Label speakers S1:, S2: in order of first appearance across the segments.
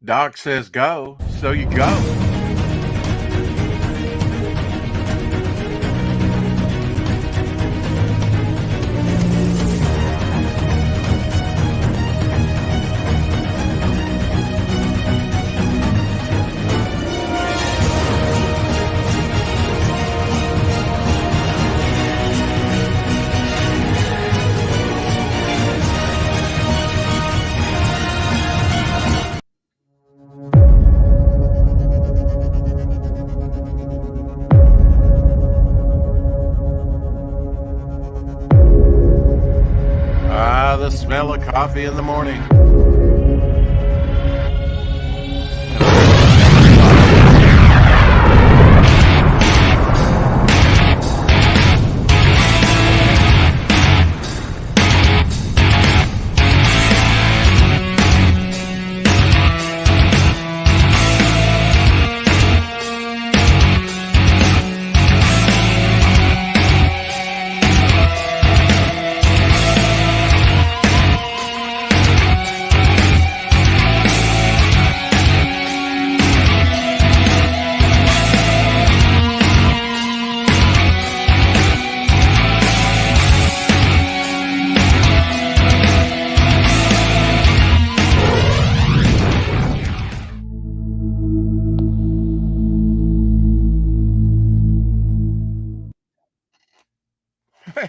S1: Doc says go, so you go. The smell of coffee in the morning.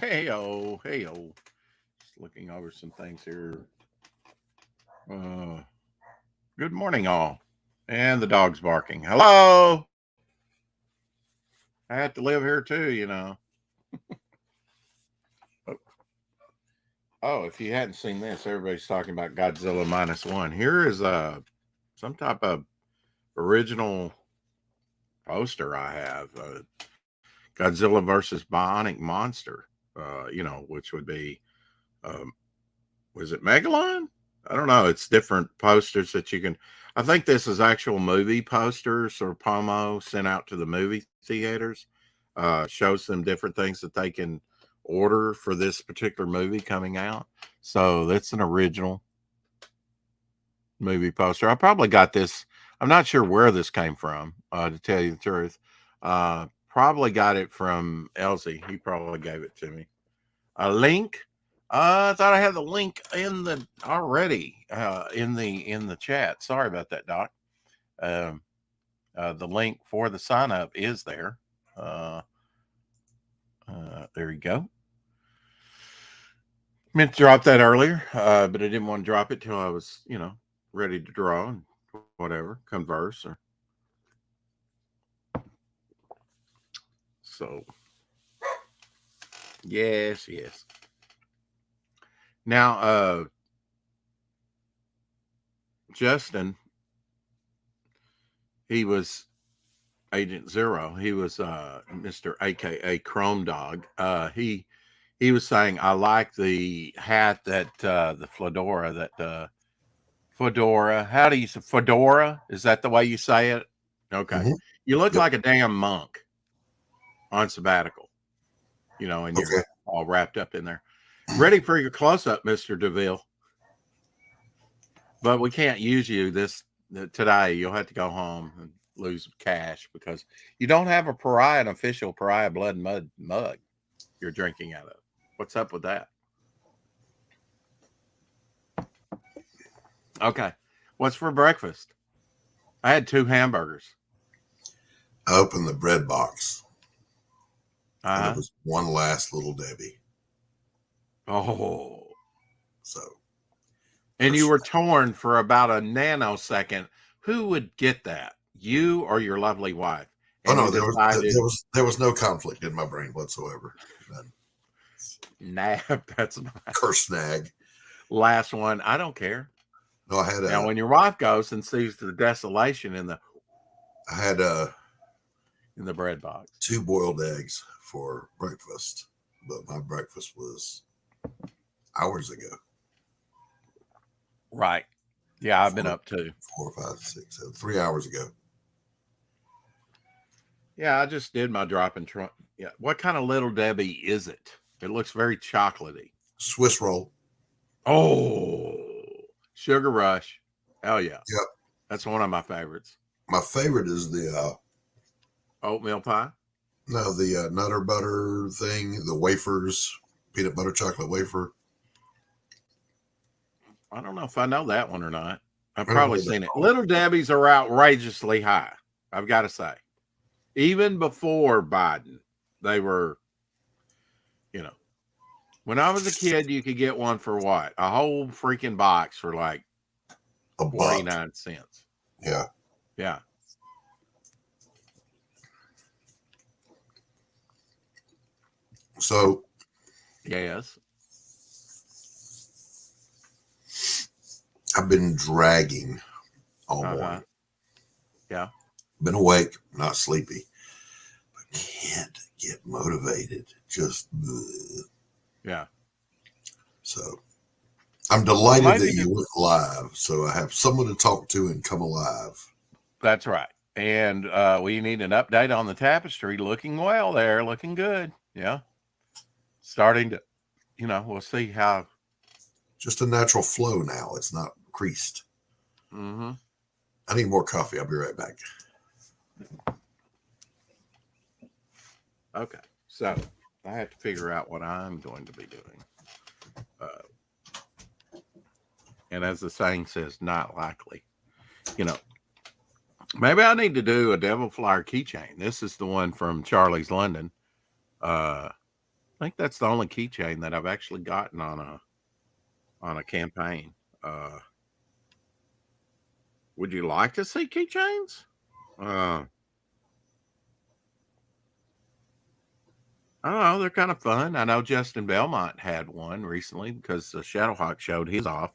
S1: Hey-oh, hey-oh. Just looking over some things here. Good morning, all. And the dog's barking. Hello. I have to live here too, you know. Oh, if you hadn't seen this, everybody's talking about Godzilla -1. Here is some type of original poster I have. Godzilla versus Bionic Monster. Which would be, was it Megalon? I don't know. It's different posters that you can. I think this is actual movie posters or promo sent out to the movie theaters. Shows them different things that they can order for this particular movie coming out. So that's an original movie poster. I probably got this. I'm not sure where this came from, to tell you the truth. Probably got it from Elsie. He probably gave it to me. A link. I thought I had the link in the already in the chat. Sorry about that, Doc. The link for the sign up is there. There you go. Meant to drop that earlier, but I didn't want to drop it till I was, ready to draw and whatever, converse or so. Yes. Now, Justin, he was Agent Zero. He was Mr. AKA Chrome Dog. He was saying, I like the hat that the fedora fedora. How do you say fedora? Is that the way you say it? Okay. Mm-hmm. You look like a damn monk on sabbatical, and you're all wrapped up in there. Ready for your close-up, Mr. DeVille. But we can't use you today. You'll have to go home and lose cash because you don't have an official Pariah Blood and Mud mug you're drinking out of. What's up with that? Okay. What's for breakfast? I had 2 hamburgers.
S2: I opened the bread box. And it was one last Little Debbie.
S1: Oh.
S2: So.
S1: And you were torn for about a nanosecond. Who would get that? You or your lovely wife?
S2: And there was no conflict in my brain whatsoever. None.
S1: Nab, that's my
S2: curse snag.
S1: Last one. I don't care.
S2: No, I had
S1: now when your wife goes and sees the desolation in the bread box.
S2: 2 boiled eggs for breakfast, but my breakfast was hours ago.
S1: Right. Yeah, I've been up too.
S2: 4, 5, 6, 7, 3 hours ago.
S1: Yeah, I just did my drop and trunk. Yeah. What kind of Little Debbie is it? It looks very chocolatey.
S2: Swiss roll.
S1: Oh, Sugar Rush. Hell yeah.
S2: Yep.
S1: That's one of my favorites.
S2: My favorite is the
S1: Oatmeal pie.
S2: no, the Nutter Butter thing, the wafers, peanut butter chocolate wafer.
S1: I don't know if I know that one or not. I've
S2: I don't know
S1: probably
S2: what
S1: seen
S2: they're
S1: it.
S2: called.
S1: Little Debbie's are outrageously high. I've got to say, even before Biden, they were, you know, when I was a kid, you could get one for what? A whole freaking box for like
S2: A buck.
S1: 49 cents.
S2: Yeah.
S1: Yeah.
S2: So,
S1: Yes.
S2: I've been dragging all morning.
S1: Yeah.
S2: Been awake, not sleepy, but can't get motivated. Just bleh.
S1: Yeah.
S2: So I'm delighted
S1: Well,
S2: that you went live. So I have someone to talk to and come alive.
S1: That's right. And we need an update on the tapestry. Looking well there, looking good. Yeah. Starting to, we'll see how.
S2: Just a natural flow now. It's not creased.
S1: Mm-hmm.
S2: I need more coffee. I'll be right back.
S1: Okay. So I have to figure out what I'm going to be doing. And as the saying says, not likely. Maybe I need to do a Devil Flyer keychain. This is the one from Charlie's London. I think that's the only keychain that I've actually gotten on a campaign. Would you like to see keychains? I don't know. They're kind of fun. I know Justin Belmont had one recently because Shadowhawk showed his off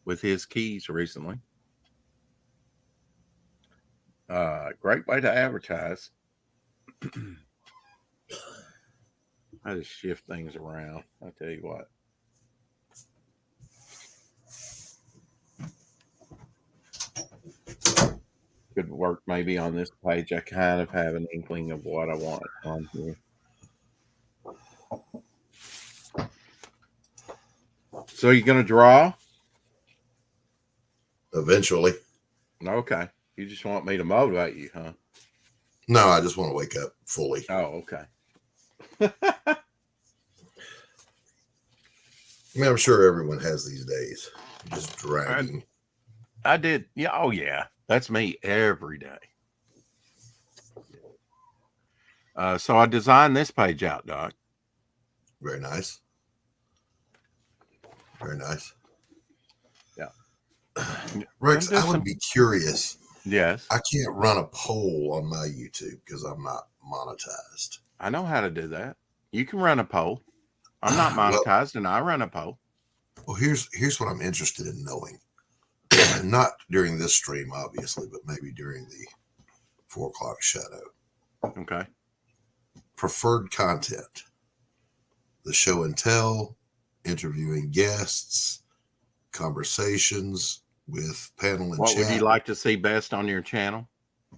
S1: with his keys recently. Great way to advertise. I just shift things around. I'll tell you what. Could work maybe on this page. I kind of have an inkling of what I want on here. So you're going to draw?
S2: Eventually.
S1: Okay. You just want me to motivate you, huh?
S2: No, I just want to wake up fully.
S1: Oh, okay.
S2: I mean, I'm sure everyone has these days. Just dragging.
S1: I did. Yeah. Oh, yeah. That's me every day. So I designed this page out, Doc.
S2: Very nice. Very nice.
S1: Yeah.
S2: Rex, I would be curious.
S1: Yes.
S2: I can't run a poll on my YouTube because I'm not monetized.
S1: I know how to do that. You can run a poll. I'm not monetized, and I run a poll.
S2: Well, here's what I'm interested in knowing. Not during this stream, obviously, but maybe during the 4 o'clock shadow.
S1: Okay.
S2: Preferred content. The show and tell, interviewing guests, conversations with panel and
S1: what
S2: chat.
S1: Would you like to see best on your channel?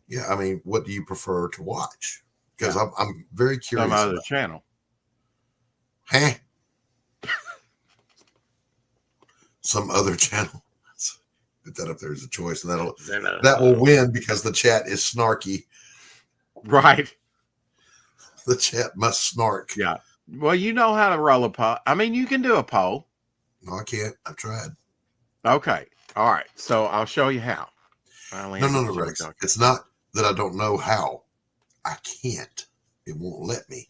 S2: Yeah, I mean, what do you prefer to watch? Because I'm very curious.
S1: Some other channel.
S2: Huh? Some other channel. Put that up there as a choice, and that will win because the chat is snarky.
S1: Right.
S2: The chat must snark.
S1: Yeah. Well, you know how to roll a poll. I mean, you can do a poll.
S2: No, I can't. I've tried.
S1: Okay. All right. So I'll show you how.
S2: No, Rex. It's not that I don't know how. I can't. It won't let me.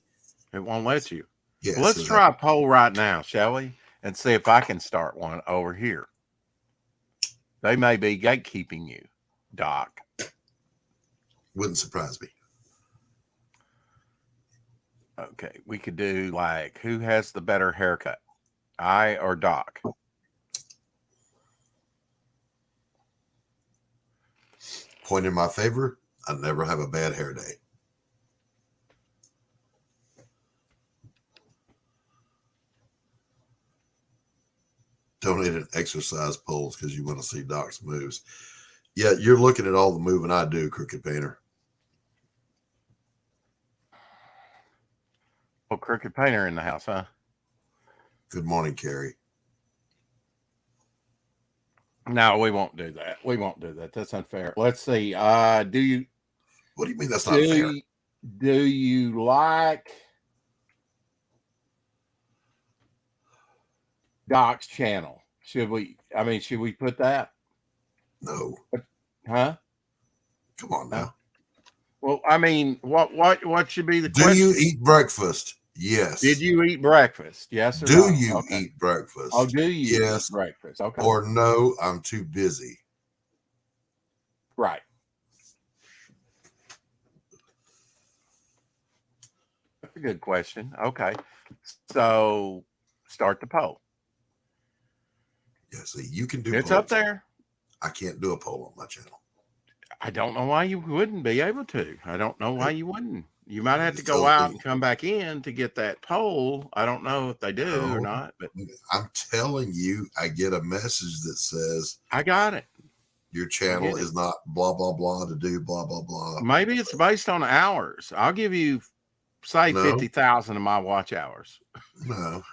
S1: It won't let you.
S2: Yes.
S1: Well, let's try a poll right now, shall we? And see if I can start one over here. They may be gatekeeping you, Doc.
S2: Wouldn't surprise me.
S1: Okay. We could do like, who has the better haircut? I or Doc?
S2: Point in my favor, I never have a bad hair day. Donated exercise polls because you want to see Doc's moves. Yeah, you're looking at all the moving I do, Crooked Painter.
S1: Oh, Crooked Painter in the house, huh?
S2: Good morning, Carrie.
S1: No, we won't do that. We won't do that. That's unfair. Let's see. Do you
S2: What do you mean that's
S1: do
S2: not fair?
S1: you, do you like Doc's channel? Should we? I mean, should we put that?
S2: No.
S1: Huh?
S2: Come on
S1: No.
S2: now.
S1: Well, I mean, what should be the
S2: Do
S1: question?
S2: you eat breakfast? Yes.
S1: Did you eat breakfast? Yes or
S2: Do
S1: no?
S2: you
S1: Okay.
S2: eat breakfast?
S1: Oh, do you
S2: Yes.
S1: eat breakfast? Okay.
S2: Or no, I'm too busy.
S1: Right. That's a good question. Okay. So start the poll.
S2: Yeah, see, you can do
S1: It's
S2: polls.
S1: up there.
S2: I can't do a poll on my channel.
S1: I don't know why you wouldn't be able to. I don't know why you wouldn't. You might have to
S2: Just
S1: go
S2: tells
S1: out
S2: me-
S1: and come back in to get that poll. I don't know if they do or
S2: No.
S1: not, but
S2: I'm telling you, I get a message that says
S1: I got it.
S2: your channel
S1: get it.
S2: is not blah blah blah to do blah blah blah.
S1: Maybe it's based on hours. I'll give you, say,
S2: No.
S1: 50,000 of my watch hours.
S2: No,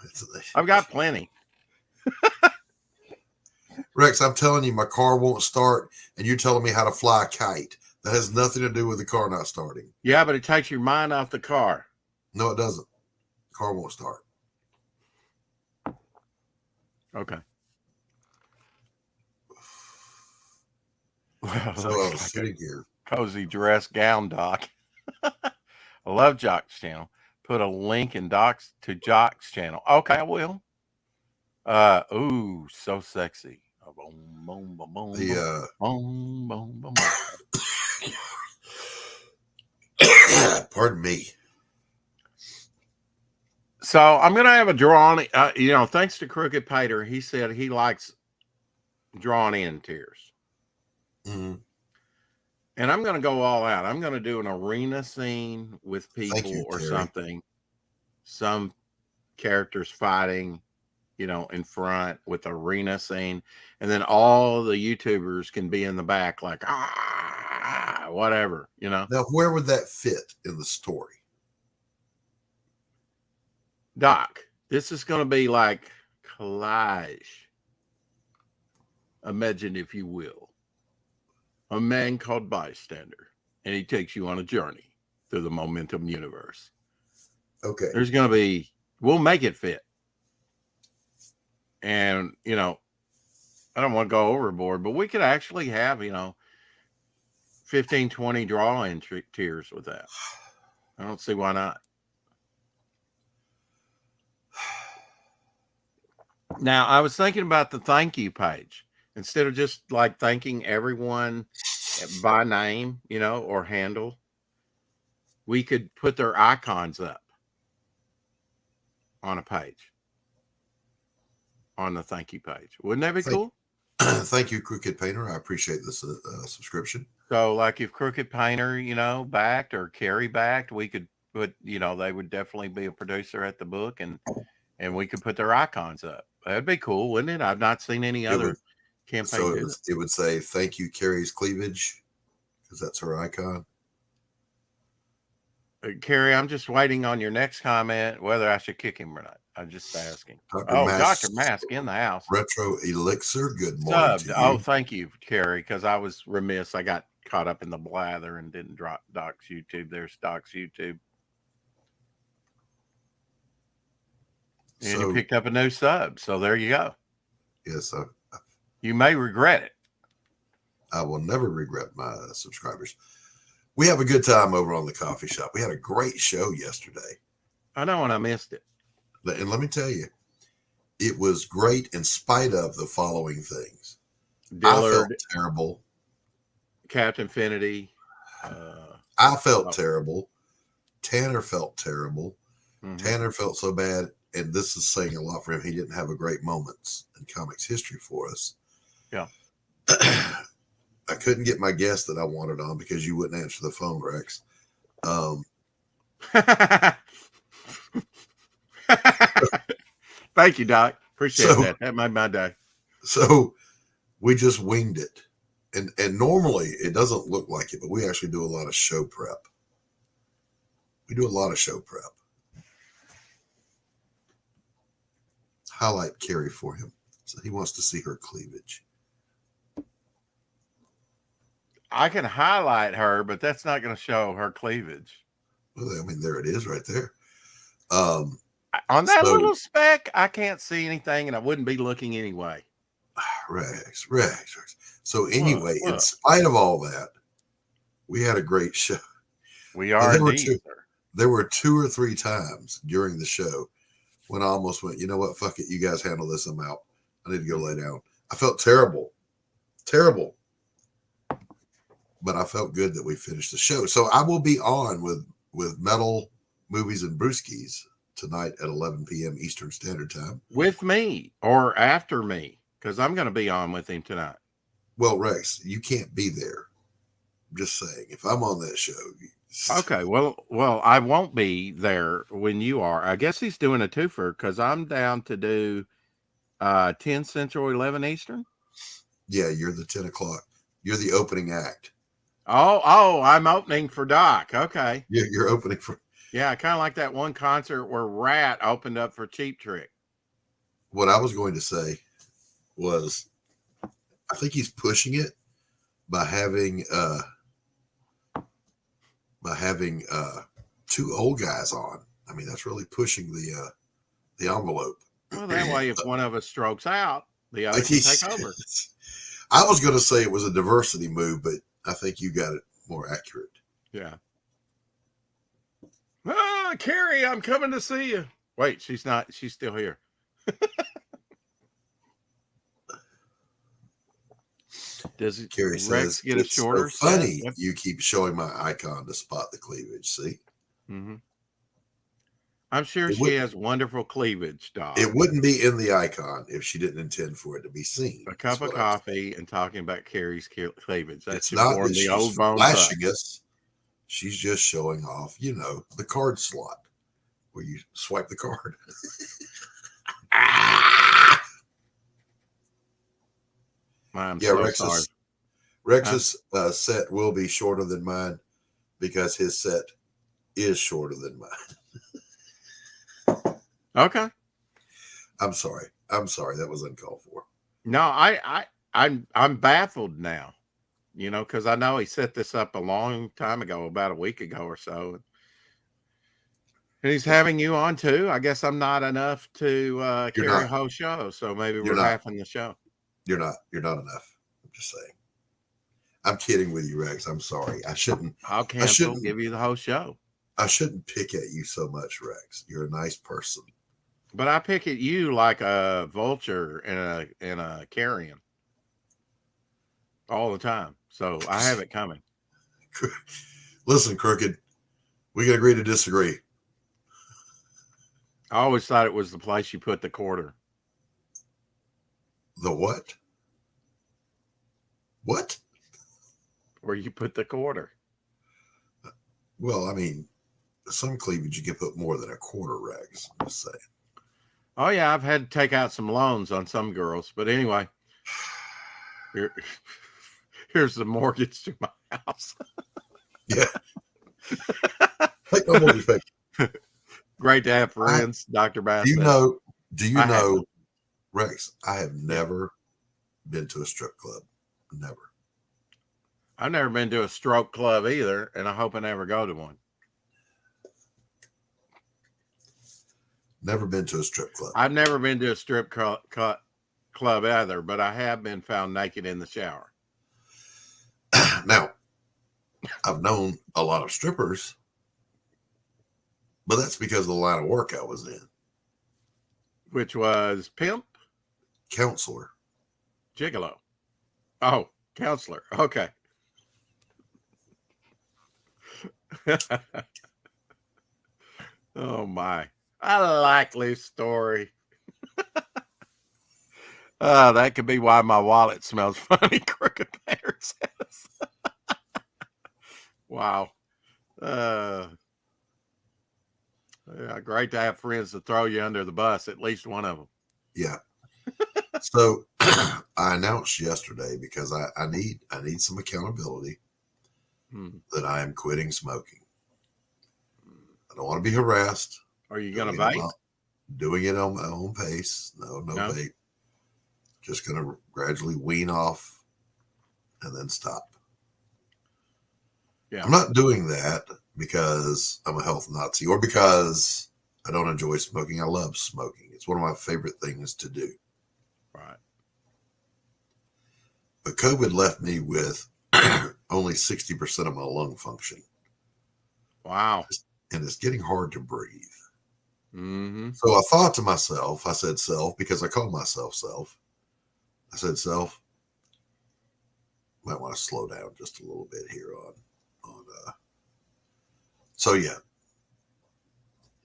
S1: I've got plenty.
S2: Rex, I'm telling you, my car won't start, and you're telling me how to fly a kite. That has nothing to do with the car not starting.
S1: Yeah, but it takes your mind off the car.
S2: No, it doesn't. The car won't start.
S1: Okay. Well,
S2: So I
S1: looks
S2: was
S1: like
S2: sitting here.
S1: cozy dress gown, Doc. I love Jock's channel. Put a link in Doc's to Jock's channel. Okay, I will. Ooh, so sexy. Boom, boom, boom, boom,
S2: The
S1: boom, boom, boom, boom.
S2: pardon me.
S1: So I'm gonna have a drawn. Thanks to Crooked Pater, he said he likes drawn in tears,
S2: Mm-hmm.
S1: and I'm gonna go all out. I'm gonna do an arena scene with
S2: Thank
S1: people
S2: you,
S1: or
S2: Terry.
S1: something. Some characters fighting, in front with arena scene, and then all the YouTubers can be in the back, like whatever.
S2: Now, where would that fit in the story?
S1: Doc, this is going to be like collage. Imagine, if you will, a man called Bystander, and he takes you on a journey through the Momentum universe.
S2: Okay.
S1: There's going to be, we'll make it fit. And, I don't want to go overboard, but we could actually have, 15, 20 draw-in tiers with that. I don't see why not. Now, I was thinking about the thank you page. Instead of just like thanking everyone by name, or handle, we could put their icons up on a page, on the thank you page. Wouldn't that be cool?
S2: Thank you, Crooked Painter. I appreciate this subscription.
S1: So, like, if Crooked Painter, backed, or Carrie backed, we could put, they would definitely be a producer at the book, and we could put their icons up. That'd be cool, wouldn't it? I've not seen any other campaign.
S2: So it would say, "Thank you, Carrie's cleavage," because that's her icon.
S1: Carrie, I'm just waiting on your next comment, whether I should kick him or not. I'm just asking.
S2: Dr.
S1: Dr. Mask in the house.
S2: Retro Elixir, good morning to you.
S1: Oh, thank you, Carrie, because I was remiss. I got caught up in the blather and didn't drop Doc's YouTube. There's Doc's YouTube. And you picked up a new sub, so there you go.
S2: Yes,
S1: you may regret it.
S2: I will never regret my subscribers. We have a good time over on the coffee shop. We had a great show yesterday.
S1: I know, and I missed it.
S2: And let me tell you, it was great in spite of the following things.
S1: Dillard,
S2: I felt terrible.
S1: Captain Finity.
S2: I felt terrible. Tanner felt terrible.
S1: Mm-hmm.
S2: Tanner felt so bad, and this is saying a lot for him. He didn't have a great moments in comics history for us.
S1: Yeah.
S2: I couldn't get my guest that I wanted on because you wouldn't answer the phone, Rex.
S1: Thank you, Doc. Appreciate that. That made my day.
S2: So we just winged it. And normally it doesn't look like it, but we actually do a lot of show prep. We do a lot of show prep. Highlight Carrie for him. So he wants to see her cleavage.
S1: I can highlight her, but that's not going to show her cleavage.
S2: Well, I mean, there it is right there.
S1: On that
S2: So-
S1: little speck, I can't see anything, and I wouldn't be looking anyway.
S2: Rex. So anyway, in
S1: What?
S2: spite of all that, we had a great show.
S1: We are
S2: there were
S1: indeed, sir.
S2: There were 2 or 3 times during the show when I almost went, you know what, fuck it, you guys handle this, I'm out. I need to go lay down. I felt terrible. But I felt good that we finished the show. So I will be on with Metal Movies and Brewskis tonight at 11 p.m. Eastern Standard Time.
S1: With me or after me, because I'm going to be on with him tonight.
S2: Well, Rex, you can't be there. I'm just saying, if I'm on that show.
S1: Okay, well, I won't be there when you are. I guess he's doing a twofer because I'm down to do 10 Central, 11 Eastern.
S2: Yeah, you're the 10 o'clock. You're the opening act.
S1: Oh, I'm opening for Doc. Okay.
S2: Yeah, you're opening for.
S1: Yeah, kind of like that one concert where Rat opened up for Cheap Trick.
S2: What I was going to say was, I think he's pushing it by having 2 old guys on. I mean, that's really pushing the envelope.
S1: Well, that way, if one of us strokes out, the other can take over.
S2: I was going to say it was a diversity move, but I think you got it more accurate.
S1: Yeah. Carrie, I'm coming to see you. Wait, she's not. She's still here. Does
S2: Carrie
S1: Rex
S2: says,
S1: get a
S2: "It's
S1: shorter?
S2: so funny
S1: set?
S2: you keep showing my icon to spot the cleavage." See?
S1: Mm-hmm. I'm sure
S2: It
S1: she
S2: would-
S1: has wonderful cleavage, Doc.
S2: It wouldn't be in the icon if she didn't intend for it to be seen.
S1: A cup
S2: That's
S1: of
S2: what I'm
S1: coffee and talking about Carrie's cleavage. That
S2: It's
S1: should
S2: not
S1: warm
S2: that
S1: the
S2: she's
S1: old bones up.
S2: flashing us. She's just showing off, the card slot where you swipe the card.
S1: I'm
S2: Yeah,
S1: so
S2: Rex's
S1: sorry.
S2: Rex's set will be shorter than mine because his set is shorter than mine.
S1: Okay.
S2: I'm sorry. That was uncalled for.
S1: No, I'm baffled now, because I know he set this up a long time ago, about a week ago or so. And he's having you on too. I guess I'm not enough to carry
S2: not.
S1: a whole show, so maybe
S2: You're
S1: we're
S2: not.
S1: half in the show.
S2: You're not enough. I'm just saying. I'm kidding with you, Rex. I'm sorry. I shouldn't
S1: I'll cancel,
S2: shouldn't-
S1: give you the whole show.
S2: pick at you so much, Rex. You're a nice person.
S1: But I pick at you like a vulture and a carrion all the time. So I have it coming.
S2: Listen, Crooked, we can agree to disagree.
S1: I always thought it was the place you put the quarter.
S2: The what? What?
S1: Where you put the quarter.
S2: Well, I mean, some cleavage you can put more than a quarter, Rex. I'm just saying.
S1: Oh yeah, I've had to take out some loans on some girls, but anyway, here's the mortgage to my house.
S2: Yeah. Take no more respect.
S1: Great to have friends, Dr. Bass.
S2: Do you know,
S1: I have-
S2: Rex, I have never been to a strip club. Never.
S1: I've never been to a stroke club either, and I hope I never go to one.
S2: Never been to a strip club.
S1: I've never been to a strip club either, but I have been found naked in the shower.
S2: Now, I've known a lot of strippers, but that's because of the line of work I was in.
S1: Which was pimp,
S2: Counselor.
S1: gigolo. Oh, counselor. Okay. Oh my. I like this story. That could be why my wallet smells funny, Crooked Bear says. Wow. Yeah, great to have friends to throw you under the bus, at least one of them.
S2: Yeah. So I announced yesterday because I need some accountability that I am quitting smoking. I don't want to be harassed.
S1: Are you going to
S2: Doing it
S1: vape?
S2: on- Doing it on my own pace. No
S1: No?
S2: vape. Just going to gradually wean off and then stop.
S1: Yeah.
S2: I'm not doing that because I'm a health Nazi or because I don't enjoy smoking. I love smoking. It's one of my favorite things to do.
S1: Right.
S2: But COVID left me with only 60% of my lung function.
S1: Wow.
S2: And it's getting hard to breathe.
S1: Mm-hmm.
S2: So I thought to myself, I said self, because I call myself self. I said self, might want to slow down just a little bit here on so yeah.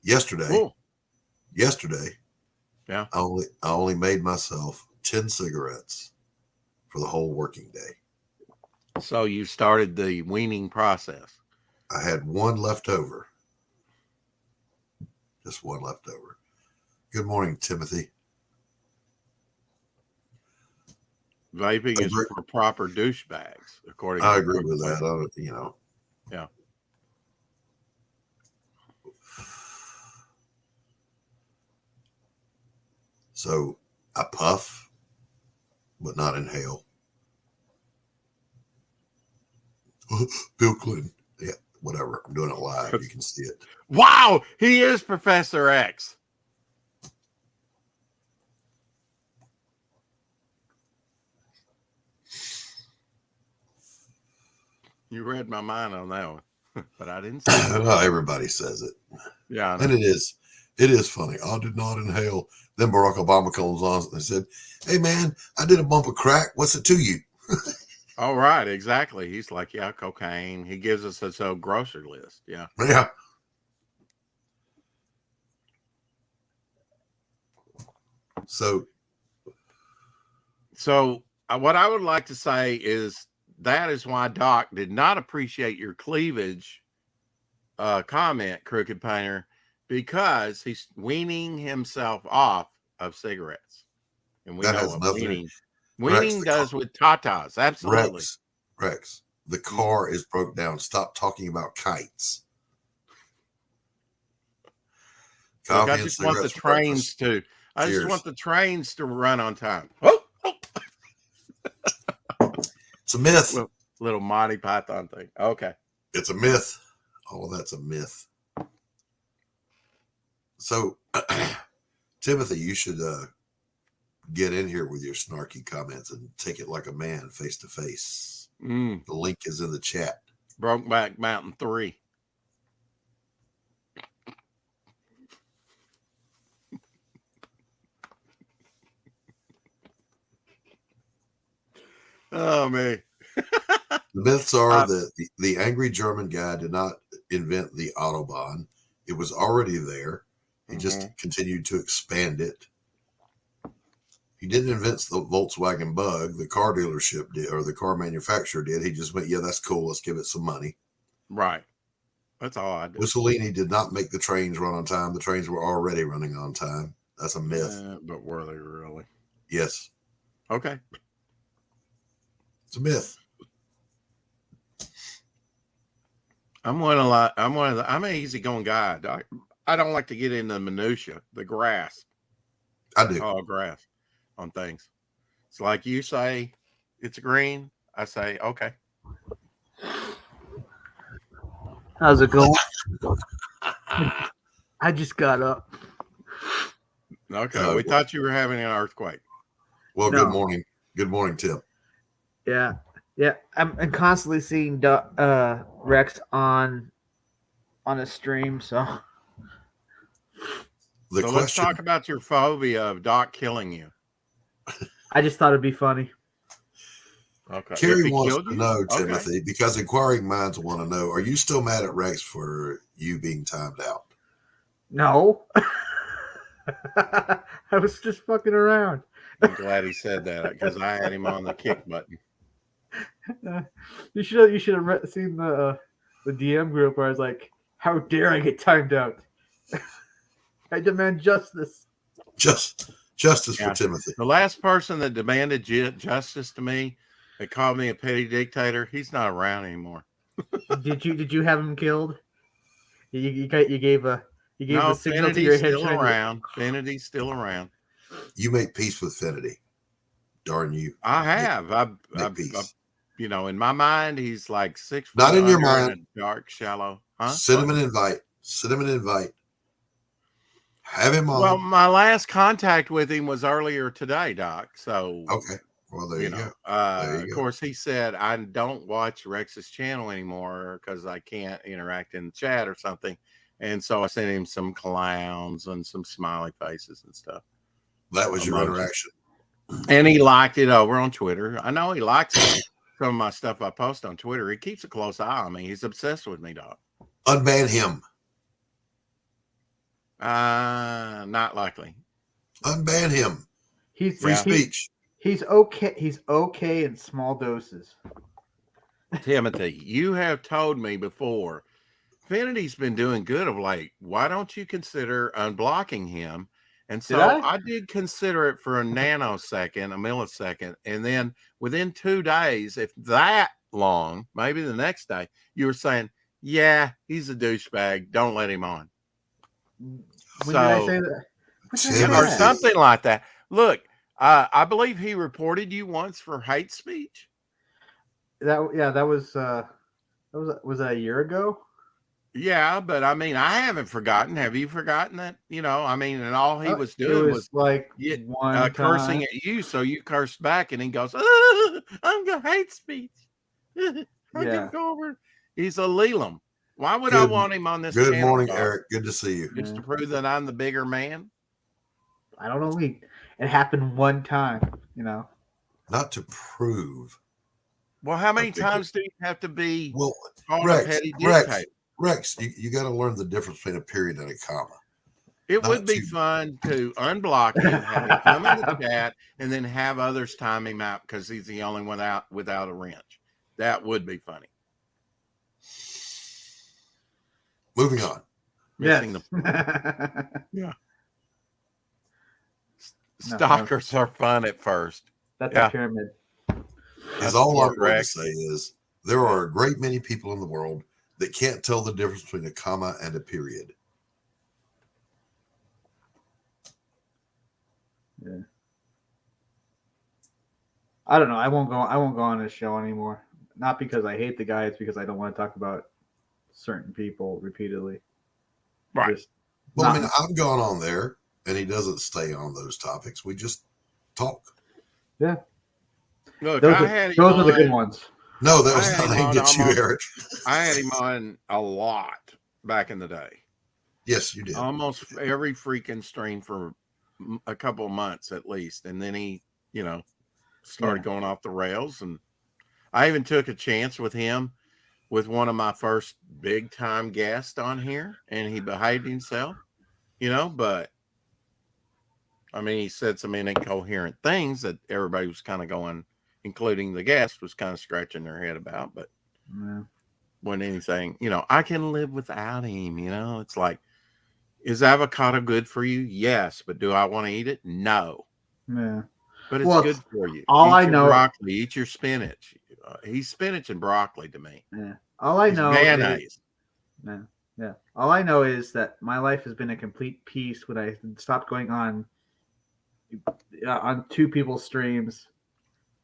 S2: Yesterday,
S1: yeah,
S2: I only made myself 10 cigarettes for the whole working day.
S1: So you started the weaning process.
S2: I had one left over. Just one left over. Good morning, Timothy.
S1: Vaping is for proper douchebags, according to
S2: I agree with that.
S1: Yeah.
S2: So I puff, but not inhale. Bill Clinton. Yeah, whatever. I'm doing it live. You can see it.
S1: Wow, he is Professor X. You read my mind on that one, but I didn't say it.
S2: Well, everybody says it.
S1: Yeah,
S2: and it is funny. I did not inhale. Then Barack Obama comes on and said, "Hey man, I did a bump of crack. What's it to you?"
S1: Oh, right, exactly. He's like, yeah, cocaine. He gives us his own grocery list. Yeah.
S2: Yeah. So
S1: what I would like to say is that is why Doc did not appreciate your cleavage comment, Crooked Painter, because he's weaning himself off of cigarettes. And we know what weaning does with tatas. Absolutely.
S2: Rex, the car is broke down. Stop talking about kites.
S1: Look, I just want the trains to. I just want the trains to run on time. Oh!
S2: It's a myth.
S1: Little Monty Python thing. Okay.
S2: It's a myth. Oh, that's a myth. So, Timothy, you should get in here with your snarky comments and take it like a man, face to face. The link is in the chat.
S1: Brokeback Mountain 3. Oh man.
S2: The myths are that the angry German guy did not invent the Autobahn. It was already there. He just continued to expand it. He didn't invent the Volkswagen Bug. The car dealership did, or the car manufacturer did. He just went, yeah, that's cool. Let's give it some money.
S1: Right. That's all I did.
S2: Mussolini did not make the trains run on time. The trains were already running on time. That's a myth.
S1: But were they really?
S2: Yes.
S1: Okay.
S2: It's a myth.
S1: I'm an easygoing guy. I don't like to get into the minutia, the grass.
S2: I do.
S1: Oh, grass on things. It's like you say it's green. I say, okay.
S3: How's it going? I just got up.
S1: Okay. We thought you were having an earthquake.
S2: Well, no. Good morning. Good morning, Tim.
S3: Yeah. Yeah. I'm constantly seeing Rex on a stream, so.
S1: Let's talk about your phobia of Doc killing you.
S3: I just thought it'd be funny.
S2: Okay. Carrie wants to know, Timothy, because inquiring minds want to know, are you still mad at Rex for you being timed out?
S3: No. I was just fucking around.
S1: I'm glad he said that because I had him on the kick button.
S3: You should have seen the DM group where I was like, how dare I get timed out? I demand justice.
S2: Justice for Timothy.
S1: The last person that demanded justice to me, that called me a petty dictator, he's not around anymore.
S3: Did you have him killed? You gave the signal to your head.
S1: Still around. Finity's still around.
S2: You make peace with Finity. Darn you.
S1: I have. in my mind, he's like 6 foot
S2: Not in your
S1: under
S2: mind.
S1: and a dark, shallow. Huh?
S2: Send him
S1: What?
S2: an invite. Send him an invite. Have him on.
S1: Well, my last contact with him was earlier today, Doc. So,
S2: Okay. Well, there you go. There you
S1: of
S2: go.
S1: course, he said, I don't watch Rex's channel anymore because I can't interact in the chat or something. And so I sent him some clowns and some smiley faces and stuff.
S2: That was your
S1: Emojis.
S2: interaction.
S1: And he liked it over on Twitter. I know he likes some of my stuff I post on Twitter. He keeps a close eye on me. He's obsessed with me, Doc.
S2: Unban him.
S1: Not likely.
S2: Unban him.
S3: He's
S2: Free speech.
S3: He's okay. He's okay in small doses.
S1: Timothy, you have told me before, Finity's been doing good of late. Why don't you consider unblocking him? And so I did consider it for a nanosecond, a millisecond. And then within 2 days, if that long, maybe the next day, you were saying, yeah, he's a douchebag. Don't let him on.
S3: When did I say that?
S1: Or something like that. Look, I believe he reported you once for hate speech.
S3: That was that a year ago?
S1: Yeah, but I mean, I haven't forgotten. Have you forgotten that? And all he was doing was
S3: like one
S1: cursing at you, so you cursed back, and he goes, "I'm gonna hate speech." I'm gonna go over. He's a Leland. Why would I want him on this?
S2: Good morning, Eric. Good to see you.
S1: Just to prove that I'm the bigger man.
S3: I don't know. It happened one time,
S2: Not to prove.
S1: Well, how many times do you have to be?
S2: Well, Rex, you got to learn the difference between a period and a comma.
S1: It would be fun to unblock him, have him come in the chat, and then have others time him out because he's the only one out without a wrench. That would be funny.
S2: Moving on.
S3: Yeah.
S1: Stalkers are fun at first.
S3: That's a pyramid.
S2: That's all I'm going to say is there are a great many people in the world that can't tell the difference between a comma and a period.
S3: Yeah. I don't know. I won't go on his show anymore. Not because I hate the guy, it's because I don't want to talk about certain people repeatedly.
S1: Right.
S2: I've gone on there and he doesn't stay on those topics. We just talk.
S3: Yeah.
S1: Look,
S3: those are the good ones.
S2: No, that was not aimed at you, Eric.
S1: I had him on a lot back in the day.
S2: Yes, you did.
S1: Almost every freaking stream for a couple of months at least. And then he, started going off the rails. And I even took a chance with him with one of my first big time guests on here. And he behaved himself, but he said some incoherent things that everybody was kind of going, including the guest, was kind of scratching their head about, but wasn't anything, I can live without him, it's like, is avocado good for you? Yes. But do I want to eat it? No.
S3: Yeah.
S1: But it's good for you.
S3: All
S1: eat
S3: I
S1: your
S3: know,
S1: broccoli, eat your spinach. He's spinach and broccoli to me.
S3: Yeah. All I know
S1: mayonnaise.
S3: Yeah. All I know is that my life has been a complete peace when I stopped going on 2 people's streams.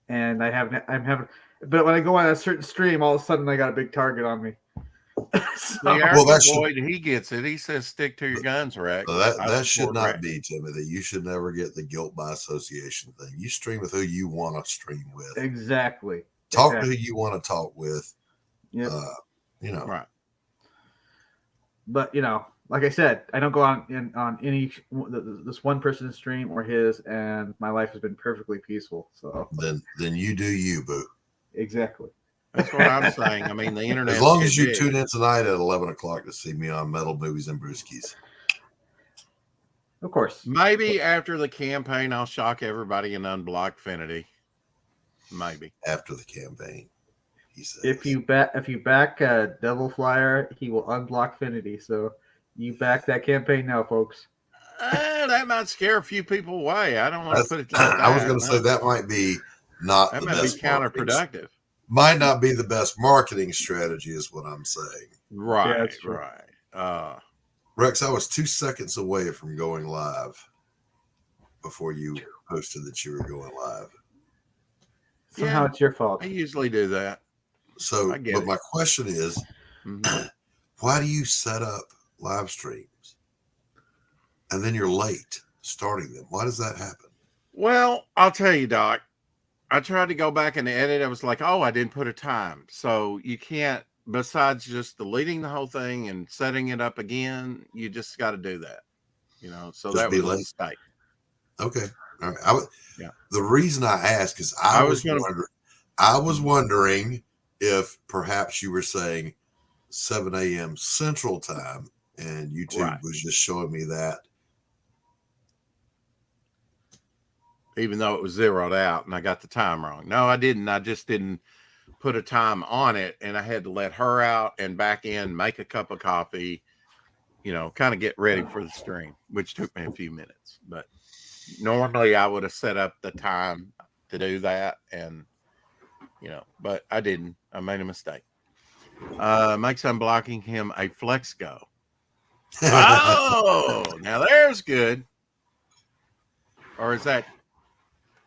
S3: And but when I go on a certain stream, all of a sudden I got a big target on me.
S1: He gets it. He says, stick to your guns, Rex.
S2: That should not be, Timothy. You should never get the guilt by association thing. You stream with who you want to stream with.
S3: Exactly.
S2: Talk to who you want to talk with.
S3: Yep.
S1: Right.
S3: But, like I said, I don't go on any this one person's stream or his, and my life has been perfectly peaceful. So
S2: then you do you, boo.
S3: Exactly.
S1: That's what I'm saying. The internet.
S2: As long as you tune in tonight at 11 o'clock to see me on Metal Movies and Brewskis.
S3: Of course.
S1: Maybe after the campaign, I'll shock everybody and unblock Finity. Maybe
S2: after the campaign. He says.
S3: If you back Devil Flyer, he will unblock Finity. So you back that campaign now, folks.
S1: That might scare a few people away. I don't want to put it like that.
S2: I was going to say that might be not.
S1: That might be counterproductive.
S2: Might not be the best marketing strategy, is what I'm saying.
S1: Right, right.
S2: Rex, I was 2 seconds away from going live before you posted that you were going live.
S3: somehow
S1: Yeah.
S3: it's your fault.
S1: I usually do that.
S2: So,
S1: I get
S2: but
S1: it.
S2: my question is,
S1: Mhm.
S2: why do you set up live streams and then you're late starting them? Why does that happen?
S1: Well, I'll tell you, Doc. I tried to go back and edit. I was like, oh, I didn't put a time. So you can't, besides just deleting the whole thing and setting it up again, you just got to do that. So
S2: Just
S1: that
S2: be
S1: was a
S2: late.
S1: mistake.
S2: Okay. All right.
S1: Yeah.
S2: The reason I ask is
S1: I was gonna
S2: I was wondering if perhaps you were saying 7 a.m. Central Time, and YouTube
S1: Right.
S2: was just showing me that.
S1: Even though it was zeroed out and I got the time wrong. No, I didn't. I just didn't put a time on it, and I had to let her out and back in, make a cup of coffee, kind of get ready for the stream, which took me a few minutes. But normally I would have set up the time to do that, and but I didn't. I made a mistake. Makes unblocking him a flex go. Oh, now there's good. Or is that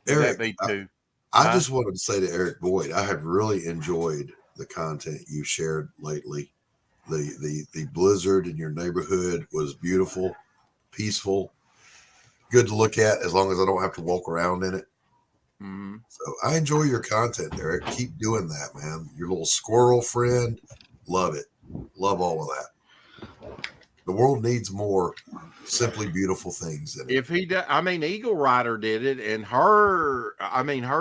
S1: would
S2: Eric,
S1: that be too?
S2: I just wanted to say to Eric Boyd, I have really enjoyed the content you shared lately. The blizzard in your neighborhood was beautiful, peaceful, good to look at as long as I don't have to walk around in it.
S1: Mm-hmm.
S2: So I enjoy your content, Eric. Keep doing that, man. Your little squirrel friend, love it. Love all of that. The world needs more simply beautiful things in it.
S1: If he does, Eagle Rider did it, and her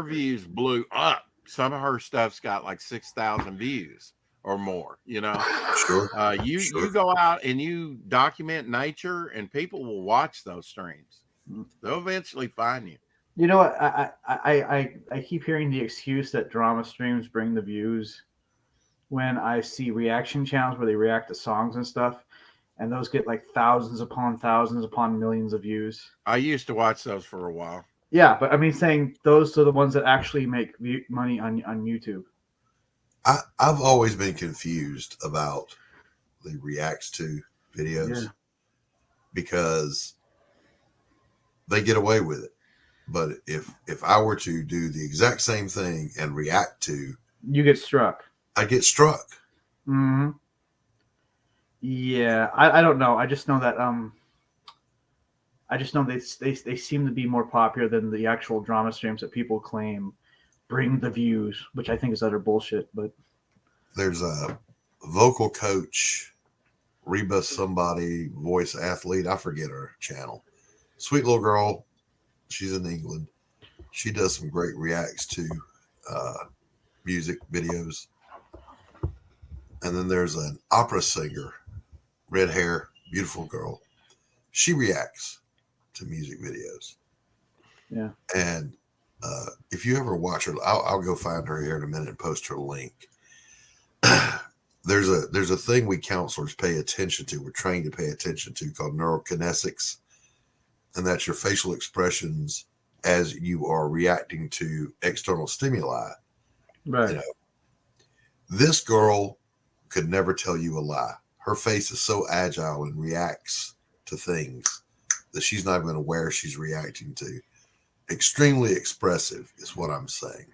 S1: views blew up. Some of her stuff's got like 6,000 views or more.
S2: Sure.
S1: You go out and you document nature, and people will watch those streams. They'll eventually find you.
S3: You know what? I keep hearing the excuse that drama streams bring the views when I see reaction channels where they react to songs and stuff, and those get like thousands upon millions of views.
S1: I used to watch those for a while.
S3: Yeah, but saying those are the ones that actually make money on YouTube.
S2: I've always been confused about the reacts to videos because they get away with it. But if I were to do the exact same thing and react to,
S3: you get struck.
S2: I get struck.
S3: Mm-hmm. Yeah, I don't know. I just know that I just know they seem to be more popular than the actual drama streams that people claim bring the views, which I think is utter bullshit. But
S2: there's a vocal coach, Reba somebody, voice athlete. I forget her channel. Sweet little girl. She's in England. She does some great reacts to music videos. And then there's an opera singer, red hair, beautiful girl. She reacts to music videos.
S3: Yeah.
S2: And if you ever watch her, I'll go find her here in a minute and post her link. There's a thing we counselors pay attention to. We're trained to pay attention to called neurokinesics. And that's your facial expressions as you are reacting to external stimuli.
S3: right.
S2: This girl could never tell you a lie. Her face is so agile and reacts to things that she's not even aware she's reacting to. Extremely expressive is what I'm saying.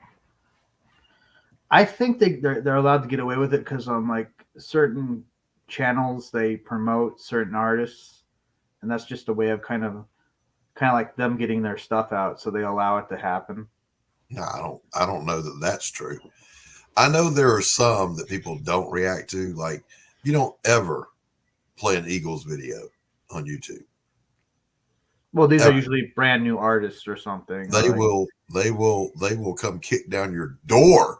S3: I think they're allowed to get away with it because on like certain channels they promote certain artists, and that's just a way of kind of like them getting their stuff out, so they allow it to happen.
S2: No, I don't know that that's true. I know there are some that people don't react to. Like, you don't ever play an Eagles video on YouTube.
S3: Well, these are usually brand new artists or something.
S2: They will come kick down your door.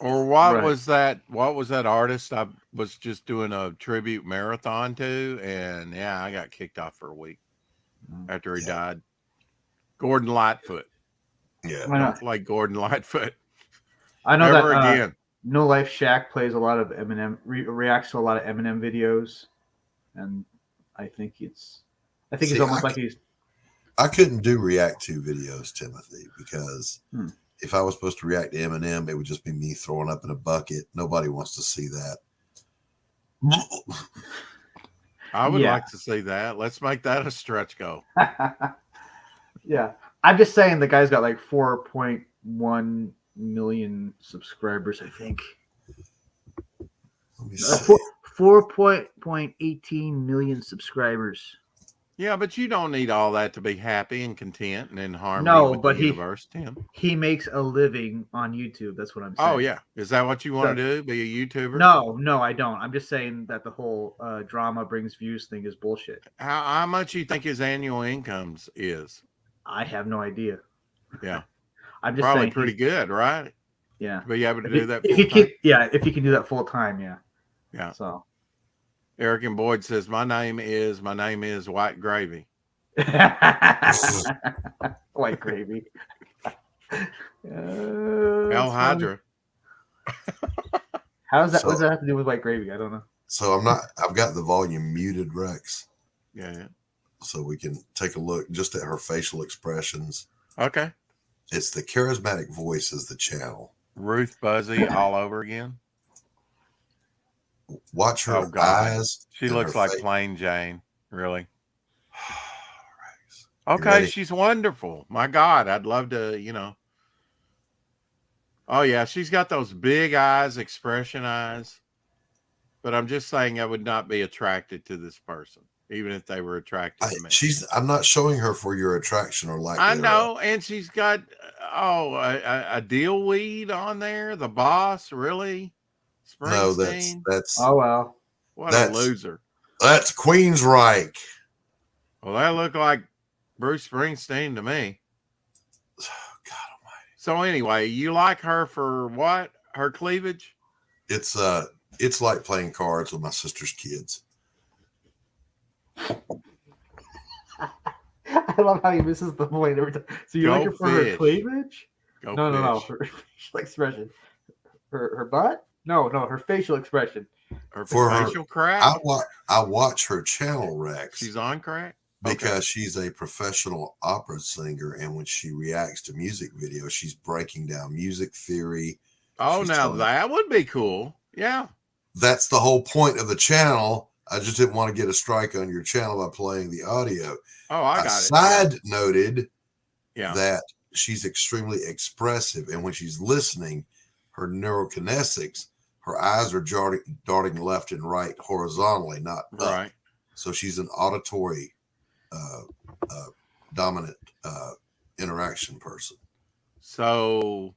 S1: Or what was that? What was that artist I was just doing a tribute marathon to? And I got kicked off for a week after he died. Gordon Lightfoot.
S2: Yeah.
S1: Don't play Gordon Lightfoot.
S3: I know
S1: Never
S3: that
S1: again.
S3: No Life Shack plays a lot of Eminem, reacts to a lot of Eminem videos, and I think it's almost like he's.
S2: I couldn't do react to videos, Timothy, because if I was supposed to react to Eminem, it would just be me throwing up in a bucket. Nobody wants to see that.
S1: I would like to see that. Let's make that a stretch goal.
S3: Yeah, I'm just saying the guy's got like 4.1 million subscribers, I think.
S2: Let me see.
S3: 4.18 million subscribers.
S1: Yeah, but you don't need all that to be happy and content and in harmony
S3: No,
S1: with
S3: but
S1: the universe, Tim.
S3: he makes a living on YouTube. That's what I'm saying.
S1: Oh, yeah. Is that what you want to do? Be a YouTuber?
S3: No, I don't. I'm just saying that the whole drama brings views thing is bullshit.
S1: How much you think his annual incomes is?
S3: I have no idea.
S1: Yeah.
S3: I'm just
S1: Probably
S3: saying
S1: pretty good, right?
S3: Yeah.
S1: To be able to do that
S3: if
S1: full time.
S3: if you can do that full time, yeah.
S1: Yeah.
S3: So
S1: Eric and Boyd says, my name is White Gravy.
S3: White Gravy.
S1: El Hydra.
S3: What does that have to do with White Gravy? I don't know.
S2: So I've got the volume muted, Rex.
S1: Yeah.
S2: So we can take a look just at her facial expressions.
S1: Okay.
S2: It's the Charismatic Voice is the channel.
S1: Ruth Buzzy all over again.
S2: Watch her eyes.
S1: She looks like plain Jane, really. Okay, she's wonderful. My God, I'd love to, Oh, yeah, she's got those big eyes, expression eyes. But I'm just saying I would not be attracted to this person, even if they were attracted to me.
S2: I'm not showing her for your attraction or like.
S1: I know, and she's got a deal weed on there. The Boss, really? Springsteen?
S2: No, that's
S3: oh well.
S1: What a loser.
S2: That's Queensryche.
S1: Well, that looked like Bruce Springsteen to me.
S2: God almighty.
S1: So anyway, you like her for what? Her cleavage?
S2: It's like playing cards with my sister's kids.
S3: I love how he misses the point every time. So you like her for her cleavage? No. Her facial expression. Her butt? No, her facial expression.
S1: Her facial crack?
S2: I watch her channel, Rex.
S1: She's on crack?
S2: Because she's a professional opera singer, and when she reacts to music videos, she's breaking down music theory.
S1: Oh, now that would be cool. Yeah.
S2: That's the whole point of the channel. I just didn't want to get a strike on your channel by playing the audio.
S1: Oh, I got it.
S2: Side noted
S1: that
S2: she's extremely expressive, and when she's listening, her neurokinetics, her eyes are darting left and right horizontally, not up. So she's an auditory dominant interaction person.
S1: So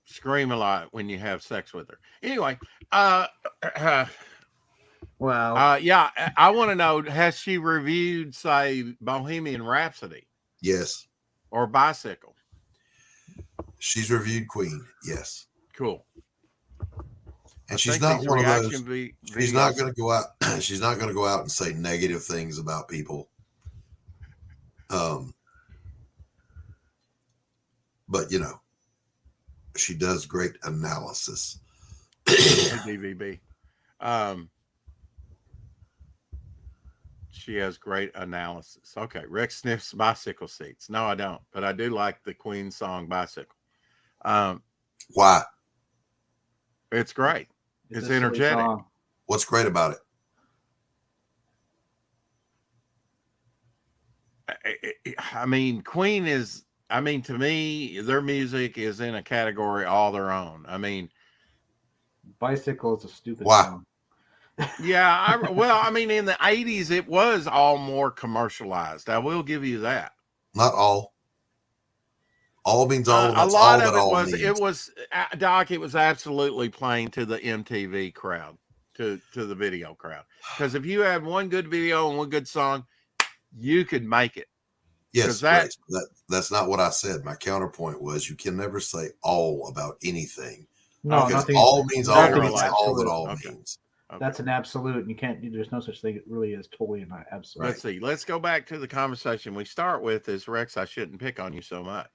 S1: scream a lot when you have sex with her. Anyway,
S3: wow.
S1: Yeah, I want to know, has she reviewed, say, Bohemian Rhapsody?
S2: Yes.
S1: Or Bicycle?
S2: She's reviewed Queen. Yes.
S1: Cool.
S2: And she's not one of those. She's not going to go out. She's not going to go out and say negative things about people. But she does great analysis.
S1: DVB. She has great analysis. Okay. Rex sniffs bicycle seats. No, I don't. But I do like the Queen song Bicycle.
S2: Why?
S1: It's great. It's energetic.
S2: What's great about
S1: it? I mean, Queen is, to me, their music is in a category all their own. I mean,
S3: Bicycle is a stupid song.
S1: Yeah. In the 80s, it was all more commercialized. I will give you that.
S2: Not all. All means all.
S1: A lot of it was, Doc, it was absolutely playing to the MTV crowd, to the video crowd. Because if you had one good video and one good song, you could make it.
S2: Yes, that's not what I said. My counterpoint was you can never say all about anything.
S3: No,
S2: because all means all means all that all means.
S3: Okay. That's an absolute, and you can't. There's no such thing. It really is totally an absolute.
S1: Let's see. Let's go back to the conversation we start with. Is Rex? I shouldn't pick on you so much.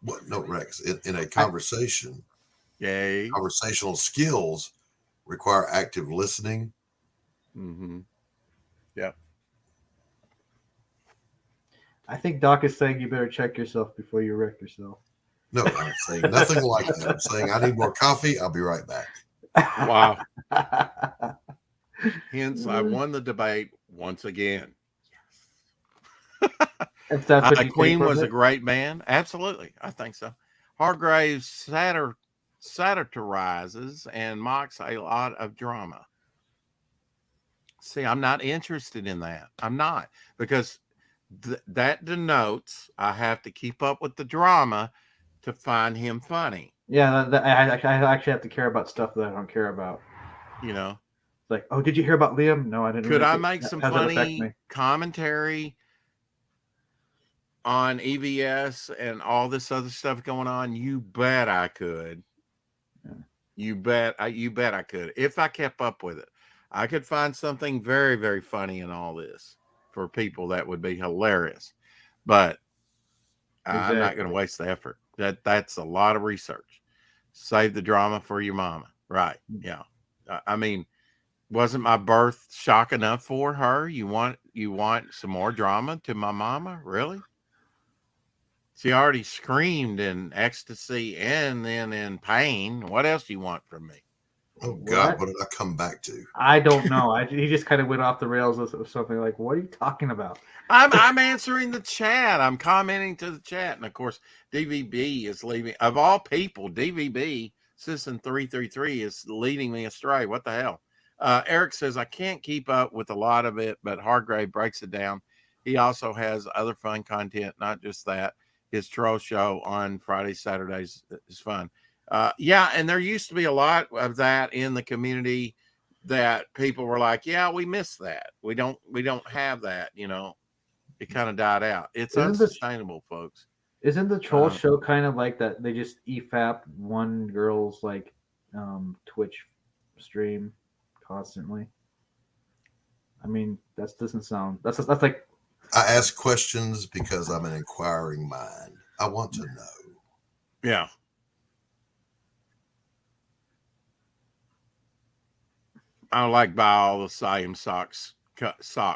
S2: What? No, Rex. In a conversation, conversational skills require active listening.
S1: Mm-hmm. Yep.
S3: I think Doc is saying you better check yourself before you wreck yourself.
S2: No, I'm saying nothing like that. I'm saying I need more coffee. I'll be right back.
S1: Wow. Hence, I won the debate once again. Yes.
S3: If that's what you take
S1: Queen
S3: from
S1: was a
S3: it.
S1: great band. Absolutely. I think so. Hargraves satirizes and mocks a lot of drama. See, I'm not interested in that. I'm not, because that denotes I have to keep up with the drama to find him funny.
S3: Yeah, I actually have to care about stuff that I don't care about.
S1: You know,
S3: It's like, oh, did you hear about Liam? No, I didn't.
S1: could I
S3: Really
S1: make some
S3: how's that affect
S1: funny
S3: me?
S1: commentary on EVS and all this other stuff going on? You bet I could.
S3: Yeah.
S1: You bet I could. If I kept up with it, I could find something very, very funny in all this for people that would be hilarious. But I'm not going to
S3: Exactly.
S1: waste the effort. That's a lot of research. Save the drama for your mama. Right. Yeah. I mean, wasn't my birth shock enough for her? You want some more drama to my mama? Really? She already screamed in ecstasy and then in pain. What else do you want from me?
S2: Oh God, what did I come back to?
S3: I don't know. He just kind of went off the rails of something like, "What are you talking about?"
S1: I'm answering the chat. I'm commenting to the chat, and of course, DVB is leaving. Of all people, DVB Citizen 333 is leading me astray. What the hell? Eric says I can't keep up with a lot of it, but Hargrave breaks it down. He also has other fun content, not just that. His troll show on Fridays, Saturdays is fun. Yeah, and there used to be a lot of that in the community that people were like, "Yeah, we miss that. We don't have that." You know, it kind of died out. It's unsustainable, folks.
S3: Isn't the troll show kind of like that? They just EFAP one girl's like Twitch stream constantly. I mean, that doesn't sound. That's like.
S2: I ask questions because I'm an inquiring mind. I want to know.
S1: Yeah. I like buy all the same sock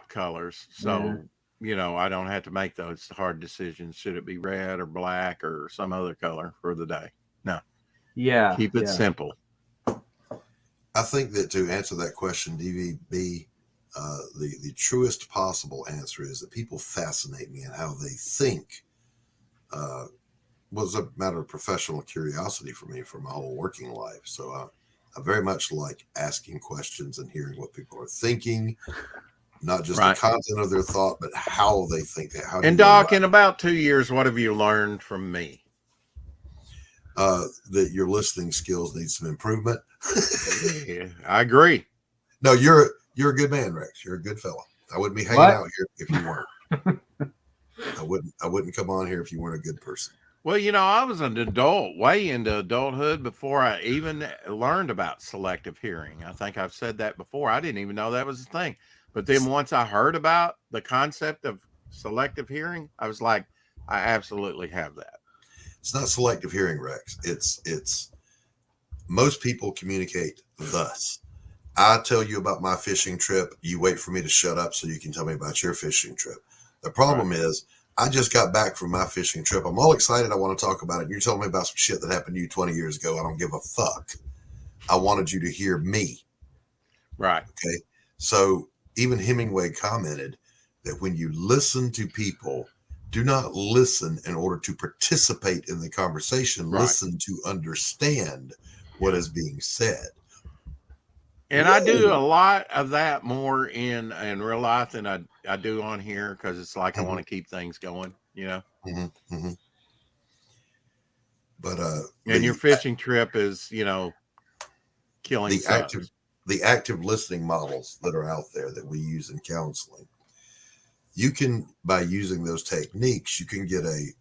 S1: colors. So, you know, I don't have to make those hard decisions. Should it be red or black or some other color for the day? No.
S3: Yeah.
S1: Keep it simple.
S2: I think that to answer that question, DVB, the truest possible answer is that people fascinate me and how they think was a matter of professional curiosity for me for my whole working life. So I very much like asking questions and hearing what people are thinking, not just the content of their thought, but how they think that.
S1: And Doc, in about 2 years, what have you learned from me?
S2: That your listening skills need some improvement.
S1: Yeah, I agree.
S2: No, you're a good man, Rex. You're a good fella. I wouldn't be hanging out here if you weren't. I wouldn't come on here if you weren't a good person.
S1: Well, you know, I was an adult, way into adulthood before I even learned about selective hearing. I think I've said that before. I didn't even know that was a thing. But then once I heard about the concept of selective hearing, I was like, I absolutely have that.
S2: It's not selective hearing, Rex. It's most people communicate thus. I tell you about my fishing trip. You wait for me to shut up so you can tell me about your fishing trip. The problem is I just got back from my fishing trip. I'm all excited. I want to talk about it. And you're telling me about some shit that happened to you 20 years ago. I don't give a fuck. I wanted you to hear me.
S1: Right.
S2: Okay. So even Hemingway commented that when you listen to people, do not listen in order to participate in the conversation. Listen to understand what is being said.
S1: And I do a lot of that more in real life than I do on here, because it's like I want to keep things going, you know.
S2: But
S1: and your fishing trip is, you know, killing
S2: the active listening models that are out there that we use in counseling. You can, by using those techniques, you can get a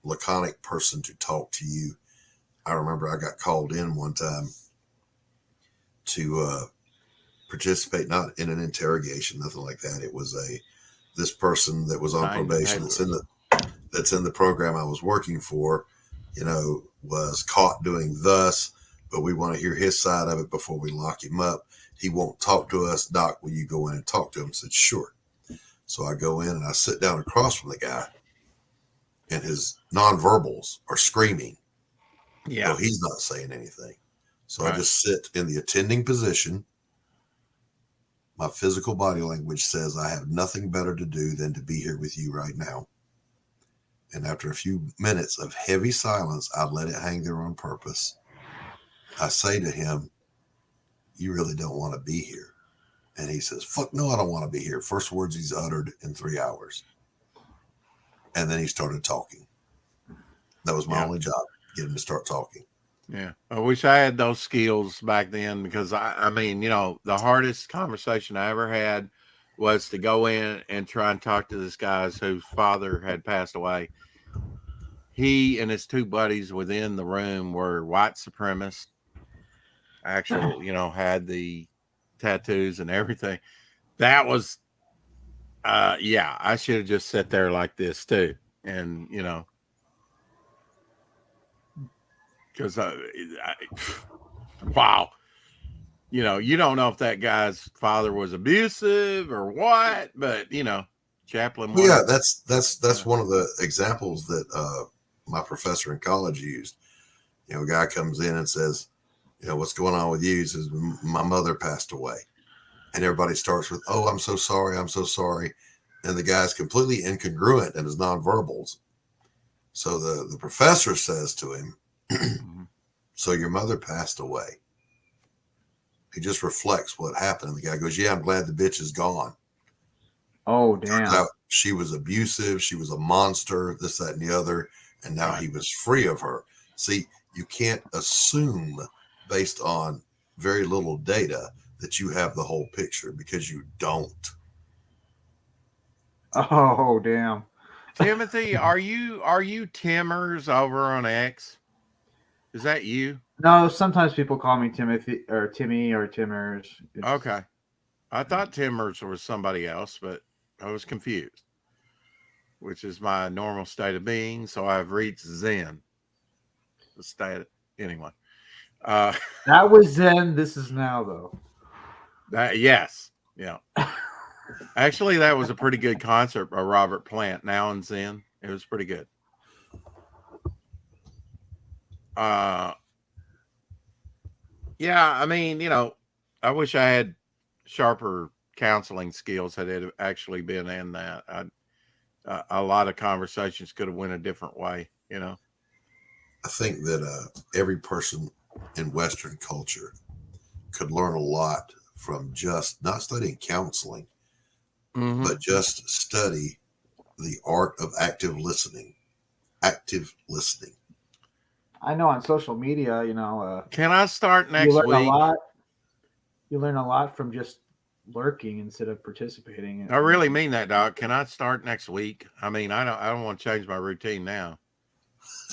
S2: laconic person to talk to you. I remember I got called in one time to participate, not in an interrogation, nothing like that. It was this person that was on probation that's in the program I was working for, you know, was caught doing thus, but we want to hear his side of it before we lock him up. He won't talk to us. Doc, will you go in and talk to him? I said, sure. So I go in and I sit down across from the guy, and his nonverbals are screaming.
S1: Yeah.
S2: So he's not saying anything. So I just sit in the attending position. My physical body language says I have nothing better to do than to be here with you right now. And after a few minutes of heavy silence, I let it hang there on purpose. I say to him, "You really don't want to be here." And he says, "Fuck no, I don't want to be here." First words he's uttered in 3 hours. And then he started talking. That was my only job, get him to start talking.
S1: Yeah. I wish I had those skills back then, because I mean, you know, the hardest conversation I ever had was to go in and try and talk to this guy's whose father had passed away. He and his two buddies within the room were white supremacists, actual, you know, had the tattoos and everything. That was, yeah, I should have just sat there like this too. And, you know, because wow, you know, you don't know if that guy's father was abusive or what, but you know, Chaplin.
S2: Well, yeah, that's one of the examples that my professor in college used. You know, a guy comes in and says, "You know, what's going on with you?" He says, "My mother passed away," and everybody starts with, "Oh, I'm so sorry, I'm so sorry," and the guy's completely incongruent in his nonverbals. So the professor says to him, "So your mother passed away." He just reflects what happened. And the guy goes, "Yeah, I'm glad the bitch is gone."
S3: Oh, damn.
S2: Turns out she was abusive. She was a monster, this, that, and the other. And now he was free of her. See, you can't assume based on very little data that you have the whole picture, because you don't.
S3: Oh, damn.
S1: Timothy, are you Timmers over on X? Is that you?
S3: No, sometimes people call me Timothy or Timmy or Timmers.
S1: Okay. I thought Timmers was somebody else, but I was confused, which is my normal state of being. So I've reached Zen. The state, anyway.
S3: That was then. This is now, though.
S1: Yes. Yeah. Actually, that was a pretty good concert by Robert Plant, Now and Zen. It was pretty good. Yeah, I mean, you know, I wish I had sharper counseling skills had it actually been in that. A lot of conversations could have went a different way, you know.
S2: I think that every person in Western culture could learn a lot from just not studying counseling, but just study the art of active listening. Active listening.
S3: I know on social media, you know,
S1: can I start next
S3: you learn
S1: week?
S3: A lot. You learn a lot from just lurking instead of participating.
S1: I really mean that, Doc. Can I start next week? I mean, I don't want to change my routine now.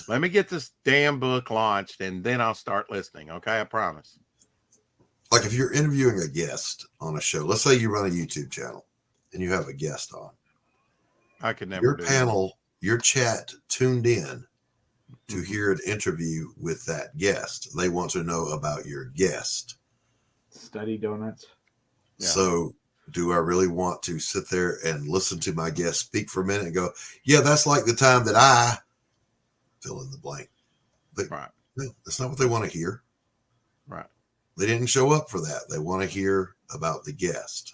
S1: Let me get this damn book launched, and then I'll start listening. Okay, I promise.
S2: Like if you're interviewing a guest on a show, let's say you run a YouTube channel and you have a guest on.
S1: I could never
S2: Your
S1: do
S2: panel, your chat tuned in to hear an interview with that guest. They want to know about your guest.
S3: Study donuts.
S1: Yeah.
S2: So do I really want to sit there and listen to my guest speak for a minute and go, yeah, that's like the time that I fill in the blank.
S1: Right.
S2: No, that's not what they want to hear.
S1: Right.
S2: They didn't show up for that. They want to hear about the guest.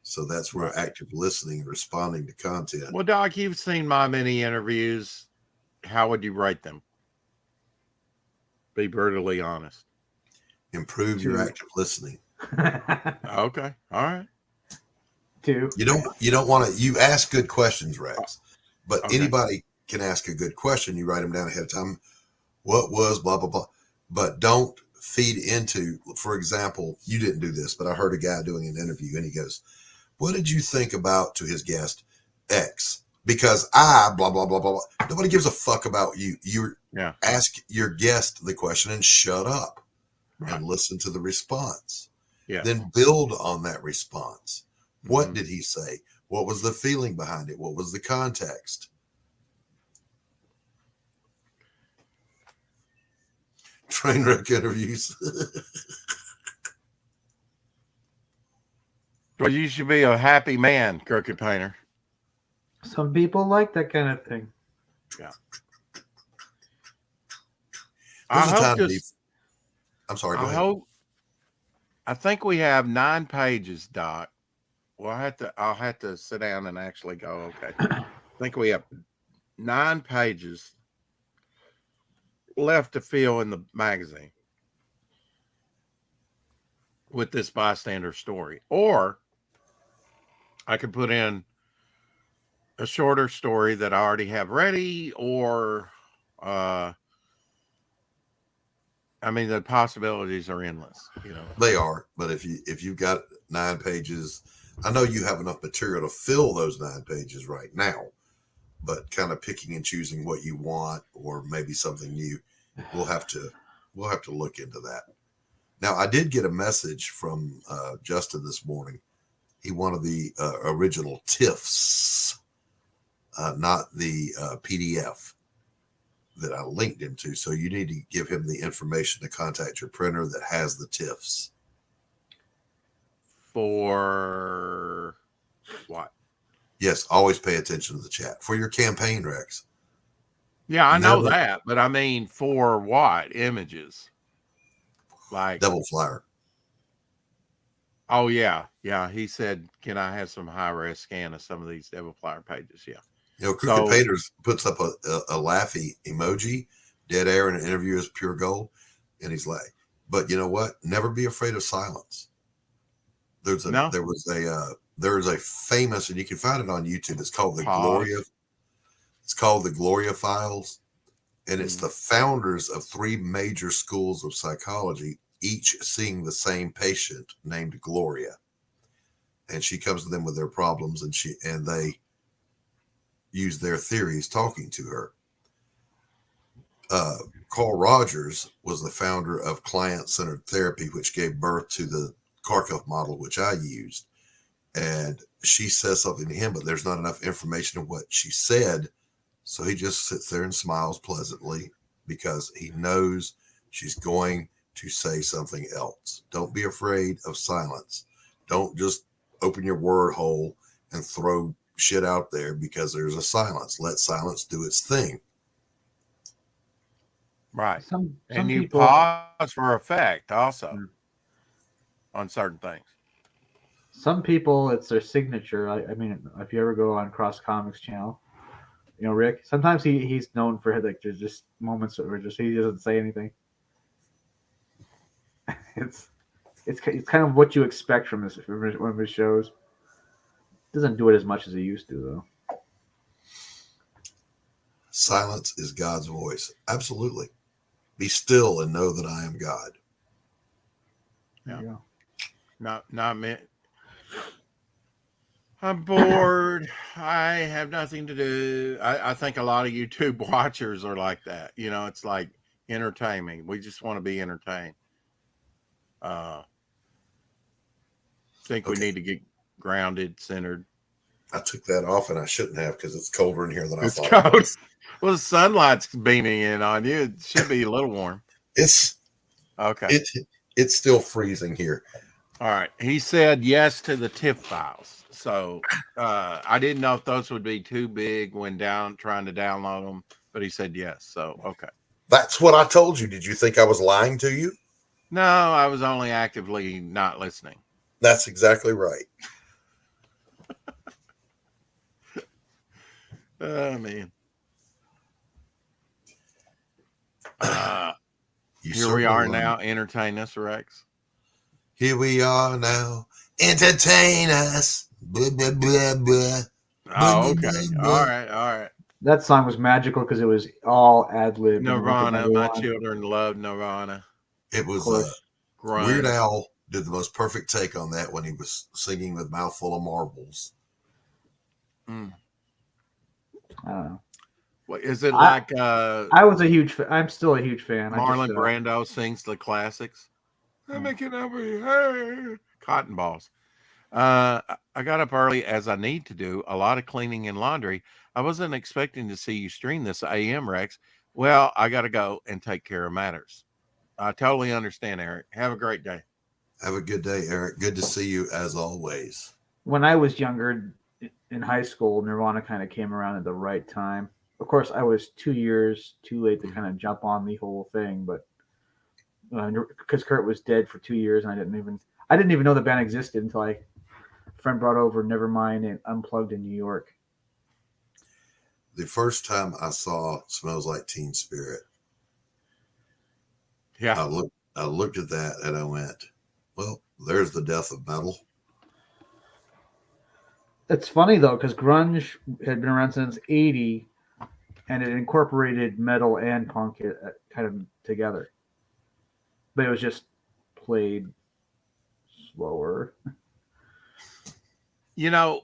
S2: So that's where active listening and responding to content.
S1: Well, Doc, you've seen my many interviews. How would you rate them? Be brutally honest.
S2: Improve your active listening.
S1: Okay. All right.
S3: Two.
S2: You don't want to, you ask good questions, Rex, but anybody can ask a good question. You write them down ahead of time. What was blah, blah, blah, but don't feed into, for example, you didn't do this, but I heard a guy doing an interview and he goes, what did you think about, to his guest, X? Because I blah, blah, blah, blah, blah. Nobody gives a fuck about you. You ask your guest the question and shut up and listen to the response.
S1: Yeah.
S2: Then build on that response. What did he say? What was the feeling behind it? What was the context? Trainwreck interviews.
S1: Well, you should be a happy man, Crooked Painter.
S3: Some people like that kind of thing.
S1: Yeah.
S2: I'm sorry. Go ahead.
S1: I think we have 9 pages, Doc. Well, I'll have to sit down and actually go. Okay. I think we have 9 pages left to fill in the magazine with this bystander story. Or I could put in a shorter story that I already have ready, or I mean, the possibilities are endless, you know.
S2: They are, but if you've got 9 pages, I know you have enough material to fill those 9 pages right now, but kind of picking and choosing what you want, or maybe something new, we'll have to look into that. Now, I did get a message from Justin this morning. He wanted the original TIFFs, not the PDF that I linked him to. So you need to give him the information to contact your printer that has the TIFFs.
S1: For what?
S2: Yes, always pay attention to the chat. For your campaign, Rex.
S1: Yeah, I know that, but I mean, for what? Images? Like
S2: Devil Flyer.
S1: Oh, yeah. Yeah, he said, can I have some high-res scan of some of these Devil Flyer pages? Yeah.
S2: You know, Crooked Paters puts up a laughy emoji, dead air, and an interview is pure gold. And he's like, but you know what? Never be afraid of silence. There was a famous, and you can find it on YouTube. It's called the Gloria Files. And it's the founders of 3 major schools of psychology, each seeing the same patient named Gloria. And she comes to them with their problems, and they use their theories talking to her. Carl Rogers was the founder of client-centered therapy, which gave birth to the Kharkov model, which I used. And she says something to him, but there's not enough information of what she said. So he just sits there and smiles pleasantly because he knows she's going to say something else. Don't be afraid of silence. Don't just open your word hole and throw shit out there because there's a silence. Let silence do its thing.
S1: Right.
S3: Some
S1: and you
S3: people,
S1: pause for effect also on certain things.
S3: Some people, it's their signature. I mean, if you ever go on Cross Comics channel, you know, Rick, sometimes he's known for, like, there's just moments where just he doesn't say anything. It's kind of what you expect from one of his shows. Doesn't do it as much as he used to, though.
S2: Silence is God's voice. Absolutely. Be still and know that I am God.
S1: Yeah. Not me. I'm bored. I have nothing to do. I think a lot of YouTube watchers are like that. You know, it's like entertainment. We just want to be entertained. Think we need to get grounded, centered.
S2: I took that off, and I shouldn't have because it's colder in here than I thought.
S1: Cold. Well, the sunlight's beaming in on you. It should be a little warm.
S2: It's
S1: okay.
S2: It's still freezing here.
S1: All right. He said yes to the TIFF files. So I didn't know if those would be too big when trying to download them, but he said yes. So, okay.
S2: That's what I told you. Did you think I was lying to you?
S1: No, I was only actively not listening.
S2: That's exactly right.
S1: Oh, man. Here we are now. Entertain us, Rex.
S2: Here we are now. Entertain us. Blah, blah, blah, blah.
S1: Oh, okay. All right.
S3: That song was magical because it was all ad-lib.
S1: Nirvana. My children love Nirvana.
S2: It was Weird Al did the most perfect take on that when he was singing with Mouthful of Marbles.
S3: I don't know.
S1: What is it like?
S3: I was a huge fan. I'm still a huge fan.
S1: Marlon Brando sings the classics. I'm making up cotton balls. I got up early as I need to do a lot of cleaning and laundry. I wasn't expecting to see you stream this AM, Rex. Well, I got to go and take care of matters. I totally understand, Eric. Have a great day.
S2: Have a good day, Eric. Good to see you as always.
S3: When I was younger in high school, Nirvana kind of came around at the right time. Of course, I was 2 years too late to kind of jump on the whole thing, but because Kurt was dead for 2 years, and I didn't even know the band existed until a friend brought over Nevermind and Unplugged in New York.
S2: the first time I saw Smells Like Teen Spirit,
S1: Yeah.
S2: I looked at that and I went, well, there's the death of metal.
S3: It's funny though, because grunge had been around since '80, and it incorporated metal and punk kind of together, but it was just played slower.
S1: You know,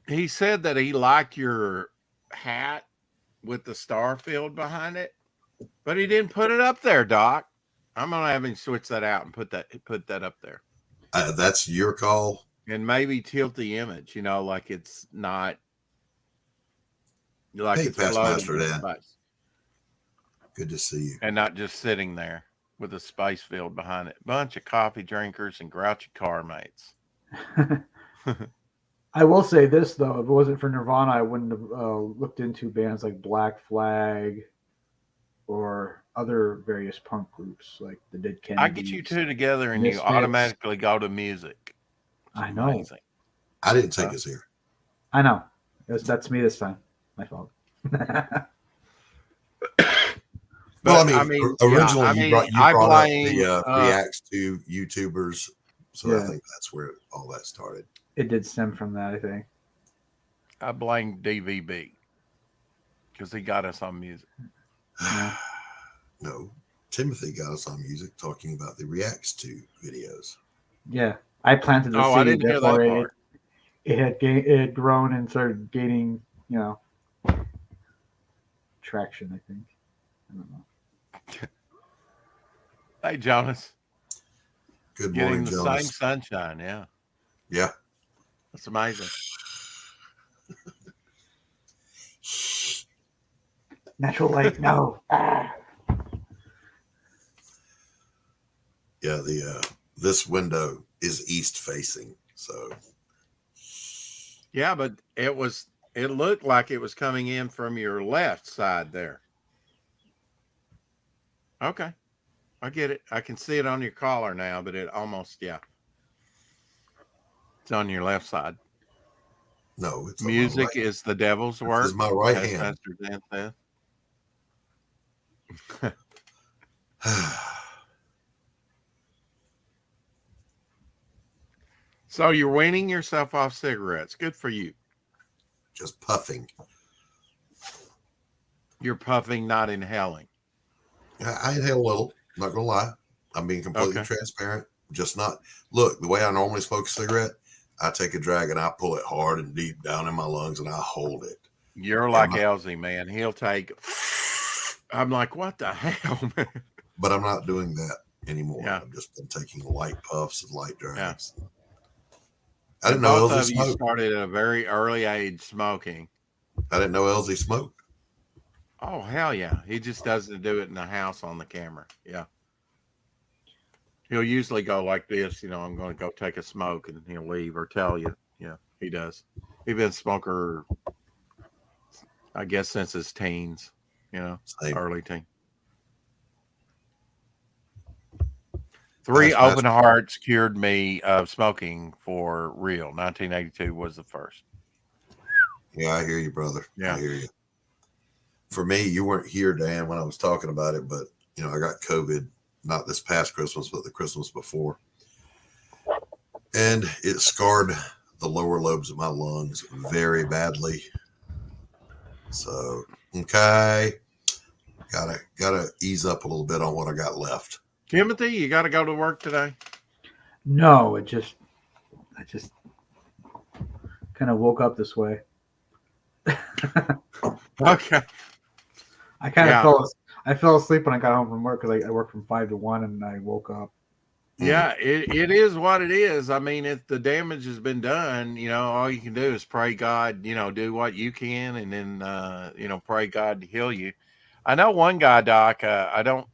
S1: he said that he liked your hat with the star field behind it, but he didn't put it up there, Doc. I'm gonna have him switch that out and put that up there,
S2: That's your call.
S1: and maybe tilt the image. You know, like it's not like
S2: Hey,
S1: it's
S2: Past
S1: floating
S2: Master
S1: in
S2: Dan.
S1: space,
S2: Good to see you.
S1: and not just sitting there with a space field behind it. Bunch of coffee drinkers and grouchy car mates.
S3: I will say this though: if it wasn't for Nirvana, I wouldn't have looked into bands like Black Flag or other various punk groups like the Dead Kennedys.
S1: I get you two together and
S3: Misfits.
S1: you automatically go to music. It's
S3: I know.
S1: amazing.
S2: I didn't take us here.
S3: I know. That's me this time. My fault.
S2: Well,
S1: But,
S2: I mean, originally you brought up the reacts to YouTubers, so I think that's where all that started.
S3: It did stem from that, I think.
S1: I blame DVB because he got us on music.
S3: Yeah.
S2: No, Timothy got us on music talking about the reacts to videos.
S3: Yeah, I planted the seed.
S1: I didn't hear that part.
S3: It had grown and started gaining, traction. I think. I don't know.
S1: Hey, Jonas.
S2: Good
S1: Getting
S2: morning,
S1: the
S2: Jonas.
S1: same sunshine, yeah.
S2: Yeah.
S1: That's amazing.
S3: Natural light, no.
S2: Yeah, this window is east facing, so
S1: Yeah, but it looked like it was coming in from your left side there. Okay. I get it. I can see it on your collar now, but it almost, yeah. It's on your left side.
S2: no, it's
S1: Music is the devil's work.
S2: This is my right
S1: as
S2: hand.
S1: Pastor Dan said. So you're weaning yourself off cigarettes. Good for you.
S2: Just puffing.
S1: You're puffing, not inhaling.
S2: I inhale a little. Not gonna lie. I'm being completely transparent. Just not. Look, the way I normally smoke a cigarette, I take a drag and I pull it hard and deep down in my lungs and I hold it.
S1: You're like Elsie, man. He'll take. I'm like, what the hell, man?
S2: But I'm not doing that anymore.
S1: Yeah.
S2: I've just been taking light puffs and light drags.
S1: Yeah.
S2: I didn't know
S1: Both
S2: Elsie
S1: of you
S2: smoked.
S1: started at a very early age smoking.
S2: I didn't know Elsie smoked.
S1: Oh, hell yeah. He just doesn't do it in the house on the camera. Yeah. He'll usually go like this, I'm going to go take a smoke, and he'll leave or tell you. Yeah, he does. He's been a smoker, I guess, since his teens,
S2: Same.
S1: early teen. 3 open hearts cured me of smoking for real. 1982 was the first.
S2: Yeah, I hear you, brother.
S1: Yeah.
S2: I hear you. For me, you weren't here, Dan, when I was talking about it, but I got COVID, not this past Christmas, but the Christmas before. And it scarred the lower lobes of my lungs very badly. So, okay. Gotta ease up a little bit on what I got left.
S1: Timothy, you got to go to work today?
S3: No, I just kind of woke up this way.
S1: Okay.
S3: I kind of fell asleep when I got home from work because I worked from 5 to 1 and I woke up.
S1: Yeah, it is what it is. I mean, if the damage has been done, all you can do is pray God, do what you can, and then, pray God to heal you. I know one guy, Doc, I don't,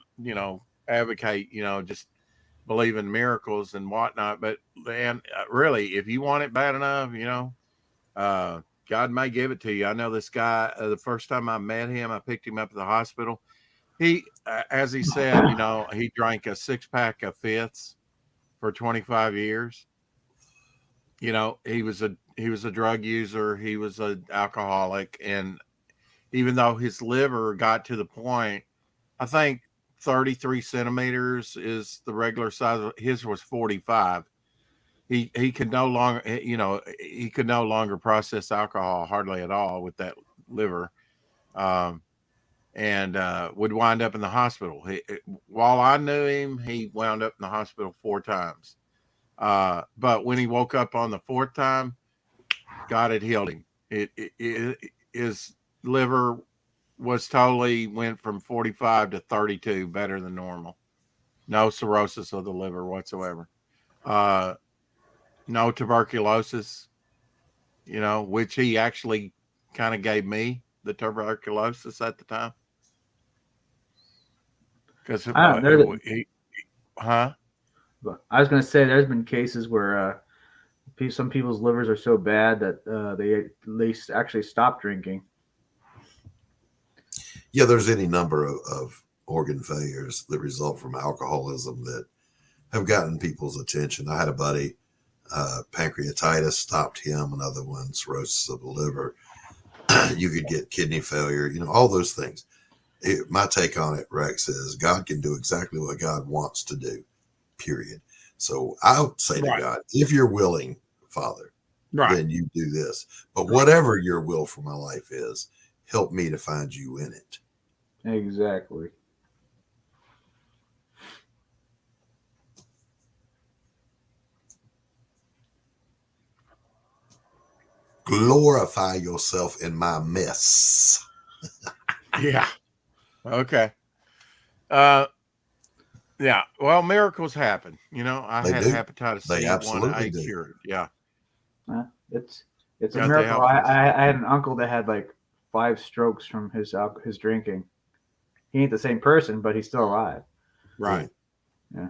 S1: advocate, just believe in miracles and whatnot, but really, if you want it bad enough, God may give it to you. I know this guy, the first time I met him, I picked him up at the hospital. He, as he said, he drank a 6-pack of Fifths for 25 years. He was a drug user. He was an alcoholic, and even though his liver got to the point, I think 33 centimeters is the regular size. His was 45. He could no longer, he could no longer process alcohol hardly at all with that liver. And would wind up in the hospital. While I knew him, he wound up in the hospital 4 times. But when he woke up on the 4th time, God had healed him. His liver was totally went from 45 to 32, better than normal. No cirrhosis of the liver whatsoever. No tuberculosis, which he actually kind of gave me the tuberculosis at the time. Because
S3: I was going to say there's been cases where some people's livers are so bad that they actually stop drinking.
S2: Yeah, there's any number of organ failures that result from alcoholism that have gotten people's attention. I had a buddy, pancreatitis stopped him, another one, cirrhosis of the liver. You could get kidney failure, all those things. My take on it, Rex, is God can do exactly what God wants to do, period. So I would say to God, if you're willing, Father, then you do this. But whatever your will for my life is, help me to find you in it.
S3: Exactly.
S2: Glorify yourself in my mess.
S1: Yeah. Okay. Yeah. Well, miracles happen. I
S2: They
S1: had
S2: do.
S1: hepatitis
S2: They
S1: C,
S2: absolutely
S1: 1A
S2: do.
S1: cured. Yeah.
S3: It's a miracle. I had an uncle that had like 5 strokes from his drinking. He ain't the same person, but he's still alive.
S1: Right.
S3: Yeah.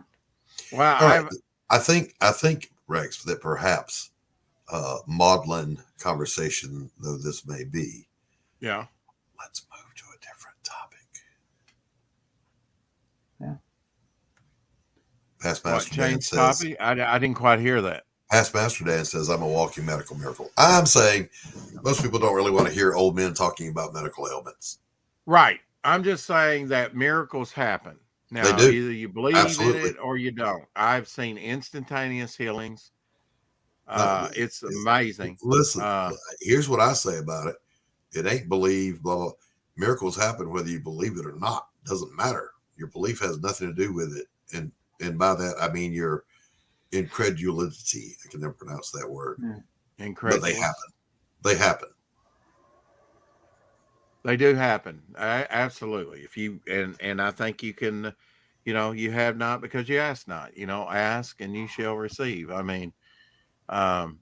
S1: Well,
S2: right. I think Rex, that perhaps maudlin conversation though this may be,
S1: yeah,
S2: let's move to a different topic.
S3: Yeah.
S2: Past Master Dan
S1: change
S2: says,
S1: topic? I didn't quite hear that.
S2: Past Master Dan says, I'm a walking medical miracle. I'm saying most people don't really want to hear old men talking about medical ailments.
S1: Right. I'm just saying that miracles happen. Now,
S2: they do.
S1: Either you believe in it or you don't. I've seen instantaneous healings. It's amazing.
S2: Listen, here's what I say about it. It ain't believe, blah, blah. Miracles happen whether you believe it or not. Doesn't matter. Your belief has nothing to do with it. And by that, I mean your incredulity. I can never pronounce that word.
S1: Incredulous.
S2: But they happen. They happen.
S1: They do happen. Absolutely. If you, and I think you can, you have not because you ask not, ask and you shall receive. I mean, I've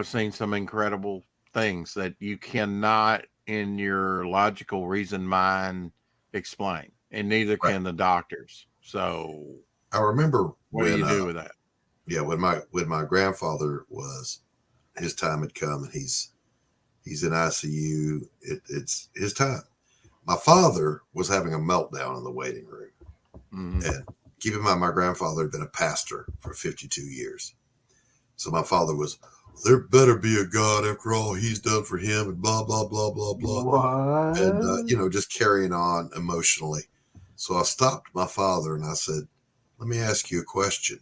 S1: seen some incredible things that you cannot in your logical reason mind explain, and neither can the doctors. So
S2: I remember
S1: what do you do with that?
S2: Yeah. When my grandfather his time had come and he's in ICU. It's his time. My father was having a meltdown in the waiting room. Mm-hmm. And keep in mind, my grandfather had been a pastor for 52 years. So my father was, there better be a God after all he's done for him and blah, blah, blah, blah, blah.
S3: What?
S2: And, just carrying on emotionally. So I stopped my father and I said, let me ask you a question.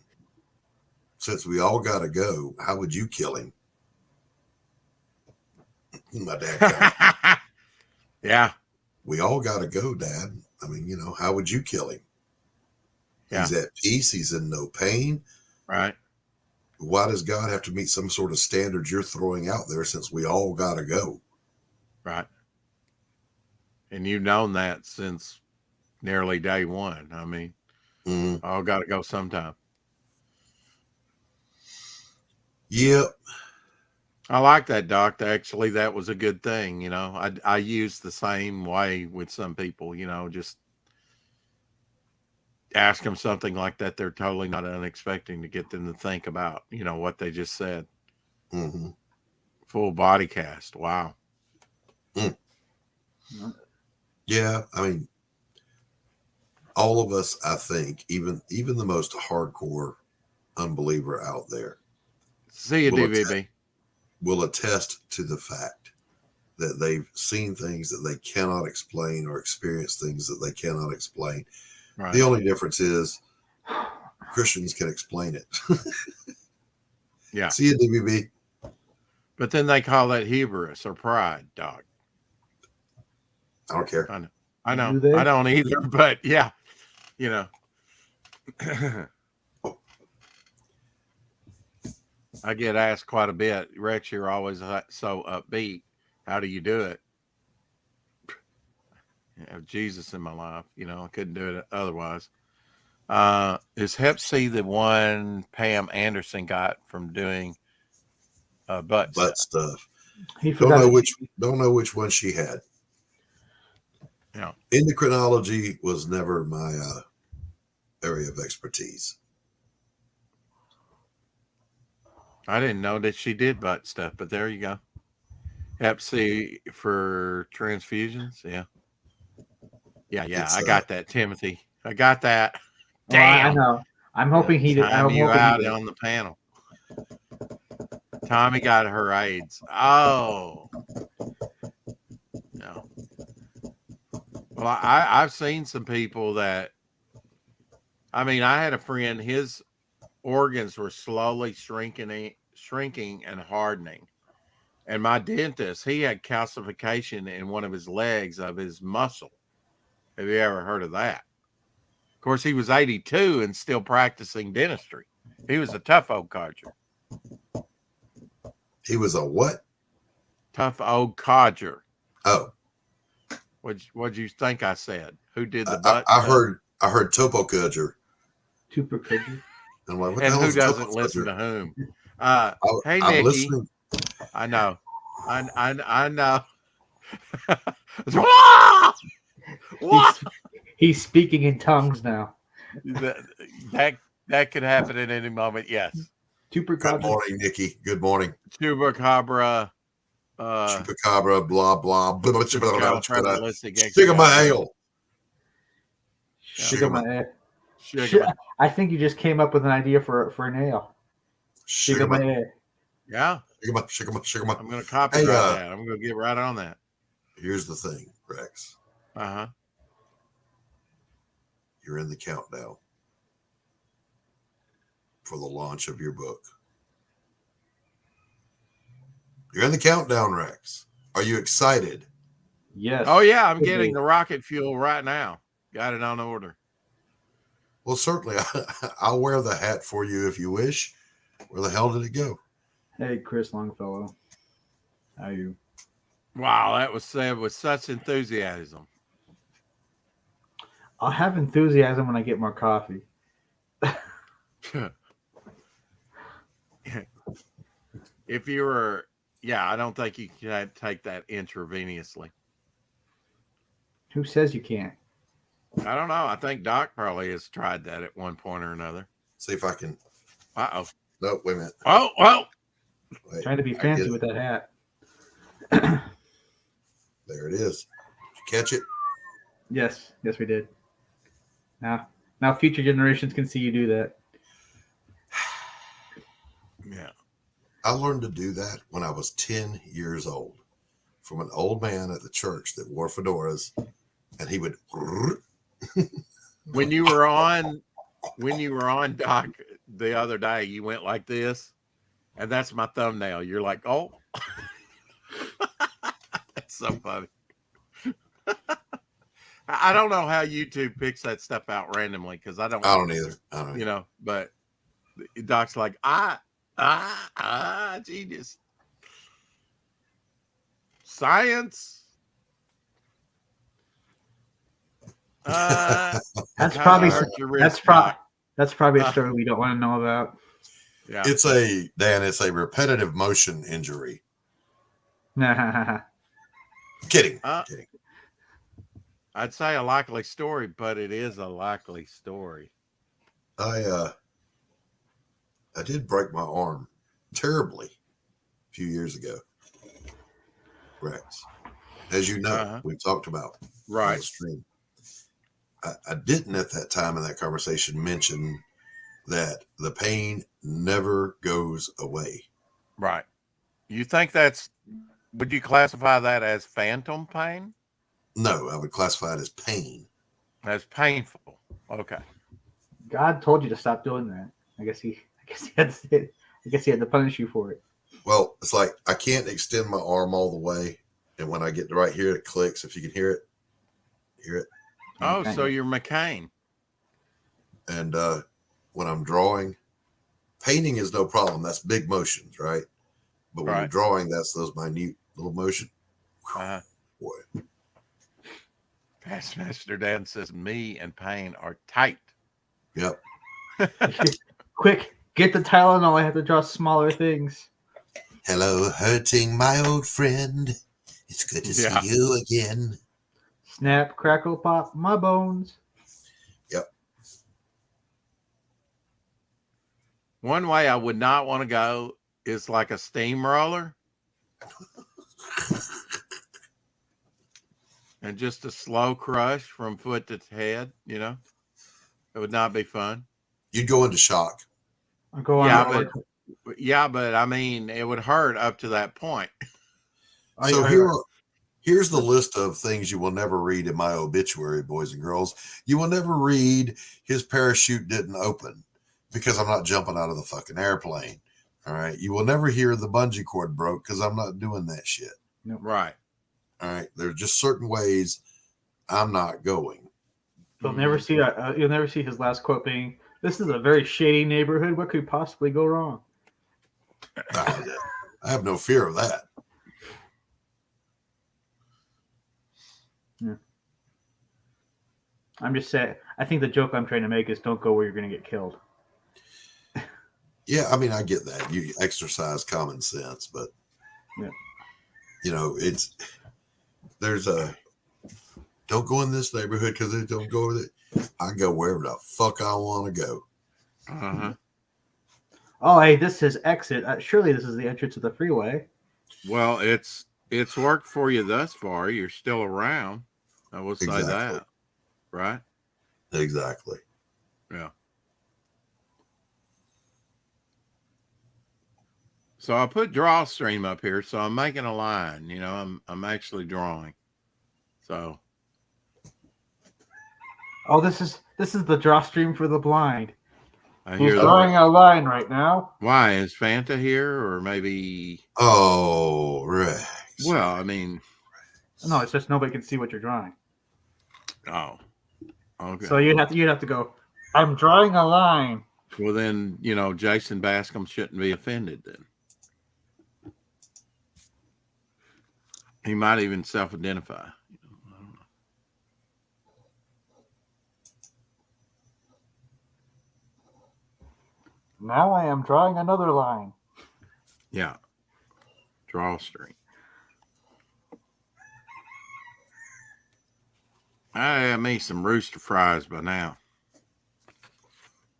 S2: Since we all got to go, how would you kill him? My dad.
S1: Yeah.
S2: We all got to go, Dad. I mean, how would you kill him? Yeah. He's at peace. He's in no pain.
S1: Right.
S2: Why does God have to meet some sort of standards you're throwing out there since we all got to go?
S1: Right. And you've known that since nearly day one. I mean, all got to go sometime.
S2: Yep.
S1: I like that, Doc. Actually, that was a good thing. I use the same way with some people, just ask them something like that. They're totally not unexpecting to get them to think about, what they just said.
S2: Mm-hmm.
S1: Full body cast. Wow.
S2: Mm. Yeah. I mean, all of us, I think, even the most hardcore unbeliever out there.
S1: See you, DVB.
S2: Will attest to the fact that they've seen things that they cannot explain or experienced things that they cannot explain.
S1: Right.
S2: The only difference is Christians can explain it.
S1: Yeah.
S2: See you, DBB.
S1: But then they call that hubris or pride, Doc.
S2: I don't care.
S1: I know.
S3: Do they?
S1: I don't either, but yeah, you know. I get asked quite a bit, Rex, you're always so upbeat. How do you do it? I have Jesus in my life. You know, I couldn't do it otherwise. Is Hep C the one Pam Anderson got from doing butt stuff?
S2: Stuff.
S3: He
S2: Don't know which one she had.
S1: Yeah.
S2: Endocrinology was never my area of expertise.
S1: I didn't know that she did butt stuff, but there you go. Hep C for transfusions. Yeah.
S2: It's,
S1: I got that, Timothy. I got that.
S3: Well, I
S1: Damn.
S3: know. I'm hoping he did.
S1: Time you out on the panel. Tommy got her AIDS. Oh. No. Well, I've seen some people that, I mean, I had a friend, his organs were slowly shrinking and hardening. And my dentist, he had calcification in one of his legs of his muscle. Have you ever heard of that? Of course, he was 82 and still practicing dentistry. He was a tough old codger.
S2: He was a what?
S1: Tough old codger.
S2: Oh.
S1: What'd you think I said? Who did the butt?
S2: I heard Topo Cudger.
S3: Super Cudger.
S2: I'm like, what
S1: And
S2: the hell
S1: who
S2: is
S1: doesn't
S2: Topo
S1: listen
S2: Cudger?
S1: to whom? Hey,
S2: I'm
S1: Nikki.
S2: listening.
S1: I know. I know.
S3: He's speaking in tongues now.
S1: That could happen at any moment. Yes.
S3: Super
S2: Good
S3: Cudger.
S2: morning, Nikki. Good morning.
S1: Chupacabra.
S2: Chupacabra, blah, blah, blah, blah,
S1: Supercalifragilistic
S2: Shigamahail.
S3: Shigama.
S1: Shigama.
S3: I think you just came up with an idea for a nail.
S2: Shigama.
S1: Yeah.
S2: Shigama.
S1: I'm going to copyright that. I'm going to get right on that.
S2: Here's the thing, Rex.
S1: Uh-huh.
S2: You're in the countdown for the launch of your book. You're in the countdown, Rex. Are you excited?
S3: Yes.
S1: Oh, yeah. I'm getting the rocket fuel right now. Got it on order.
S2: Well, certainly. I'll wear the hat for you if you wish. Where the hell did it go?
S3: Hey, Chris Longfellow. How are you?
S1: Wow. That was said with such enthusiasm.
S3: I'll have enthusiasm when I get more coffee.
S1: If you were, I don't think you can take that intravenously.
S3: Who says you can't?
S1: I don't know. I think Doc probably has tried that at one point or another.
S2: See if I can.
S1: Uh-oh.
S2: No, wait a minute.
S1: Oh.
S2: Wait,
S3: Trying to be fancy with that hat.
S2: There it is. Did you catch it?
S3: Yes, we did. Now future generations can see you do that.
S1: Yeah.
S2: I learned to do that when I was 10 years old from an old man at the church that wore fedoras, and he would.
S1: When you were on Doc the other day, you went like this, and that's my thumbnail. You're like, oh, that's so funny. I don't know how YouTube picks that stuff out randomly because I don't either. You know, but Doc's like, genius. Science.
S3: That's probably a story we don't want to know about.
S1: Yeah.
S2: It's a repetitive motion injury. Kidding. Kidding.
S1: I'd say a likely story, but it is a likely story.
S2: I did break my arm terribly a few years ago, Rex. As you know, we've talked about
S1: right.
S2: On the stream. I didn't at that time in that conversation mention that the pain never goes away.
S1: Right. You think that's would you classify that as phantom pain?
S2: No, I would classify it as pain.
S1: That's painful. Okay.
S3: God told you to stop doing that. I guess he had to punish you for it.
S2: Well, it's like I can't extend my arm all the way, and when I get to right here, it clicks. If you can hear it.
S1: Oh,
S3: Okay.
S1: so you're McCain.
S2: And when I'm drawing, painting is no problem. That's big motions, right? But when you're
S1: Right.
S2: drawing, that's those minute little motion.
S1: Uh-huh.
S2: Boy,
S1: Past Master Dan says me and pain are tight.
S2: yep.
S3: Quick, get the Tylenol. I have to draw smaller things.
S2: Hello, hurting my old friend. It's good to
S1: Yeah.
S2: see you again.
S3: Snap, crackle, pop, my bones.
S1: One way I would not want to go is like a steamroller. And just a slow crush from foot to head, you know? It would not be fun.
S2: You'd go into shock.
S3: I'll go on.
S1: Yeah, but I mean, it would hurt up to that point.
S2: So here's the list of things you will never read in my obituary, boys and girls. You will never read his parachute didn't open because I'm not jumping out of the fucking airplane. All right. You will never hear the bungee cord broke because I'm not doing that shit.
S1: Right.
S2: All right. There's just certain ways I'm not going.
S3: You'll never see you'll never see his last quote being, "This is a very shady neighborhood. What could possibly go wrong?"
S2: I have no fear of that.
S3: Yeah. I'm just saying. I think the joke I'm trying to make is don't go where you're going to get killed.
S2: Yeah, I mean, I get that. You exercise common sense, but
S3: Yeah.
S2: you know, don't go in this neighborhood because they don't go with it. I go wherever the fuck I want to go.
S1: Uh-huh.
S3: Oh, hey, this says exit. Surely this is the entrance to the freeway.
S1: Well, it's worked for you thus far. You're still around. I will say
S2: Exactly.
S1: that. Right?
S2: Exactly.
S1: Yeah. So I put draw stream up here, so I'm making a line. You know, I'm actually drawing. So
S3: Oh, this is the draw stream for the blind.
S1: I
S3: He's
S1: hear
S3: drawing
S1: that.
S3: a line right now.
S1: Why is Fanta here, or maybe?
S2: Oh, Rex.
S1: Well, I mean,
S3: No, it's just nobody can see what you're drawing.
S1: oh, okay.
S3: So you'd have to go, "I'm drawing a line."
S1: Well, then, you know, Jason Bascom shouldn't be offended then. He might even self-identify. I don't know.
S3: Now I am drawing another line.
S1: Yeah. Drawstring. I have me some rooster fries by now.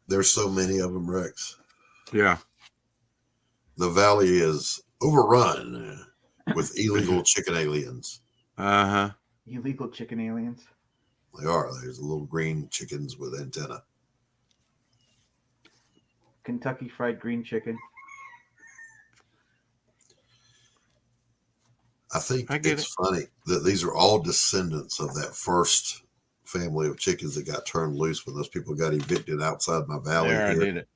S2: There's so many of them, Rex.
S1: Yeah.
S2: The valley is overrun with illegal chicken aliens.
S1: Uh-huh.
S3: Illegal chicken aliens.
S2: They are. There's little green chickens with antenna.
S3: Kentucky Fried Green Chicken.
S2: I think
S1: I get
S2: it's funny that these are all descendants of that first family of chickens that got turned loose when those people got evicted outside my valley
S1: There, I
S2: here,
S1: did it.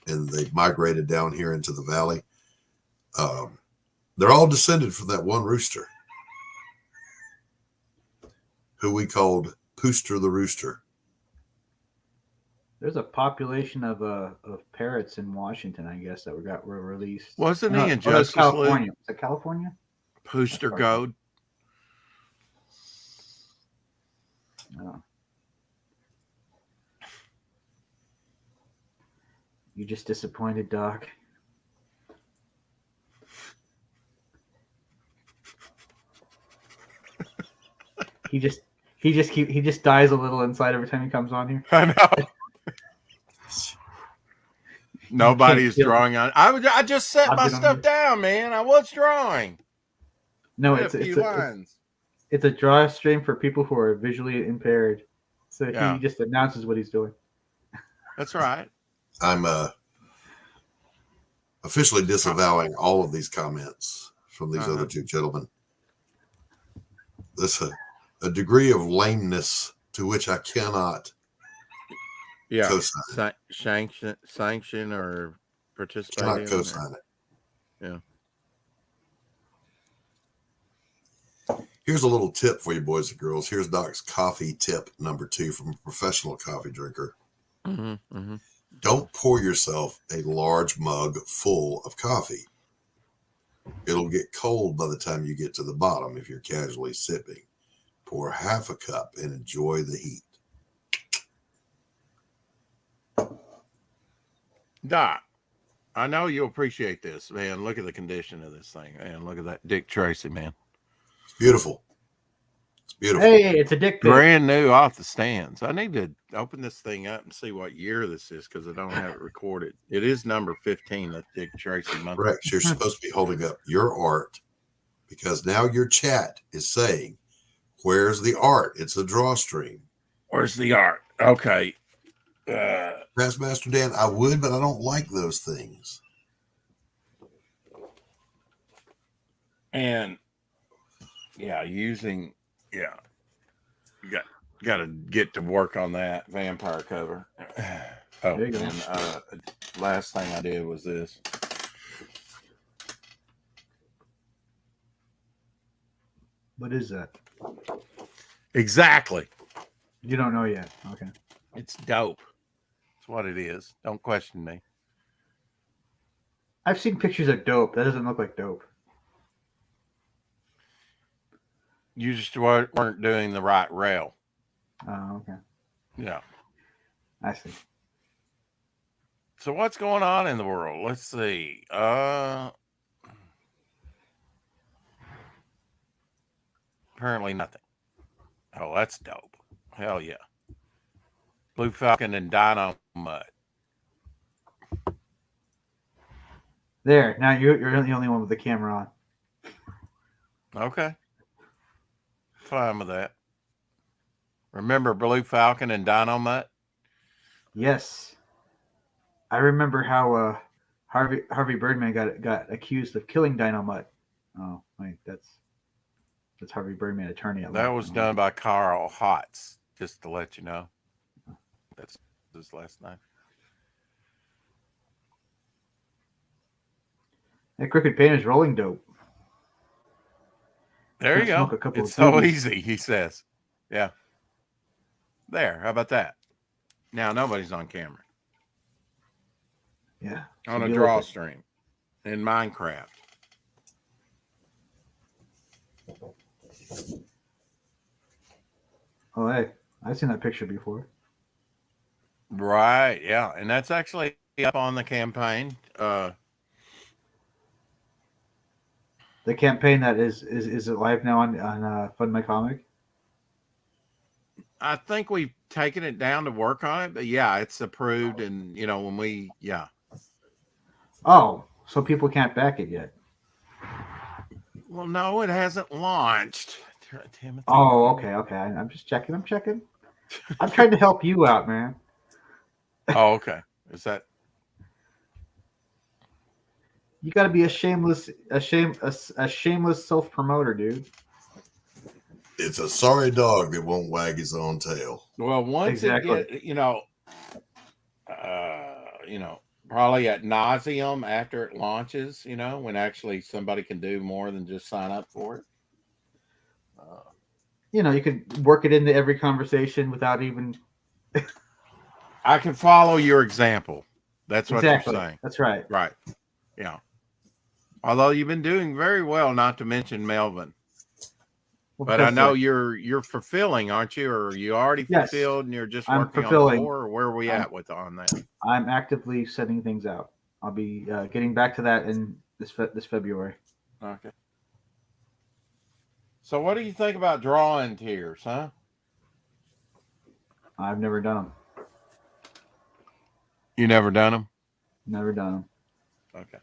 S2: and they migrated down here into the valley. They're all descended from that one rooster, who we called Pooster the Rooster.
S3: There's a population of parrots in Washington, I guess, that were released.
S1: Wasn't
S3: No,
S1: he in
S3: that's
S1: Justice
S3: California.
S1: League?
S3: Is it California?
S1: Pooster Goad?
S3: No. You just disappointed, Doc. He just dies a little inside every time he comes on here.
S1: I know. Nobody's
S3: feel it.
S1: drawing on. I just set
S3: I've
S1: my
S3: been on
S1: stuff
S3: here.
S1: down, man. I was drawing.
S3: No,
S1: I had
S3: it's
S1: a few lines.
S3: it's a draw stream for people who are visually impaired. So
S1: Yeah.
S3: he just announces what he's doing.
S1: That's right.
S2: I'm officially disavowing all of these comments from these other two gentlemen. This a degree of lameness to which I cannot co-sign.
S1: Sanction or participate
S2: Cannot
S1: in.
S2: co-sign it.
S1: Yeah.
S2: Here's a little tip for you, boys and girls. Here's Doc's coffee tip number 2 from a professional coffee drinker.
S1: Mm-hmm, mm-hmm.
S2: Don't pour yourself a large mug full of coffee. It'll get cold by the time you get to the bottom if you're casually sipping. Pour half a cup and enjoy the heat.
S1: Doc, I know you'll appreciate this, man. Look at the condition of this thing, man. Look at that Dick Tracy, man.
S2: It's beautiful. It's beautiful.
S3: Hey, it's a dick pic.
S1: Brand new off the stands. I need to open this thing up and see what year this is because I don't have it recorded. It is number 15, that Dick Tracy month.
S2: Rex, you're supposed to be holding up your art because now your chat is saying, where's the art? It's a drawstring.
S1: Where's the art? Okay.
S2: Master Dan, I would, but I don't like those things.
S1: And yeah, you got to get to work on that vampire cover. Oh,
S3: There you go.
S1: and last thing I did was this.
S3: What is that?
S1: Exactly.
S3: You don't know yet. Okay.
S1: It's dope. That's what it is. Don't question me.
S3: I've seen pictures of dope. That doesn't look like dope.
S1: You just weren't doing the right rail.
S3: Oh, okay.
S1: Yeah.
S3: I see.
S1: So what's going on in the world? Let's see. Apparently nothing. Oh, that's dope. Hell yeah. Blue Falcon and Dino Mutt.
S3: There. Now you're the only one with the camera on.
S1: Okay. Fine with that. Remember Blue Falcon and Dino Mutt?
S3: Yes. I remember how Harvey Birdman got accused of killing Dynamite. Oh, wait, that's Harvey Birdman, attorney.
S1: That was done by Carl Hotz, just to let you know. That's his last name.
S3: That Crooked Painter's rolling dope.
S1: There you
S3: Smoke
S1: go.
S3: a couple
S1: It's
S3: of
S1: so
S3: doobies.
S1: easy, he says. Yeah. There. How about that? Now nobody's on camera.
S3: Yeah.
S1: On
S3: So
S1: a
S3: deal with it.
S1: drawstring in Minecraft.
S3: Oh, hey, I've seen that picture before.
S1: Right. Yeah. And that's actually up on the campaign.
S3: The campaign that is it live now on Fund My Comic?
S1: I think we've taken it down to work on it, but yeah, it's approved. And, you know, when we, yeah.
S3: Oh, so people can't back it yet.
S1: Well, no, it hasn't launched. Timothy.
S3: Oh, okay. I'm just checking. I'm checking. I'm trying to help you out, man.
S1: Oh, okay. Is that?
S3: You got to be a shameless self promoter, dude.
S2: It's a sorry dog that won't wag his own tail.
S1: Well, once
S3: Exactly.
S1: it get, probably at nauseum after it launches, when actually somebody can do more than just sign up for it.
S3: You could work it into every conversation without even.
S1: I can follow your example. That's what
S3: Exactly.
S1: you're saying.
S3: That's right.
S1: Right. Yeah. Although you've been doing very well, not to mention Melvin.
S3: Well,
S1: But I
S3: because,
S1: know you're fulfilling, aren't you? Or are you already
S3: Yes.
S1: fulfilled and you're just
S3: I'm
S1: working
S3: fulfilling.
S1: on more? Or where are we at on that?
S3: I'm actively setting things out. I'll be getting back to that in this February.
S1: Okay. So what do you think about drawing tiers, huh?
S3: I've never done them.
S1: You never done them?
S3: Never done them.
S1: Okay.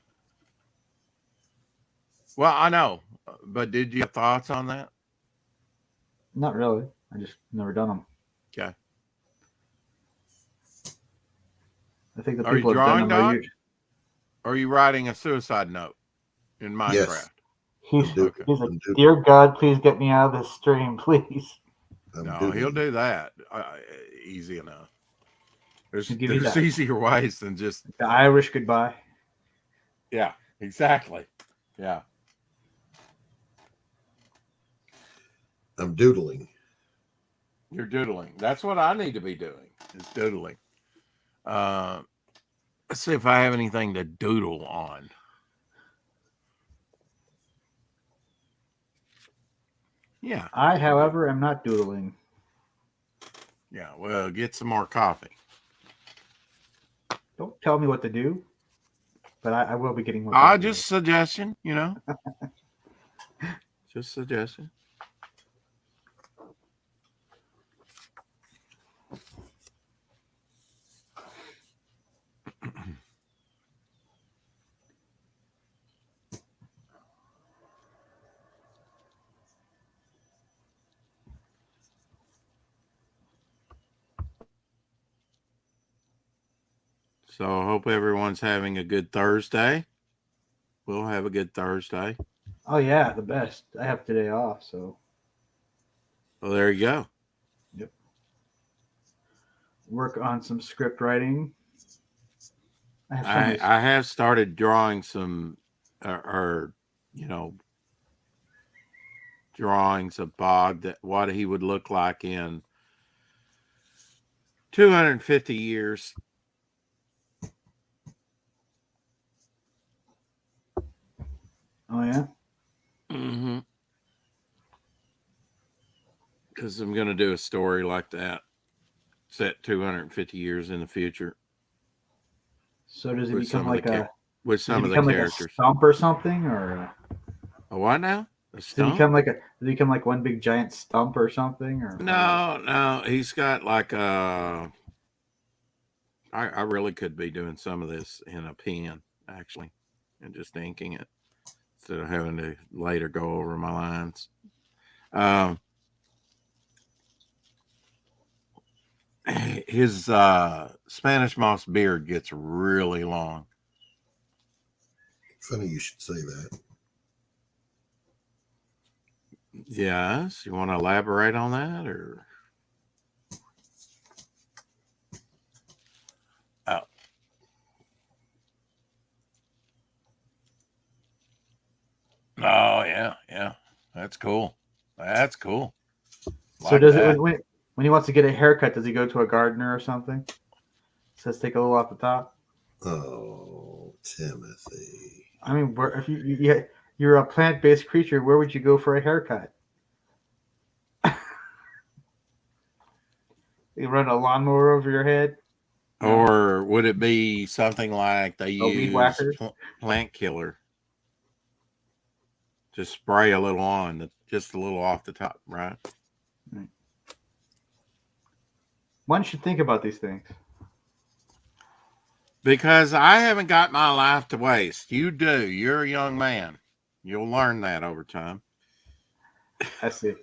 S1: Well, I know, but did you have thoughts on that?
S3: Not really. I just never done them.
S1: Okay.
S3: I think the
S1: Are you
S3: people that have done
S1: drawing,
S3: them
S1: Doc?
S3: are
S1: Or are you writing a suicide note in Minecraft?
S3: He's
S1: Okay.
S3: he's like, dear God, please get me out of this stream, please.
S1: No, he'll do that easy enough.
S3: He'll give you
S1: There's
S3: that.
S1: easier ways than just
S3: The Irish goodbye.
S1: yeah, exactly. Yeah.
S2: I'm doodling.
S1: You're doodling. That's what I need to be doing. Is doodling. Let's see if I have anything to doodle on. Yeah.
S3: I, however, am not doodling.
S1: Yeah. Well, get some more coffee.
S3: Don't tell me what to do, but I will be getting more coffee.
S1: Just suggestion, you know. Just suggestion. So I hope everyone's having a good Thursday. We'll have a good Thursday.
S3: Oh yeah, the best. I have today off, so.
S1: Well, there you go.
S3: Yep. Work on some script writing.
S1: I have started drawing some, or you know, drawings of Bob, that what he would look like in 250 years.
S3: Oh yeah.
S1: Mm-hmm. Because I'm going to do a story like that, set 250 years in the future.
S3: So does he become like
S1: with some of the characters?
S3: Like a stump or something, or
S1: a what now? A stump?
S3: Does he become like one big giant stump or something? Or
S1: no, he's got like a. I really could be doing some of this in a pen actually, and just inking it instead of having to later go over my lines. His Spanish moss beard gets really long.
S2: Funny you should say that.
S1: Yes, you want to elaborate on that, or? Oh yeah, that's cool. That's cool.
S3: So does it when he wants to get a haircut? Does he go to a gardener or something? Says take a little off the top.
S2: Oh, Timothy.
S3: I mean, if you're a plant-based creature, where would you go for a haircut? You run a lawnmower over your head,
S1: or would it be something like they use plant killer? Just spray a little on, just a little off the top, right?
S3: One should think about these things.
S1: Because I haven't got my life to waste. You do. You're a young man. You'll learn that over time.
S3: I see.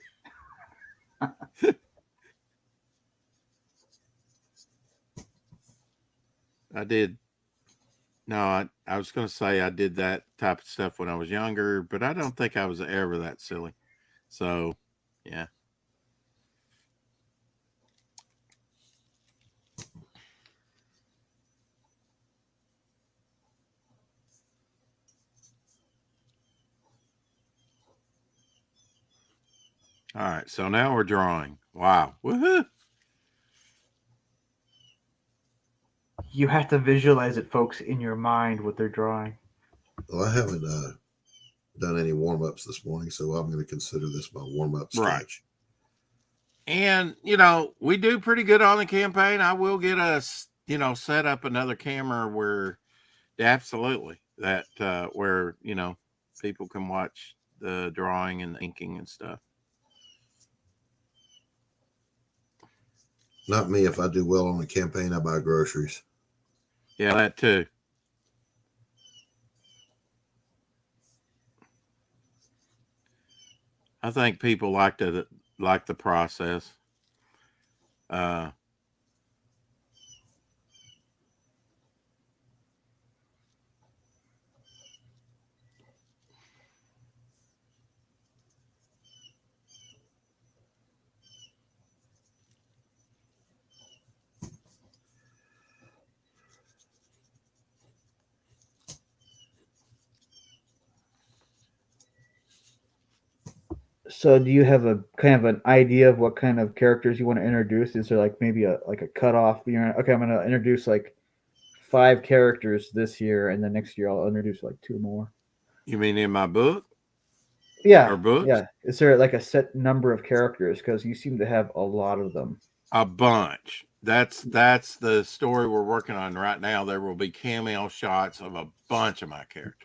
S1: I did. No, I was going to say I did that type of stuff when I was younger, but I don't think I was ever that silly. So, yeah. All right, so now we're drawing. Wow. Woohoo!
S3: You have to visualize it, folks, in your mind what they're drawing.
S2: Well, I haven't done any warm-ups this morning, so I'm going to consider this my warm-up sketch.
S1: Right. And, we do pretty good on the campaign. I will get us, set up another camera where, absolutely, that where, people can watch the drawing and the inking and stuff.
S2: Not me. If I do well on the campaign, I buy groceries.
S1: Yeah, that too. I think people like the process.
S3: So do you have a kind of an idea of what kind of characters you want to introduce? Is there like maybe a cutoff? Okay, I'm gonna introduce like 5 characters this year, and then next year I'll introduce like 2 more.
S1: You mean in my book
S3: Yeah,
S1: or books?
S3: yeah. Is there like a set number of characters? Because you seem to have a lot of them.
S1: A bunch. That's the story we're working on right now. There will be cameo shots of a bunch of my characters.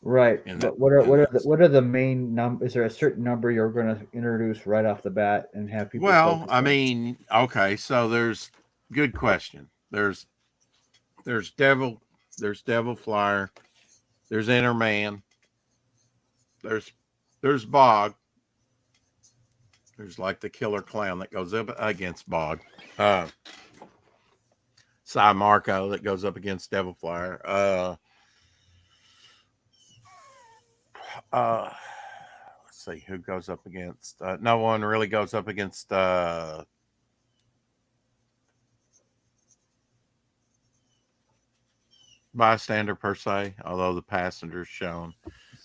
S3: Right.
S1: In
S3: But
S1: that-
S3: what are the main number? Is there a certain number you're going to introduce right off the bat and have people?
S1: Well,
S3: focus
S1: I
S3: on?
S1: mean, okay, so there's good question. There's Devil Flyer, there's Enterman, there's Bog. There's like the killer clown that goes up against Bog. Cy Marco that goes up against Devil Flyer. Let's see who goes up against. No one really goes up against Bystander per se, although the passenger's shown.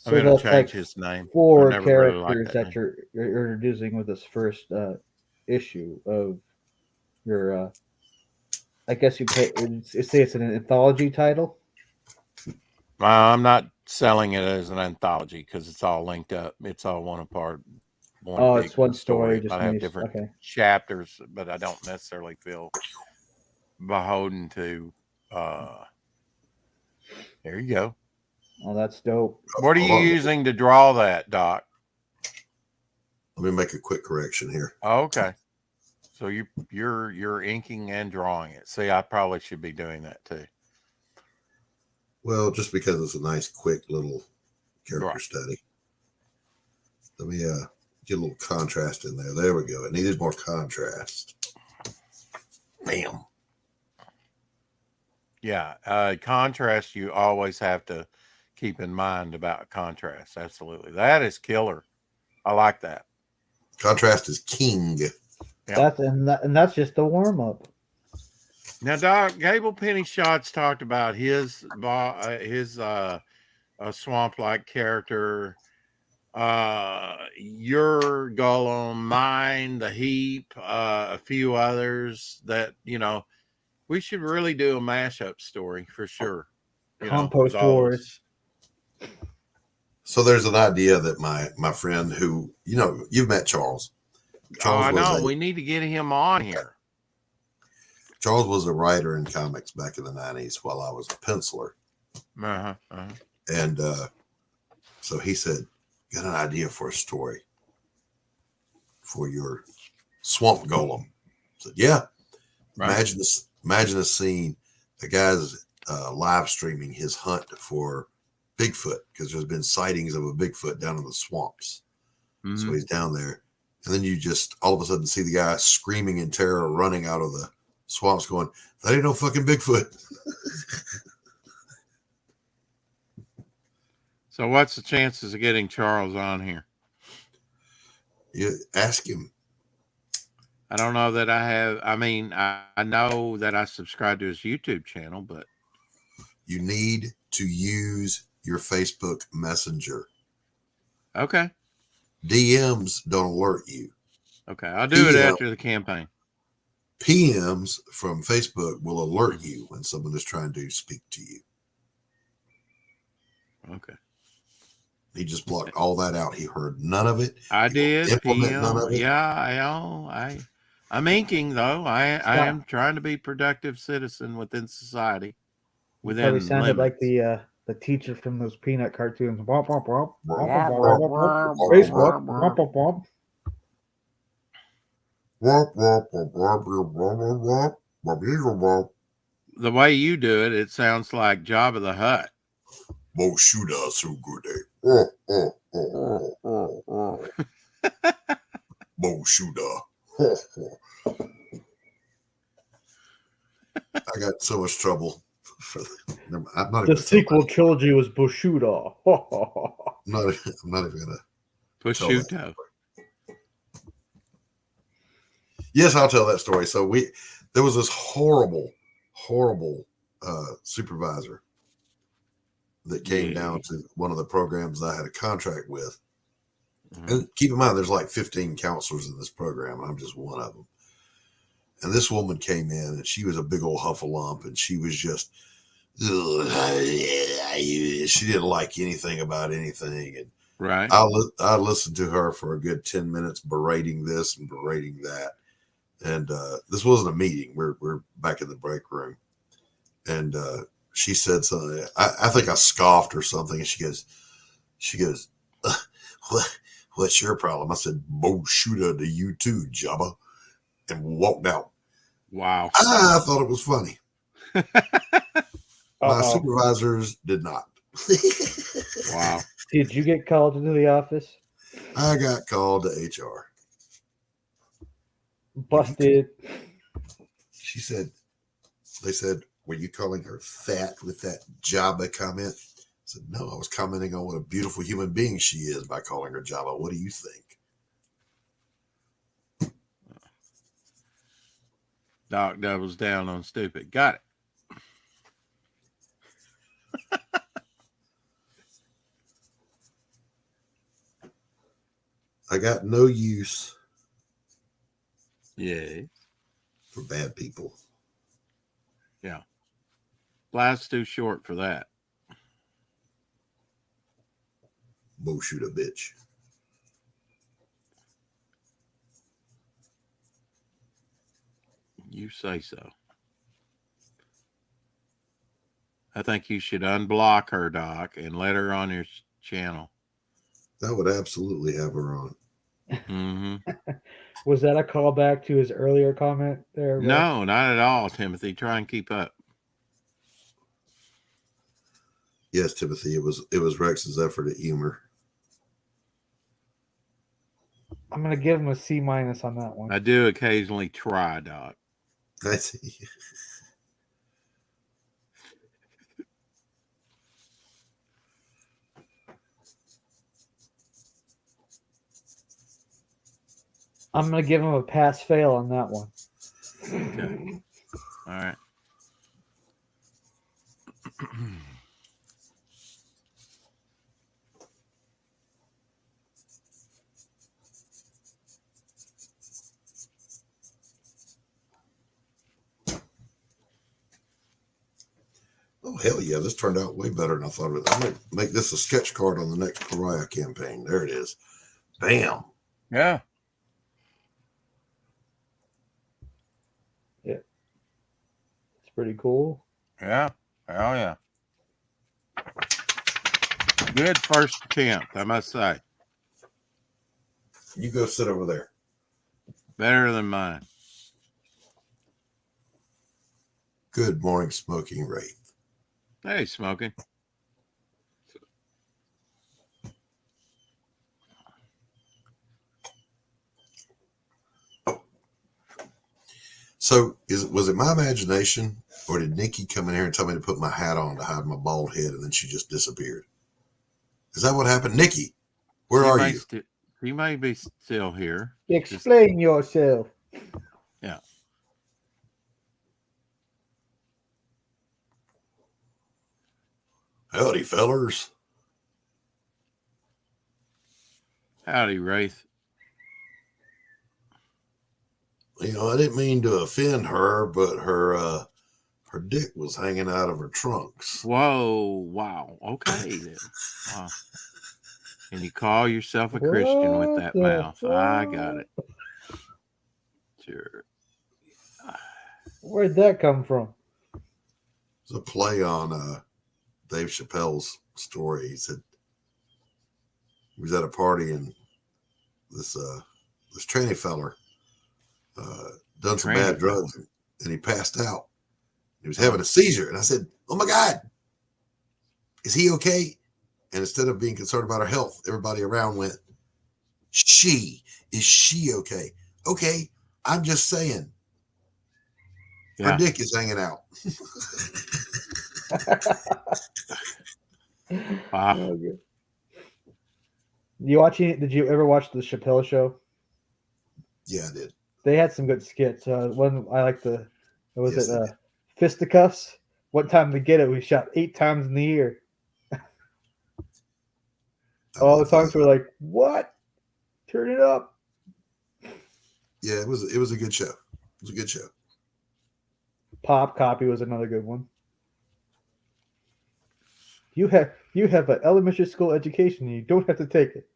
S1: I'm going to
S3: that's
S1: change
S3: like
S1: his name.
S3: 4
S1: I never really
S3: characters
S1: liked
S3: that
S1: name.
S3: you're introducing with this first issue of your. I guess you say it's an anthology title.
S1: I'm not selling it as an anthology because it's all linked up. It's all one apart.
S3: It's one story. Just
S1: I have
S3: many,
S1: different
S3: okay.
S1: chapters, but I don't necessarily feel beholden to. There you go.
S3: Oh, that's dope.
S1: What are you
S2: Hold on.
S1: using to draw that, Doc?
S2: Let me make a quick correction here.
S1: Oh, okay. So you're inking and drawing it. See, I probably should be doing that too.
S2: Well, just because it's a nice, quick little character
S1: Right.
S2: study. Let me get a little contrast in there. There we go. It needed more contrast. Bam.
S1: Yeah, contrast you always have to keep in mind about contrast. Absolutely, that is killer. I like that.
S2: Contrast is king.
S1: Yeah.
S3: That's just the warm up.
S1: Now, Doc, Gable Penny Shots talked about his swamp-like character, your Golem, mine, the Heap, a few others that, we should really do a mashup story for sure.
S3: Compost
S1: with all
S3: Wars.
S1: those.
S2: So there's an idea that my friend who, you've met Charles.
S1: I know. We need to get him on here.
S2: Charles was a writer in comics back in the 90s while I was a penciler. And so he said, got an idea for a story for your swamp golem. I said, yeah.
S1: Right.
S2: Imagine a scene. The guy's live streaming his hunt for Bigfoot because there's been sightings of a Bigfoot down in the swamps.
S1: Mm-hmm.
S2: So he's down there. And then you just all of a sudden see the guy screaming in terror, running out of the swamps going, that ain't no fucking Bigfoot.
S1: So what's the chances of getting Charles on here?
S2: You ask him.
S1: I don't know that I have. I mean, I know that I subscribe to his YouTube channel, but
S2: You need to use your Facebook Messenger.
S1: okay.
S2: DMs don't alert you.
S1: Okay. I'll do it after the campaign.
S2: PMs from Facebook will alert you when someone is trying to speak to you.
S1: Okay.
S2: He just blocked all that out. He heard none of it.
S1: I did.
S2: Implement
S1: PM.
S2: none of it.
S1: Yeah. I'm inking though. I am trying to be a productive citizen within society. Within
S3: Probably sounded
S1: limits.
S3: like the teacher from those peanut cartoons. Womp, womp, womp. Womp,
S1: Womp,
S3: womp,
S1: womp,
S3: womp,
S1: womp,
S3: Facebook.
S1: womp,
S3: Womp, womp, womp.
S1: The way you do it, it sounds like Jabba the Hutt.
S2: Boshuda so good. Boshuda. I got so much trouble. I'm not
S3: The
S2: even
S3: sequel trilogy was Bushuda.
S2: I'm not even gonna.
S1: Prosciutto.
S2: Yes, I'll tell that story. So there was this horrible supervisor that came down to one of the programs I had a contract with, And keep in mind, there's like 15 counselors in this program, and I'm just one of them. And this woman came in, and she was a big old huffalump, and she was just, she didn't like anything about anything. And
S1: Right.
S2: I listened to her for a good 10 minutes, berating this and berating that. And this wasn't a meeting. We're back in the break room. And she said something. I think I scoffed or something. And she goes, what's your problem? I said, shooter to you too, Jabba. And walked out.
S1: Wow.
S2: I thought it was funny. My
S4: Uh-oh.
S2: supervisors did not.
S1: Wow.
S4: Did you get called into the office?
S2: I got called to HR.
S4: Busted.
S2: They said, were you calling her fat with that Jabba comment? I said, no, I was commenting on what a beautiful human being she is by calling her Jabba. What do you think?
S1: Doc doubles down on stupid. Got it.
S2: I got no use
S1: Yeah.
S2: for bad people.
S1: Yeah. Life's too short for that.
S2: Shoot a bitch.
S1: You say so. I think you should unblock her, Doc, and let her on your channel.
S2: That would absolutely have her on.
S1: Mm-hmm.
S4: Was that a callback to his earlier comment there? Rex?
S1: No, not at all, Timothy. Try and keep up.
S2: Yes, Timothy, it was Rex's effort at humor.
S4: I'm going to give him a C- on that one.
S1: I do occasionally try, Doc.
S2: I see.
S4: I'm going to give him a pass-fail on that one.
S1: Okay. All right.
S2: Oh, hell yeah. This turned out way better than I thought it would. I'm going to make this a sketch card on the next Pariah campaign. There it is. Bam.
S1: Yeah.
S4: It's pretty cool.
S1: Yeah. Oh, yeah. Good first attempt, I must say.
S2: You go sit over there.
S1: Better than mine.
S2: Good morning, Smoking Wraith.
S1: Hey, Smoking.
S2: So was it my imagination, or did Nikki come in here and tell me to put my hat on to hide my bald head, and then she just disappeared? Is that what happened? Nikki, where are you?
S1: He may be still here.
S4: Explain yourself.
S1: Yeah.
S2: Howdy, fellers.
S1: Howdy, Wraith.
S2: You know, I didn't mean to offend her, but her dick was hanging out of her trunks.
S1: Whoa. Wow. Okay, then. Wow. And you call yourself a Christian with that mouth. I got it. Sure.
S4: Where'd that come from?
S2: It's a play on Dave Chappelle's story. He said he was at a party and this tranny feller done some bad drugs and he passed out. He was having a seizure. And I said, oh my God, is he okay? And instead of being concerned about her health, everybody around went, is she okay? Okay, I'm just saying.
S1: Yeah.
S2: Her dick is hanging out.
S1: Wow.
S4: Okay. Did you ever watch the Chappelle Show?
S2: Yeah, I did.
S4: They had some good skits. One I like
S2: Yes,
S4: Fisticuffs? What time to get it? We shot 8 times in the year. All the songs were like, what? Turn it up.
S2: Yeah, it was a good show. It was a good show.
S4: Pop Copy was another good one. You have an elementary school education and you don't have to take it.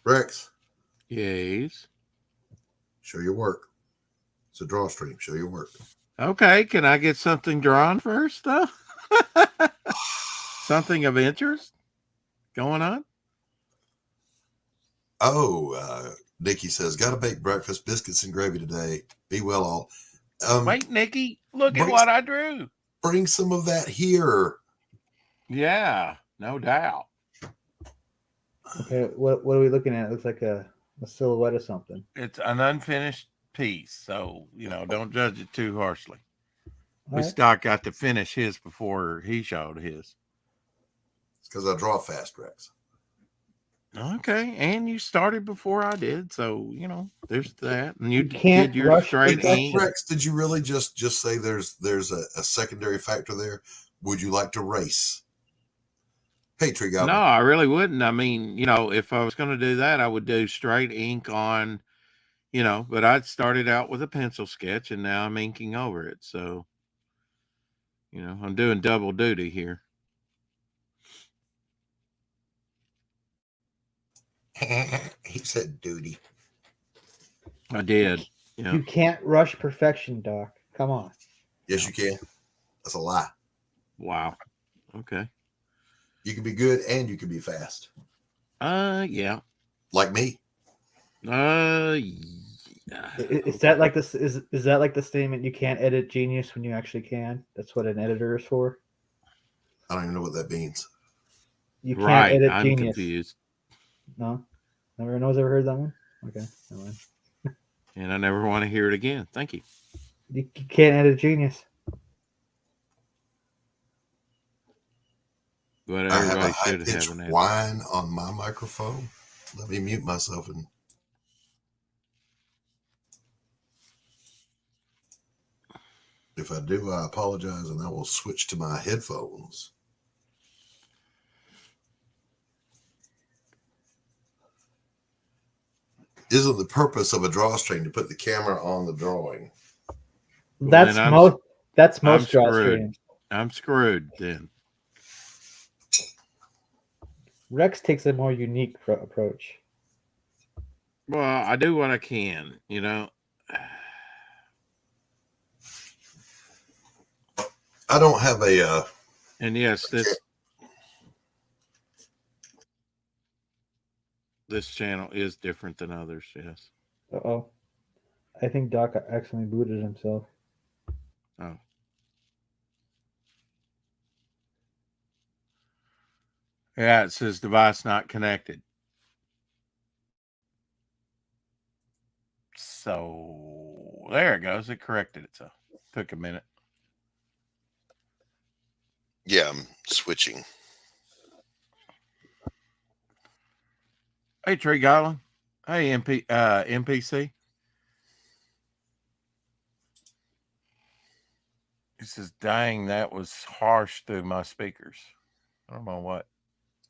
S2: Rex,
S1: Yes.
S2: show your work. It's a draw stream. Show your work.
S1: Okay. Can I get something drawn first, though? Something of interest going on?
S2: Oh, Nikki says, got to bake breakfast, biscuits and gravy today. Be well all.
S1: Wait, Nikki, look at
S2: bring-
S1: what I drew.
S2: Bring some of that here.
S1: Yeah, no doubt.
S4: Okay, what are we looking at? It looks like a silhouette of something.
S1: It's an unfinished piece, so don't judge it too harshly.
S4: All right.
S1: Scott got to finish his before he showed his.
S2: It's because I draw fast, Rex.
S1: Okay, and you started before I did, so there's that. And you
S4: can't
S1: did your
S4: rush
S1: straight
S4: perfection.
S1: ink.
S2: Rex, did you really just say there's a secondary factor there? Would you like to race? Hey, Tree
S1: No,
S2: Goblin.
S1: I really wouldn't. I mean, if I was going to do that, I would do straight ink on, but I'd started out with a pencil sketch and now I'm inking over it. So, I'm doing double duty here.
S2: He said duty.
S1: I did. Yeah.
S4: You can't rush perfection, Doc. Come on.
S2: Yes, you can. That's a lie.
S1: Wow. Okay.
S2: You can be good and you can be fast.
S1: Yeah.
S2: Like me.
S1: Yeah.
S4: Is that like this? Is that like the statement? You can't edit genius when you actually can. That's what an editor is for.
S2: I don't even know what that means.
S4: You can't
S1: Right.
S4: edit
S1: I'm
S4: genius.
S1: confused.
S4: No, never ever heard that one. Okay, never mind.
S1: And I never want to hear it again. Thank you.
S4: You can't edit genius.
S1: But
S2: I have a
S1: everybody
S2: high
S1: should
S2: pitched
S1: have an edit.
S2: whine on my microphone. Let me mute myself and if I do, I apologize, and I will switch to my headphones. Isn't the purpose of a drawstring to put the camera on the drawing?
S1: Well,
S4: That's
S1: then
S4: most. That's
S1: I'm
S4: most draw
S1: screwed.
S4: streams.
S1: I'm screwed then.
S4: Rex takes a more unique approach.
S1: Well, I do what I can,
S2: I don't have a.
S1: And yes, this channel is different than others. Yes.
S4: Uh-oh. I think Doc accidentally booted himself.
S1: Oh. Yeah, it says device not connected. So there it goes. It corrected itself. Took a minute.
S2: Yeah, I'm switching.
S1: Hey, Tree Goblin. Hey, MPC. He says, dang, that was harsh through my speakers. I don't know what.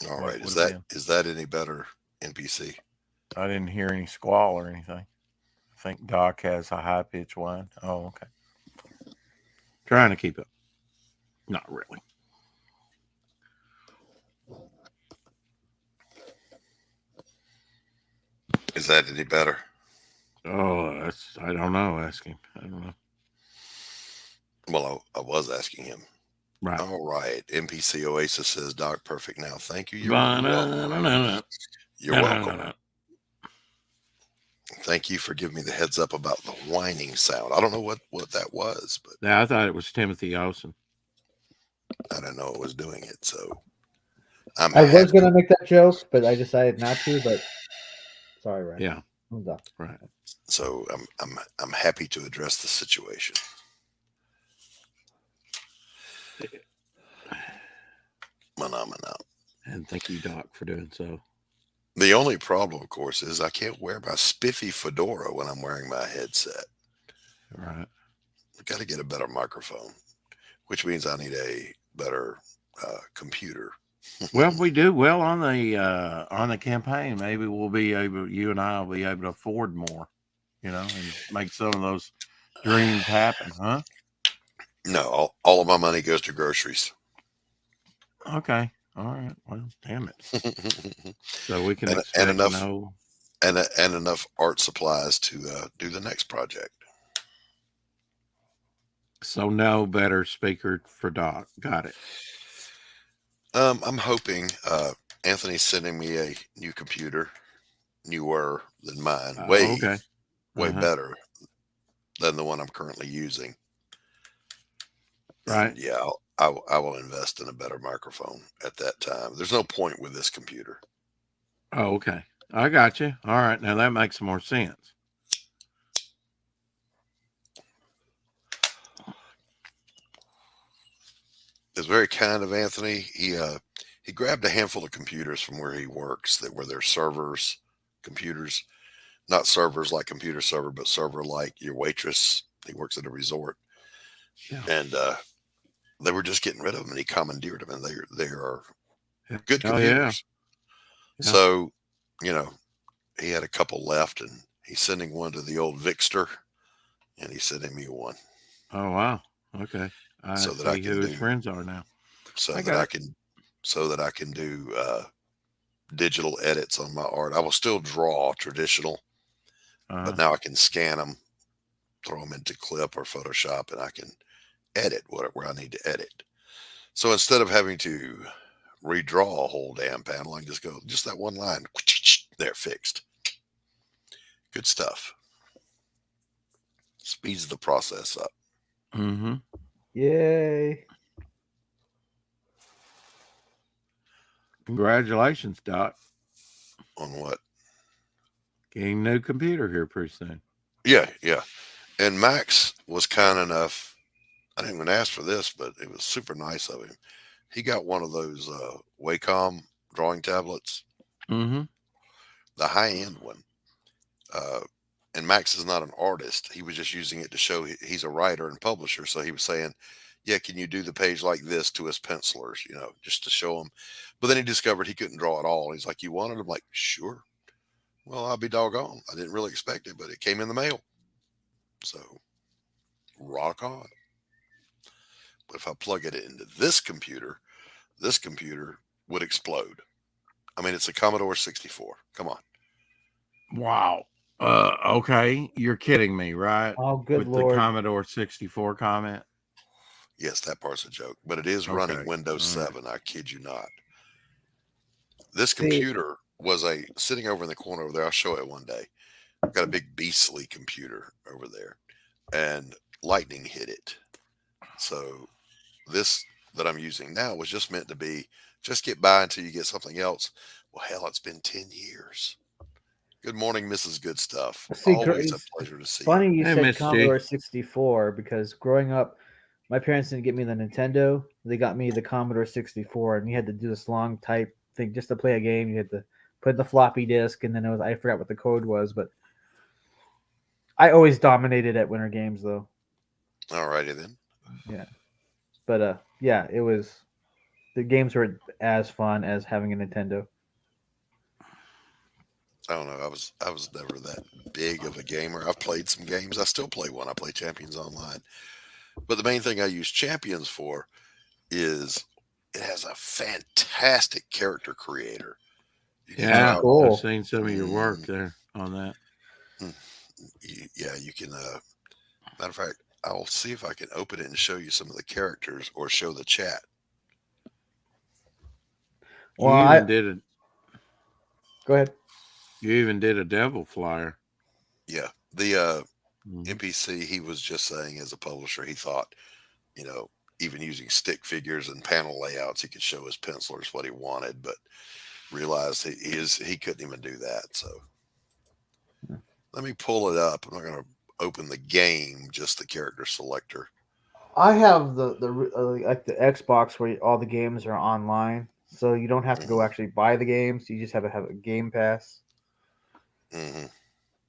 S2: All
S1: What
S2: right,
S1: was
S2: is that any better, NPC?
S1: I didn't hear any squall or anything. I think Doc has a high pitched whine. Oh, okay. Trying to keep up. Not really.
S2: Is that any better?
S1: Oh, I don't know. Ask him. I don't know.
S2: Well, I was asking him.
S1: Right.
S2: All right. NPC Oasis says, Doc, perfect now. Thank you. You're
S1: Ba-na-na-na-na.
S2: You're welcome.
S1: No.
S2: Thank you for giving me the heads up about the whining sound. I don't know what that was, but
S1: Yeah, I thought it was Timothy Olsen.
S2: I didn't know it was doing it. So I'm
S4: I was
S2: happy.
S4: gonna make that joke, but I decided not to. But sorry, Ryan.
S1: Yeah.
S4: I'm done.
S1: Right.
S2: So I'm happy to address the situation. Mana.
S1: And thank you, Doc, for doing so.
S2: The only problem, of course, is I can't wear my spiffy fedora when I'm wearing my headset.
S1: Right.
S2: I've got to get a better microphone, which means I need a better computer.
S1: Well, if we do well on the campaign, maybe we'll be able, you and I will be able to afford more, and make some of those dreams happen, huh?
S2: No, all of my money goes to groceries.
S1: Okay. All right. Well, damn it. So we can
S2: and
S1: expect
S2: enough
S1: no.
S2: and enough art supplies to do the next project.
S1: So no better speaker for Doc. Got it.
S2: I'm hoping Anthony's sending me a new computer, newer than mine,
S1: Okay.
S2: way
S1: Uh-huh.
S2: better than the one I'm currently using.
S1: Right.
S2: And yeah, I will invest in a better microphone at that time. There's no point with this computer.
S1: Oh, okay. I got you. All right. Now that makes more sense.
S2: It's very kind of Anthony. He grabbed a handful of computers from where he works that were their servers, computers, not servers like computer server, but server like your waitress. He works at a resort,
S1: Yeah.
S2: and they were just getting rid of them, and he commandeered them, and they are good
S1: Oh, yeah.
S2: computers.
S1: Yeah.
S2: So, he had a couple left, and he's sending one to the old Vixter, and he's sending me one.
S1: Oh, wow. Okay. I
S2: So that I
S1: see
S2: can
S1: who his
S2: do-
S1: friends are now.
S2: so
S1: I
S2: that
S1: got
S2: I
S1: it.
S2: can so that I can do digital edits on my art. I will still draw traditional,
S1: Uh-huh.
S2: but now I can scan them, throw them into Clip or Photoshop, and I can edit where I need to edit. So instead of having to redraw a whole damn panel, I can just go just that one line. There, fixed. Good stuff. Speeds the process up.
S1: Mm-hmm.
S4: Yay.
S1: Congratulations, Doc.
S2: On what?
S1: Getting a new computer here pretty soon.
S2: Yeah. And Max was kind enough. I didn't even ask for this, but it was super nice of him. He got one of those Wacom drawing tablets,
S1: Mm-hmm.
S2: the high end one. And Max is not an artist. He was just using it to show he's a writer and publisher. So he was saying, yeah, can you do the page like this to his pencilers, just to show him. But then he discovered he couldn't draw at all. He's like, you want it? I'm like, sure. Well, I'll be doggone. I didn't really expect it, but it came in the mail. So rock on. But if I plug it into this computer would explode. I mean, it's a Commodore 64. Come on.
S1: Wow. Okay. You're kidding me, right?
S4: Oh, good
S1: With
S4: Lord.
S1: the Commodore 64 comment.
S2: Yes, that part's a joke, but it is
S1: Okay.
S2: running Windows
S1: All right.
S2: 7. I kid you not. This
S4: See-
S2: computer was sitting over in the corner over there. I'll show it one day. I've got a big beastly computer over there, and lightning hit it. So this that I'm using now was just meant to be just get by until you get something else. Well, hell, it's been 10 years. Good morning, Mrs. Good Stuff.
S4: See,
S2: Always a
S4: it's
S2: pleasure to see you.
S4: Funny you
S1: Hey,
S4: said
S1: Miss G.
S4: Commodore 64 because growing up, my parents didn't get me the Nintendo. They got me the Commodore 64, and you had to do this long type thing just to play a game. You had to put in the floppy disk, and then I forgot what the code was, but I always dominated at Winter Games though.
S2: All righty then.
S4: Yeah, but yeah, the games were as fun as having a Nintendo.
S2: I don't know. I was never that big of a gamer. I've played some games. I still play one. I play Champions Online. But the main thing I use Champions for is it has a fantastic character creator. You can
S1: Yeah.
S2: throw-
S4: Cool.
S1: I've seen some of your work there on that.
S2: you can matter of fact, I'll see if I can open it and show you some of the characters or show the chat.
S4: Well,
S1: you even
S4: go ahead.
S1: You even did a devil flyer.
S2: Yeah. The
S1: Mhm.
S2: NPC, he was just saying as a publisher, he thought, even using stick figures and panel layouts, he could show his pencilers what he wanted, but realized he couldn't even do that. So let me pull it up. I'm not going to open the game, just the character selector.
S4: I have the like the Xbox where all the games are online, so you don't have to go actually buy the games. You just have a Game Pass.
S2: Mm-hmm.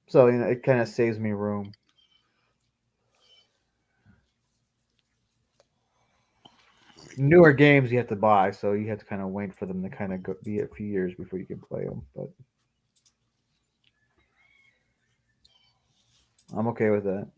S4: So it kind of saves me room. Newer games you have to buy, so you have to kind of wait for them to kind of be a few years before you can play them. But I'm okay with that.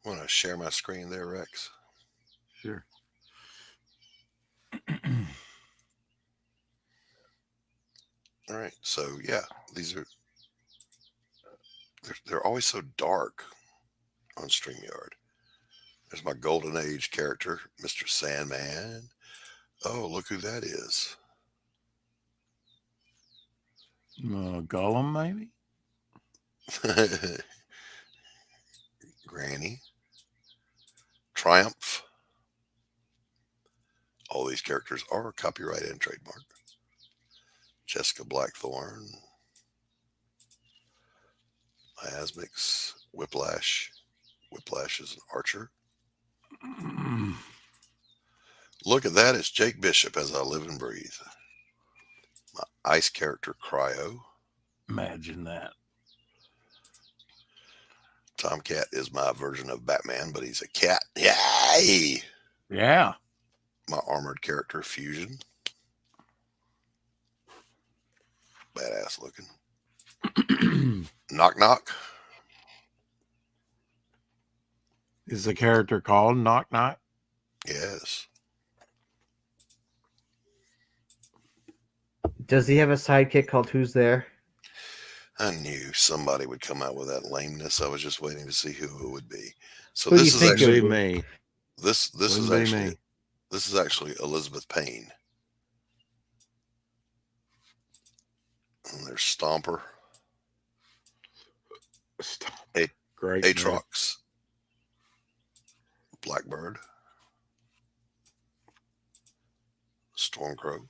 S2: Want to share my screen there, Rex?
S1: Sure.
S2: All right. So yeah, these are they're always so dark on StreamYard. There's my Golden Age character, Mr. Sandman. Oh, look who that is.
S1: Gollum, maybe?
S2: Granny. Triumph. All these characters are copyright and trademark. Jessica Blackthorn. Miasmix. Whiplash. Whiplash is an archer. Look at that. It's Jake Bishop as I live and breathe. My ice character, Cryo.
S1: Imagine that.
S2: Tomcat is my version of Batman, but he's a cat. Yay!
S1: Yeah.
S2: My armored character, Fusion. Badass looking. Knock Knock.
S1: Is the character called Knock Knock?
S2: Yes.
S4: Does he have a sidekick called Who's There?
S2: I knew somebody would come out with that lameness. I was just waiting to see who it would be. So
S4: Who do
S2: this
S4: you
S2: is
S4: think
S2: actually
S4: it would be?
S1: me.
S2: this is
S1: Wouldn't be
S2: actually
S1: me.
S2: this is actually Elizabeth Payne. And there's Stomper,
S1: Great.
S2: Aatrox, Blackbird, Stormcrow.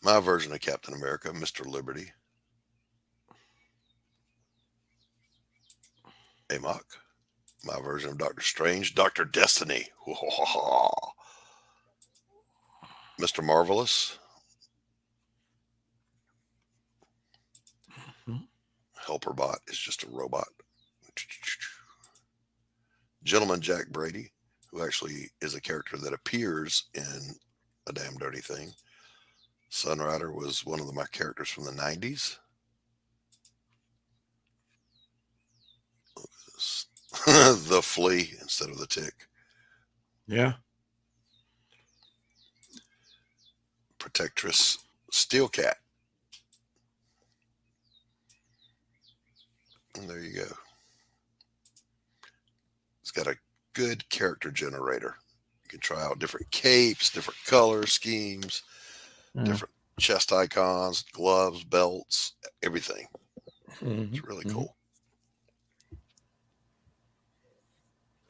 S2: My version of Captain America, Mr. Liberty. Amok. My version of Doctor Strange, Dr. Destiny. Mr. Marvelous. Helperbot is just a robot. Gentleman Jack Brady, who actually is a character that appears in A Damn Dirty Thing. Sunrider was one of my characters from the 90s. Look at this. The flea instead of the tick.
S1: Yeah.
S2: Protectress Steel Cat. And there you go. It's got a good character generator. You can try out different capes, different color schemes, different chest icons, gloves, belts, everything. It's really cool.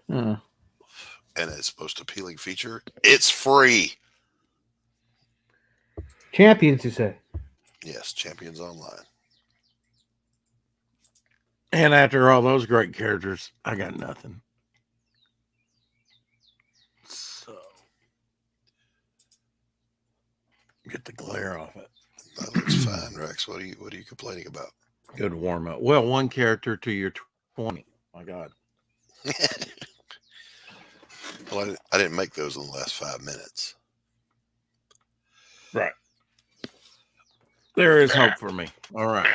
S2: And its most appealing feature, it's free.
S4: Champions, you say?
S2: Yes, Champions Online.
S1: And after all those great characters, I got nothing. So get the glare off it.
S2: That looks fine, Rex. What are you complaining about?
S1: Good warm up. Well, one character to your 20. My God.
S2: Well, I didn't make those in the last 5 minutes.
S1: Right. There is hope for me. All right.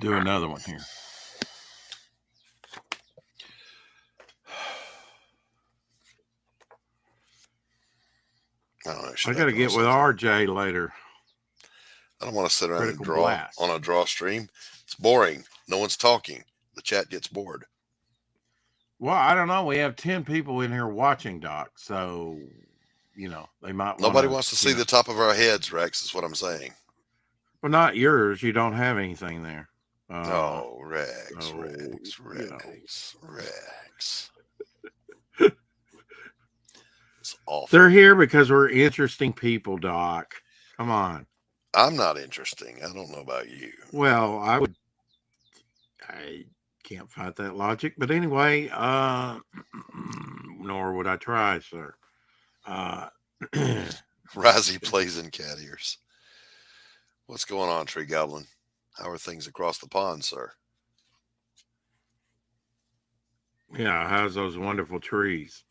S1: Do another one here.
S2: I don't know.
S1: I got to get with RJ later.
S2: I don't want to sit around
S1: Critical
S2: and draw
S1: Blast.
S2: on a draw stream. It's boring. No one's talking. The chat gets bored.
S1: Well, I don't know. We have 10 people in here watching, Doc. So, they might
S2: Nobody
S1: want
S2: wants to see the top of our heads, Rex, is what I'm saying.
S1: Well, not yours. You don't have anything there.
S2: Oh, Rex,
S1: so,
S2: Rex, Rex, Rex. It's awful.
S1: They're here because we're interesting people, Doc. Come on.
S2: I'm not interesting. I don't know about you.
S1: Well, I can't fight that logic. But anyway, nor would I try, sir.
S2: Risey plays in cat ears. What's going on, Tree Goblin? How are things across the pond, sir?
S1: Yeah, how's those wonderful trees?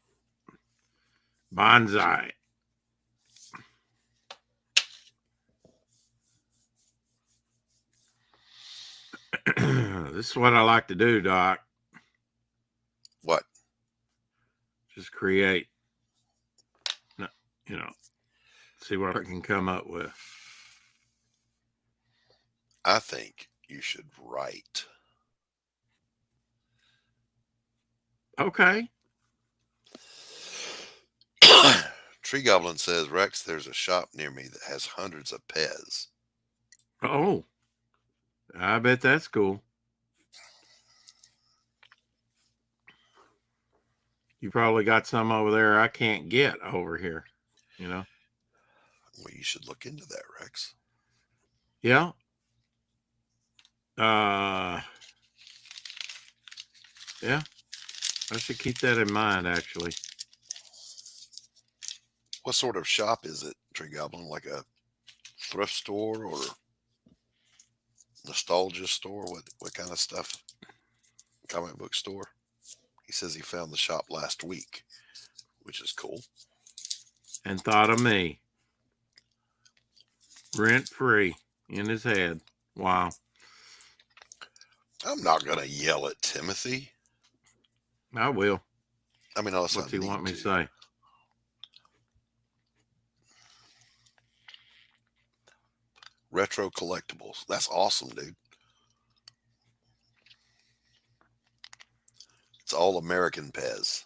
S1: Bonsai. This is what I like to do, Doc.
S2: What?
S1: Just create, see what I can come up with.
S2: I think you should write.
S1: Okay.
S2: Tree Goblin says, Rex, there's a shop near me that has hundreds of Pez.
S1: Oh, I bet that's cool. You probably got some over there I can't get over here,
S2: Well, you should look into that, Rex.
S1: Yeah. Yeah. I should keep that in mind, actually.
S2: What sort of shop is it, Tree Goblin? Like a thrift store or nostalgia store? What kind of stuff? Comic book store? He says he found the shop last week, which is cool.
S1: And thought of me. Rent free in his head. Wow.
S2: I'm not going to yell at Timothy.
S1: I will.
S2: I mean, unless
S1: What do you want me to say?
S2: Retro collectibles. That's awesome, dude. It's all American Pez.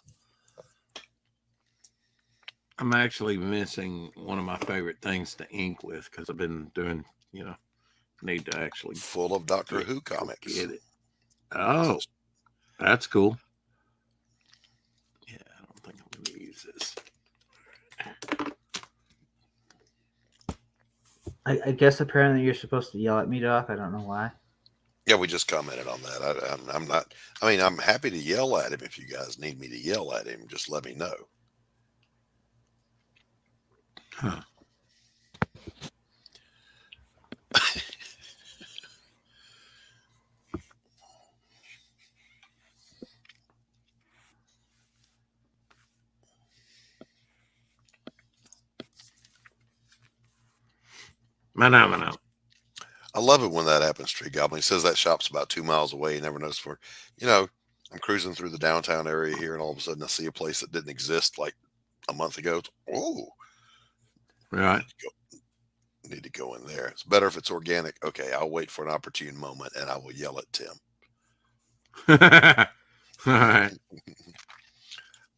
S1: I'm actually missing one of my favorite things to ink with because I've been doing, need to actually
S2: Full of Doctor Who comics.
S1: get it. Oh, that's cool. Yeah, I don't think I'm going to use this.
S3: I guess apparently you're supposed to yell at me, Doc. I don't know why.
S2: Yeah, we just commented on that. I'm not. I mean, I'm happy to yell at him if you guys need me to yell at him. Just let me know.
S1: Huh.
S2: I love it when that happens, Tree Goblin. He says that shop's about 2 miles away. You never noticed for, I'm cruising through the downtown area here, and all of a sudden I see a place that didn't exist like a month ago. Oh,
S1: Right.
S2: Need to go in there. It's better if it's organic. Okay, I'll wait for an opportune moment, and I will yell at Tim.
S1: All right.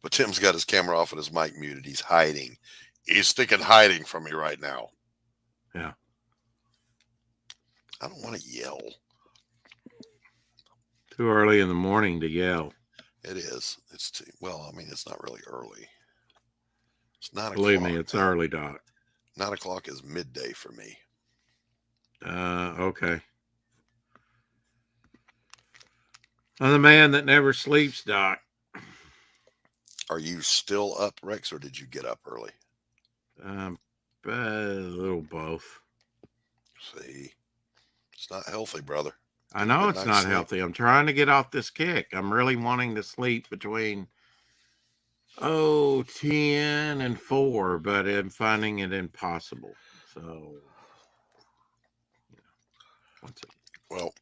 S2: But Tim's got his camera off and his mic muted. He's hiding. He's sticking hiding from me right now.
S1: Yeah.
S2: I don't want to yell.
S1: Too early in the morning to yell.
S2: It is. It's too, well, I mean, it's not really early. It's 9 o'clock.
S1: Believe me, it's early, Doc.
S2: 9 o'clock is midday for me.
S1: Okay. I'm the man that never sleeps, Doc.
S2: Are you still up, Rex, or did you get up early?
S1: A little both.
S2: See, it's not healthy, brother.
S1: I know
S2: Good
S1: it's
S2: night's
S1: not
S2: sleep.
S1: healthy. I'm trying to get off this kick. I'm really wanting to sleep between 10 and 4, but I'm finding it impossible. So,
S2: Well,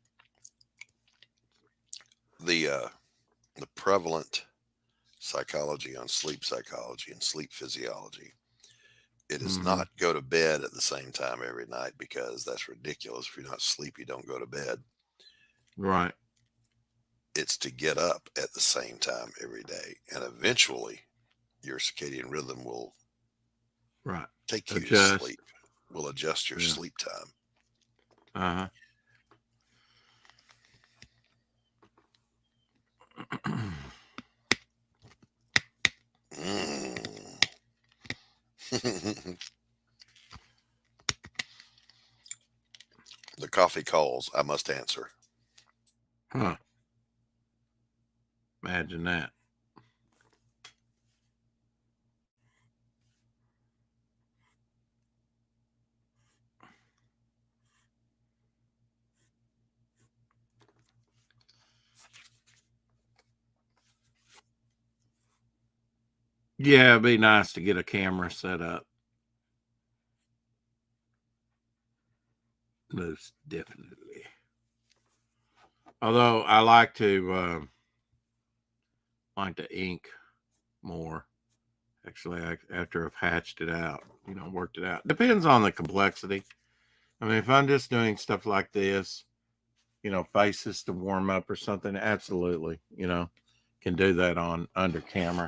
S2: the prevalent psychology on sleep psychology and sleep physiology, it is not go to bed at the same time every night, because that's ridiculous. If you're not sleepy, don't go to bed.
S1: Right.
S2: gets to get up at the same time every day. And eventually your circadian rhythm will
S1: Right.
S2: take you to
S1: Adjust.
S2: sleep, will adjust your
S1: Yeah.
S2: sleep time.
S1: Uh-huh.
S2: The coffee calls. I must answer.
S1: Huh. Imagine that. Yeah, it'd be nice to get a camera set up. Most definitely. Although I like to ink more. Actually, after I've hatched it out, worked it out. Depends on the complexity. I mean, if I'm just doing stuff like this, faces to warm up or something, absolutely, can do that on under camera.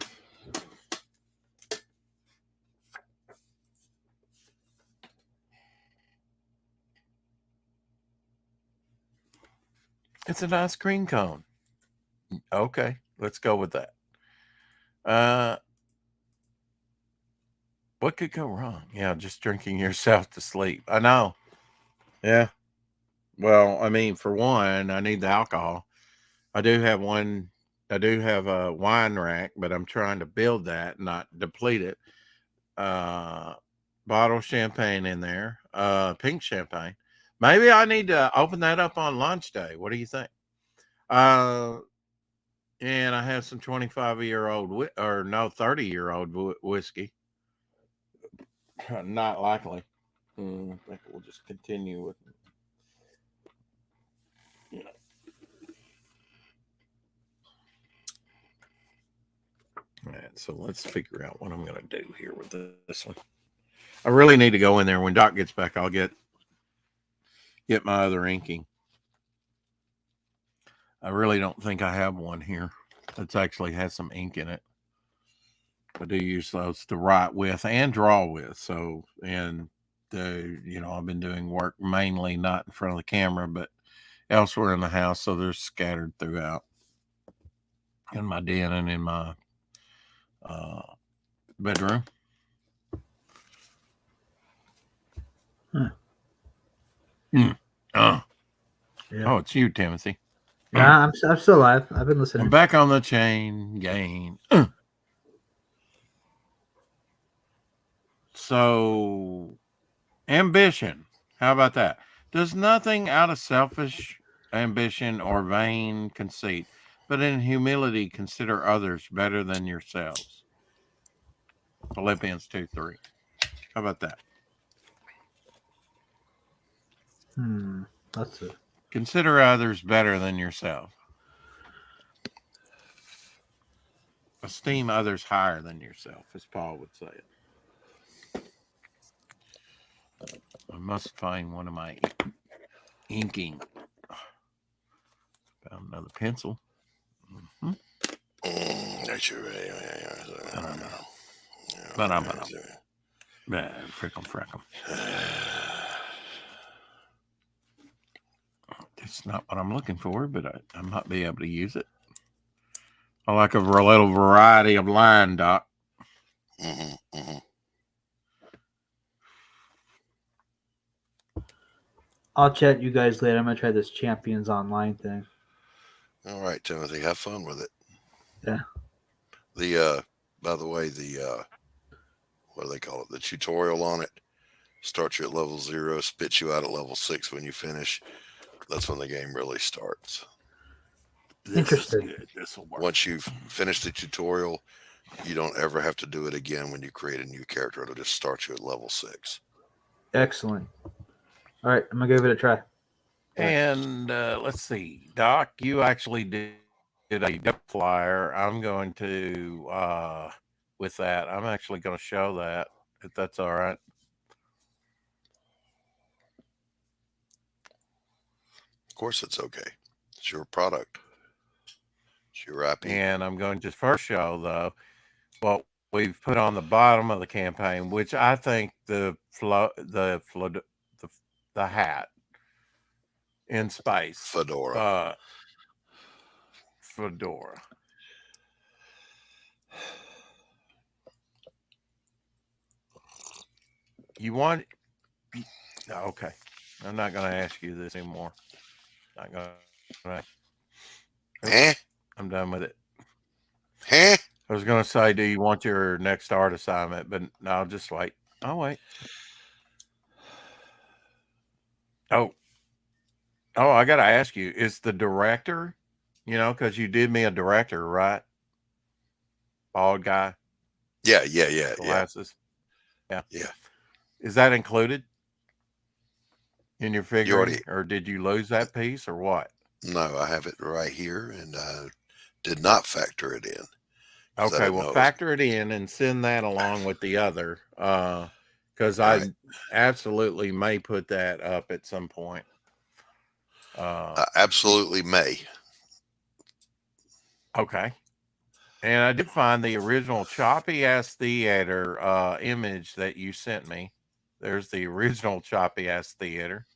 S1: It's an ice cream cone. Okay, let's go with that. What could go wrong? Yeah, just drinking yourself to sleep. I know. Yeah. Well, I mean, for one, I need the alcohol. I do have a wine rack, but I'm trying to build that, not deplete it. Bottle champagne in there, pink champagne. Maybe I need to open that up on launch day. What do you think? And I have some 25-year-old 30-year-old whiskey. Not likely. I think we'll just continue with. All right, so let's figure out what I'm going to do here with this one. I really need to go in there. When Doc gets back, I'll get my other inking. I really don't think I have one here that's actually has some ink in it. I do use those to write with and draw with. So, and I've been doing work mainly not in front of the camera, but elsewhere in the house. So they're scattered throughout in my den and in my bedroom.
S3: Yeah.
S1: Oh, it's you, Timothy.
S3: Yeah, I'm still alive. I've been listening.
S1: I'm back on the chain gang. So, ambition. How about that? Does nothing out of selfish ambition or vain conceit, but in humility consider others better than yourselves. Philippians 2:3. How about that?
S3: That's it.
S1: Consider others better than yourself. Esteem others higher than yourself, as Paul would say it. I must find one of my inking. Found another pencil. Mm-hmm. Frick'em. It's not what I'm looking for, but I might be able to use it. I like a little variety of line, Doc.
S3: I'll chat you guys later. I'm gonna try this Champions Online thing.
S2: All right, Timothy, have fun with it.
S3: Yeah.
S2: By the way, what do they call it? The tutorial on it starts you at level 0, spits you out at level 6 when you finish. That's when the game really starts.
S3: Interesting.
S1: This will work.
S2: Once you've finished the tutorial, you don't ever have to do it again when you create a new character. It'll just start you at level 6.
S3: Excellent. All right, I'm gonna give it a try.
S1: And let's see, Doc, you actually did a depth flyer. I'm going to with that. I'm actually going to show that if that's all right.
S2: Of course, it's okay. It's your product. You're right, Pete.
S1: And I'm going to just first show though what we've put on the bottom of the campaign, which I think the hat in space
S2: Fedora.
S1: Fedora. You want? Okay, I'm not going to ask you this anymore. Not going.
S2: Eh?
S1: I'm done with it.
S2: Eh?
S1: I was going to say, do you want your next art assignment? But no, I'll just wait. I'll wait. Oh, I got to ask you, is the director, because you did me a director, right? Bald guy.
S2: Yeah.
S1: Glasses. Yeah.
S2: Yeah.
S1: Is that included in your figuring,
S2: already-
S1: or did you lose that piece, or what?
S2: No, I have it right here, and I did not factor it in.
S1: Okay, well, factor it in and send that along with the other, because I absolutely may put that up at some point.
S2: Absolutely may.
S1: Okay. And I did find the original Choppy Ass Theater image that you sent me. There's the original Choppy Ass Theater.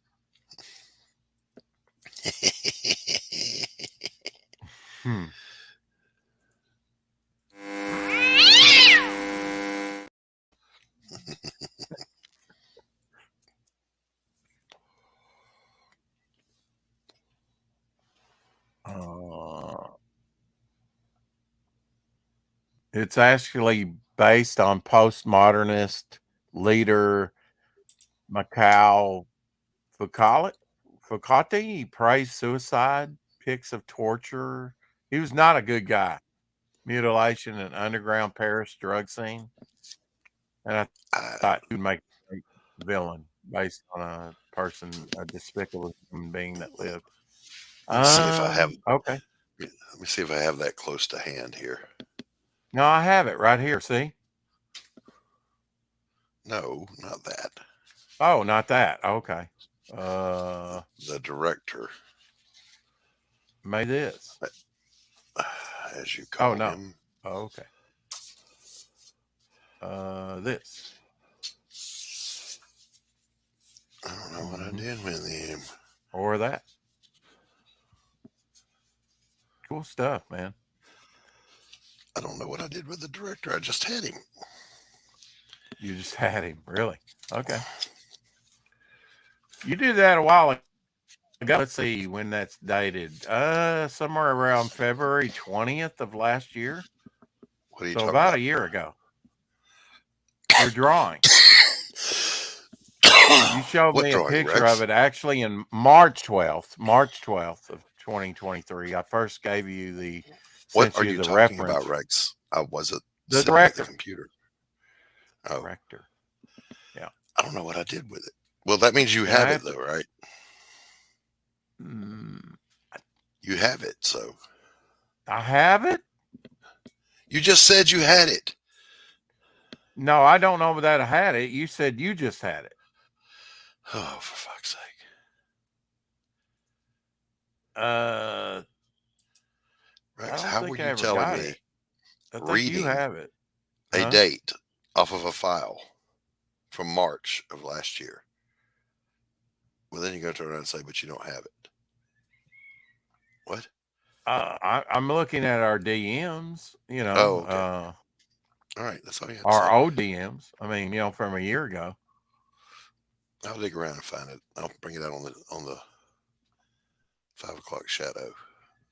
S1: It's actually based on postmodernist leader Mikhail Foucault. He praised suicide, pics of torture. He was not a good guy. Mutilation and underground Paris drug scene. And I thought he would make a great villain based on a person, a despicable human being that lived.
S2: Let's see if I have.
S1: Okay.
S2: Let me see if I have that close to hand here.
S1: No, I have it right here. See?
S2: No, not that.
S1: Oh, not that. Okay.
S2: The director.
S1: Made this.
S2: As you call
S1: no.
S2: him.
S1: Oh, okay. This.
S2: I don't know what I did with him.
S1: Or that. Cool stuff, man.
S2: I don't know what I did with the director. I just had him.
S1: You just had him, really? Okay. You did that a while ago. Let's see when that's dated. Somewhere around February 20th of last year.
S2: What are you
S1: so
S2: talking
S1: about a year ago. You're drawing. You showed me a picture of it actually in March 12th of 2023. I first gave you the.
S2: What are you talking about, Rex? I wasn't
S1: the director.
S2: The computer.
S1: Oh. Director. Yeah.
S2: I don't know what I did with it. Well, that means you have it though, right? You have it, so.
S1: I have it?
S2: You just said you had it.
S1: No, I don't know that I had it. You said you just had it.
S2: Oh, for fuck's sake. Rex, how were you telling me
S1: reading you have it.
S2: A date off of a file from March of last year? Well, then you're going to turn around and say, but you don't have it. What?
S1: I'm looking at our DMs,
S2: Oh, okay. All right. That's all you have to
S1: our
S2: say.
S1: old DMs. I mean, from a year ago.
S2: I'll dig around and find it. I'll bring it out on the 5 o'clock shadow.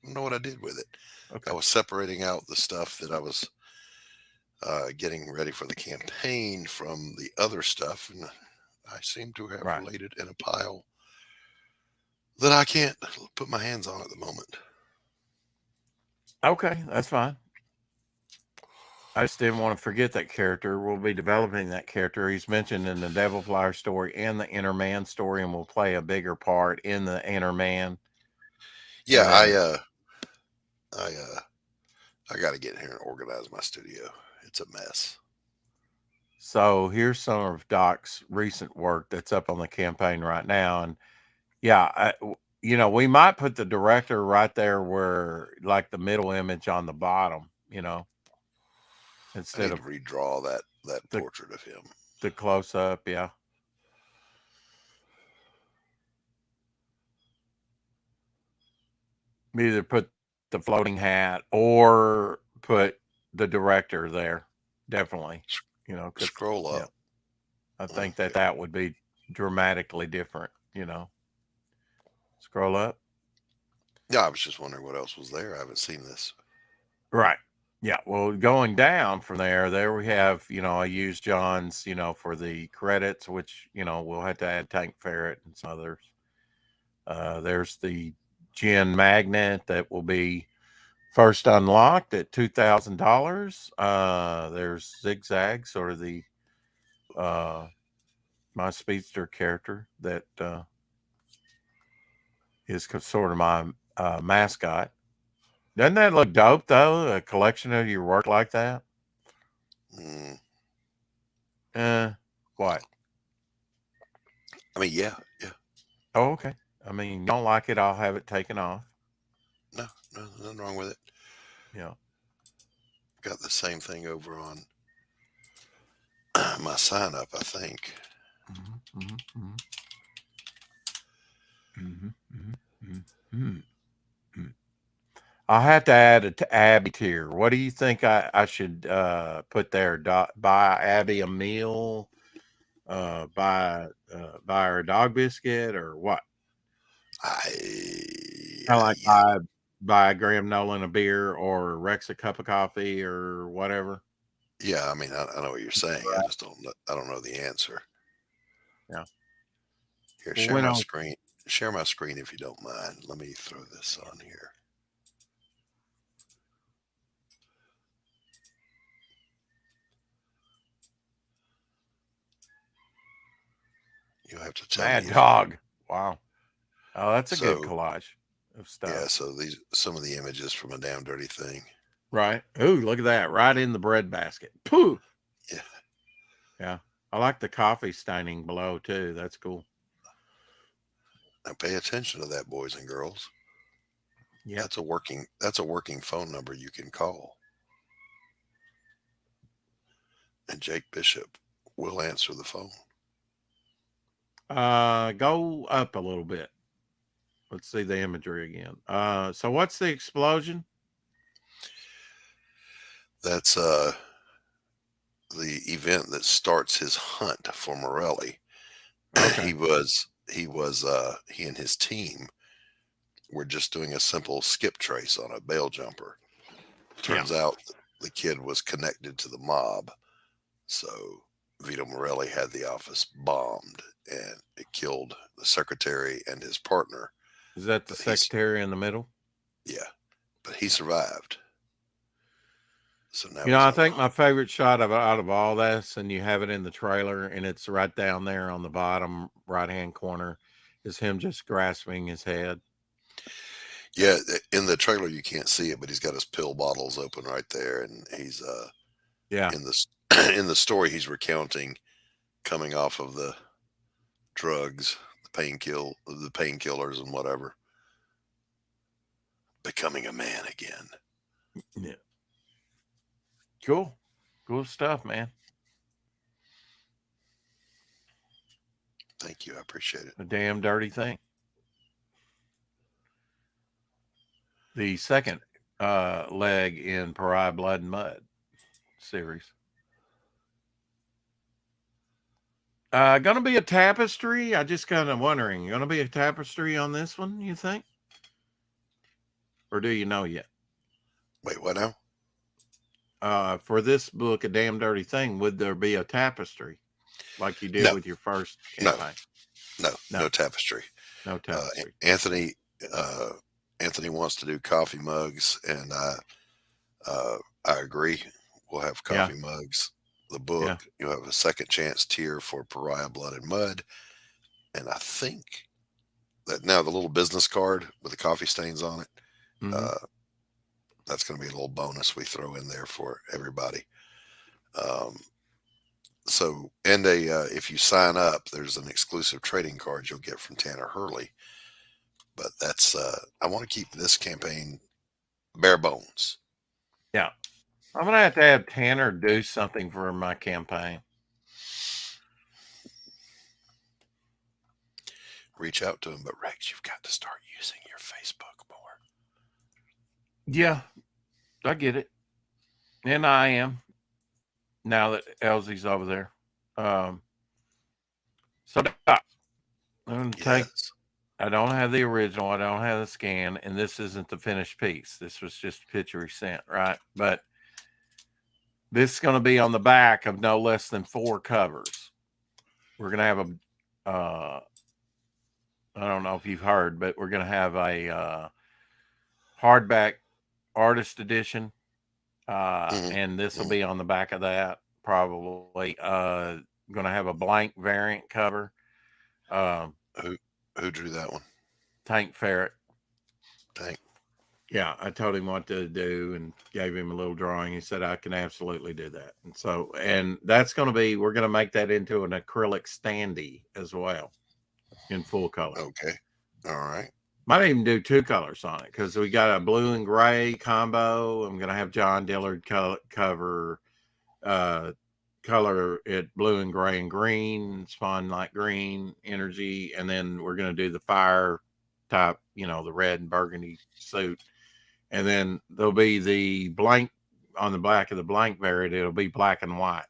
S2: I don't know what I did with it.
S1: Okay.
S2: I was separating out the stuff that I was getting ready for the campaign from the other stuff, and I seem to have laid it in a pile that I can't put my hands on at the moment.
S1: Okay, that's fine. I just didn't want to forget that character. We'll be developing that character. He's mentioned in the Devil Flower story and the Inner Man story, and will play a bigger part in the Inner Man.
S2: Yeah, I got to get in here and organize my studio. It's a mess.
S1: So here's some of Doc's recent work that's up on the campaign right now, and yeah, we might put the director right there where, like, the middle image on the bottom,
S2: I
S1: instead
S2: need
S1: of
S2: to redraw that
S1: the
S2: portrait of him.
S1: the close up. Yeah. Either put the floating hat or put the director there. Definitely. Because,
S2: Scroll
S1: yeah,
S2: up.
S1: I think
S2: Okay.
S1: that would be dramatically different. Scroll up.
S2: Yeah, I was just wondering what else was there. I haven't seen this.
S1: Right. Yeah. Well, going down from there we have, I use John's, for the credits, which, we'll have to add Tank Ferret and some others. There's the gin magnet that will be first unlocked at $2,000. There's Zigzag, sort of the my speedster character that is sort of my mascot. Doesn't that look dope though? A collection of your work like that? What?
S2: I mean, yeah.
S1: Oh, okay. I mean, you don't like it, I'll have it taken off.
S2: No, nothing wrong with it.
S1: Yeah.
S2: Got the same thing over on my sign up, I think.
S1: I'll have to add it to Abby tier. What do you think I should put there? Buy Abby a meal, buy her a dog biscuit, or what? Kind of like buy Graham Nolan a beer or Rex a cup of coffee or whatever.
S2: Yeah, I mean, I know what you're saying. I just I don't know the answer.
S1: Yeah.
S2: Here,
S1: Well,
S2: share my screen. Share my screen if you don't mind. Let me throw this on here. You'll have to tell
S1: Mad
S2: me.
S1: Dog. Wow. Oh, that's a good collage of stuff.
S2: Yeah, so some of the images from A Damn Dirty Thing.
S1: Right. Ooh, look at that. Right in the bread basket. Pooh.
S2: Yeah.
S1: Yeah. I like the coffee staining below too. That's cool.
S2: Now pay attention to that, boys and girls.
S1: Yeah.
S2: That's a working phone number you can call. And Jake Bishop will answer the phone.
S1: Go up a little bit. Let's see the imagery again. So what's the explosion? That's
S2: the event that starts his hunt for Morelli. Okay. He and his team were just doing a simple skip trace on a bail jumper. Turns out the kid was connected to the mob. So Vito Morelli had the office bombed and it killed the secretary and his partner. Is that the secretary in the middle? Yeah, but he survived. So now,
S1: I think my favorite shot out of all this, and you have it in the trailer, and it's right down there on the bottom right-hand corner, is him just grasping his head.
S2: Yeah, in the trailer you can't see it, but he's got his pill bottles open right there, and he's in the story he's recounting coming off of the drugs, the painkillers and whatever, becoming a man again.
S1: Yeah. Cool stuff, man.
S2: Thank you, I appreciate it.
S1: A Damn Dirty Thing. The second leg in Pariah Blood and Mud series. Gonna be a tapestry? I just kind of wondering. Gonna be a tapestry on this one, you think? Or do you know yet?
S2: Wait, what now?
S1: For this book, A Damn Dirty Thing, would there be a tapestry like you did with your first campaign?
S2: No tapestry.
S1: No tapestry.
S2: Anthony wants to do coffee mugs, and I agree. We'll have coffee mugs. The book, you'll have a second chance tier for Pariah Blood and Mud, and I think that now the little business card with the coffee stains on it, that's going to be a little bonus we throw in there for everybody. If you sign up, there's an exclusive trading card you'll get from Tanner Hurley. but that's I want to keep this campaign bare bones.
S1: Yeah. I'm going to have Tanner do something for my campaign.
S2: Reach out to him, but Rex, you've got to start using your Facebook more.
S1: Yeah, I get it. And I am, now that Elsie's over there. So Doc, I'm going to take,
S2: Yes.
S1: I don't have the original, I don't have the scan, and this isn't the finished piece. This was just a picture he sent, right? But this is going to be on the back of no less than 4 covers. We're going to have a, I don't know if you've heard, but we're going to have a hardback artist edition. And this will be on the back of that, probably. Going to have a blank variant cover.
S2: Who drew that one?
S1: Tank Ferret.
S2: Tank.
S1: Yeah, I told him what to do and gave him a little drawing. He said, I can absolutely do that. And so, and that's going to be, we're going to make that into an acrylic standee as well in full color.
S2: Okay. All right.
S1: Might even do 2 colors on it because we got a blue and gray combo. I'm going to have John Dillard cover, color it blue and gray and green, Spawn Light Green energy. And then we're going to do the fire type, you know, the red and burgundy suit. And then there'll be the blank on the back of the blank variant. It'll be black and white,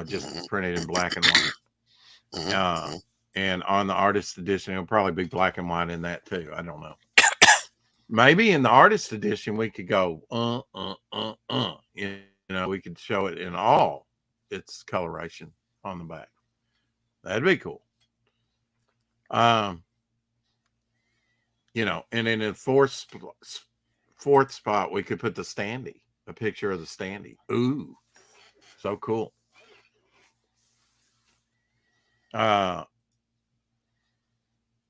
S1: just printed in black and white. And on the artist edition, it'll probably be black and white in that too. I don't know. Maybe in the artist edition, we could go, you know, we could show it in all its coloration on the back. That'd be cool. You know, and in the fourth spot, we could put the standee, a picture of the standee. Ooh, so cool.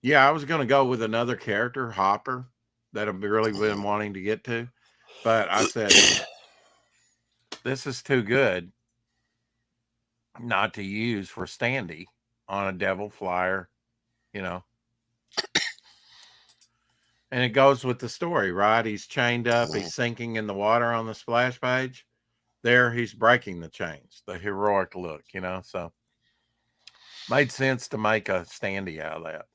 S1: Yeah, I was going to go with another character, Hopper, that I've really been wanting to get to. But I said, this is too good not to use for standee on a Devil Flyer, you know. And it goes with the story, right? He's chained up. He's sinking in the water on the splash page. There, he's breaking the chains, the heroic look, you know. So, made sense to make a standee out of that.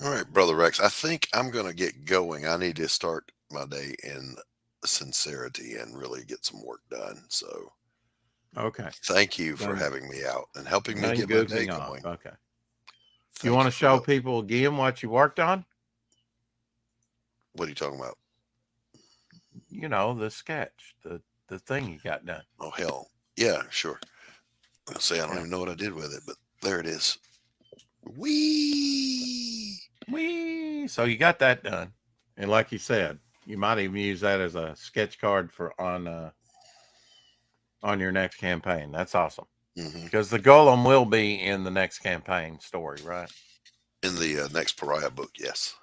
S2: All right, Brother Rex, I think I'm going to get going. I need to start my day in sincerity and really get some work done. So,
S1: okay.
S2: Thank you for having me out and helping me get my day going.
S1: Okay. You want to show people again what you worked on?
S2: What are you talking about?
S1: You know, the sketch, the thing you got done.
S2: Oh, hell. Yeah, sure. I'll say I don't even know what I did with it, but there it is. Wee.
S1: So you got that done. And like you said, you might even use that as a sketch card for on your next campaign. That's awesome. Because the golem will be in the next campaign story, right?
S2: In the next Pariah book, yes.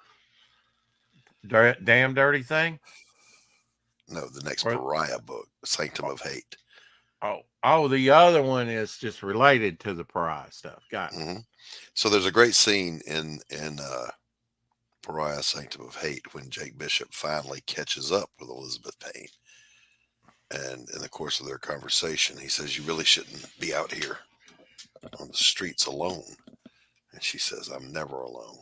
S1: Damn dirty thing?
S2: No, the next Pariah book, Sanctum of Hate.
S1: Oh, the other one is just related to the Pariah stuff. Got it.
S2: So there's a great scene in Pariah Sanctum of Hate when Jake Bishop finally catches up with Elizabeth Payne. And in the course of their conversation, he says, you really shouldn't be out here on the streets alone. And she says, I'm never alone.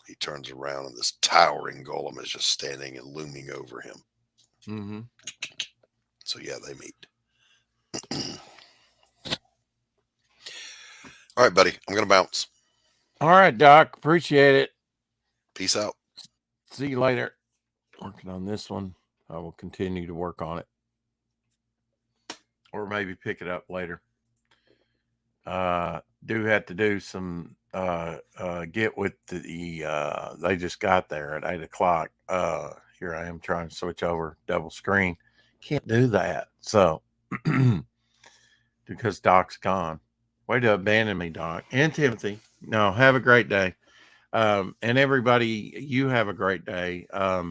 S2: He turns around and this towering golem is just standing and looming over him. So yeah, they meet. All right, buddy. I'm going to bounce.
S1: All right, Doc. Appreciate it.
S2: Peace out.
S1: See you later. Working on this one. I will continue to work on it. Or maybe pick it up later. Do have to do some get with the they just got there at 8:00. Here I am trying to switch over double screen. Can't do that. So because Doc's gone. Way to abandon me, Doc. And Timothy. No, have a great day. And everybody, you have a great day. I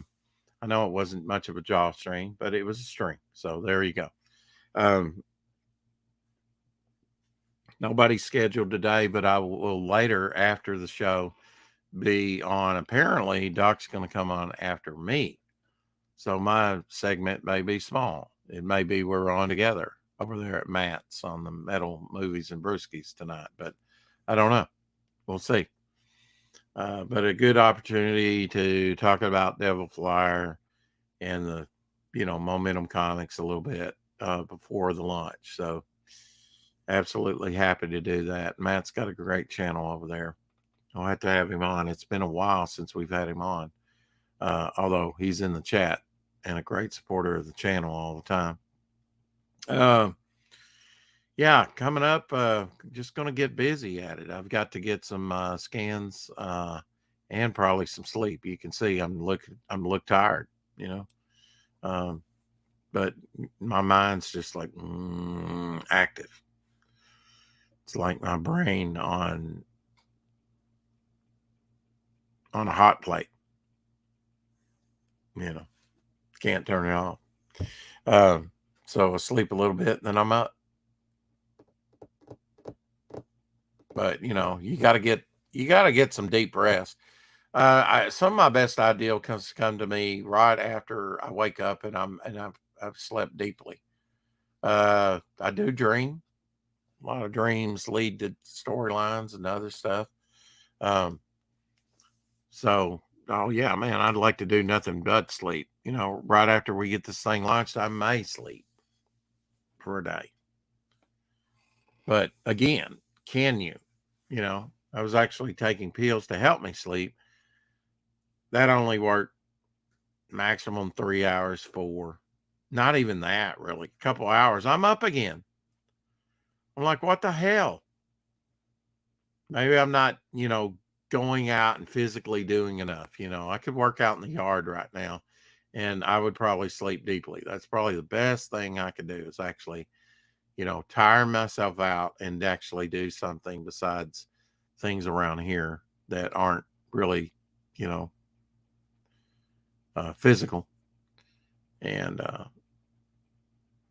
S1: know it wasn't much of a jaw stream, but it was a stream. So there you go. Nobody's scheduled today, but I will later after the show be on, apparently, Doc's going to come on after me. So my segment may be small. It may be we're on together over there at Matt's on the Metal Movies and Brewskis tonight, but I don't know. We'll see. But a good opportunity to talk about Devil Flyer and the, Momentum Comics a little bit before the launch. So absolutely happy to do that. Matt's got a great channel over there. I'll have to have him on. It's been a while since we've had him on, although he's in the chat and a great supporter of the channel all the time. Yeah, coming up, just going to get busy at it. I've got to get some scans and probably some sleep. You can see I'm look tired, but my mind's just like active. It's like my brain on a hot plate. Can't turn it off. So I sleep a little bit, and then I'm up. But you got to get some deep rest. Some of my best ideal come to me right after I wake up and I've slept deeply. I do dream. A lot of dreams lead to storylines and other stuff. So, oh yeah, man, I'd like to do nothing but sleep. Right after we get this thing launched, I may sleep for a day. But again, can you? I was actually taking pills to help me sleep. That only worked maximum 3 hours, 4. Not even that, really. A couple hours. I'm up again. I'm like, what the hell? Maybe I'm not, going out and physically doing enough. I could work out in the yard right now and I would probably sleep deeply. That's probably the best thing I could do is actually, tire myself out and actually do something besides things around here that aren't really, physical, and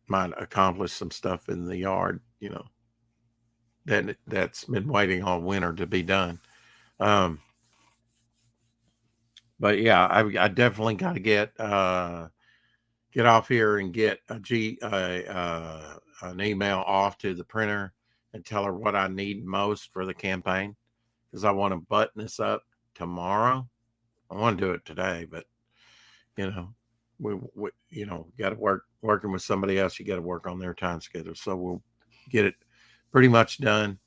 S1: might accomplish some stuff in the yard, that's been waiting all winter to be done. But yeah, I definitely got to get off here and get an email off to the printer and tell her what I need most for the campaign, because I want to button this up tomorrow. I want to do it today, but we got to working with somebody else. You got to work on their time schedule. So we'll get it pretty much done,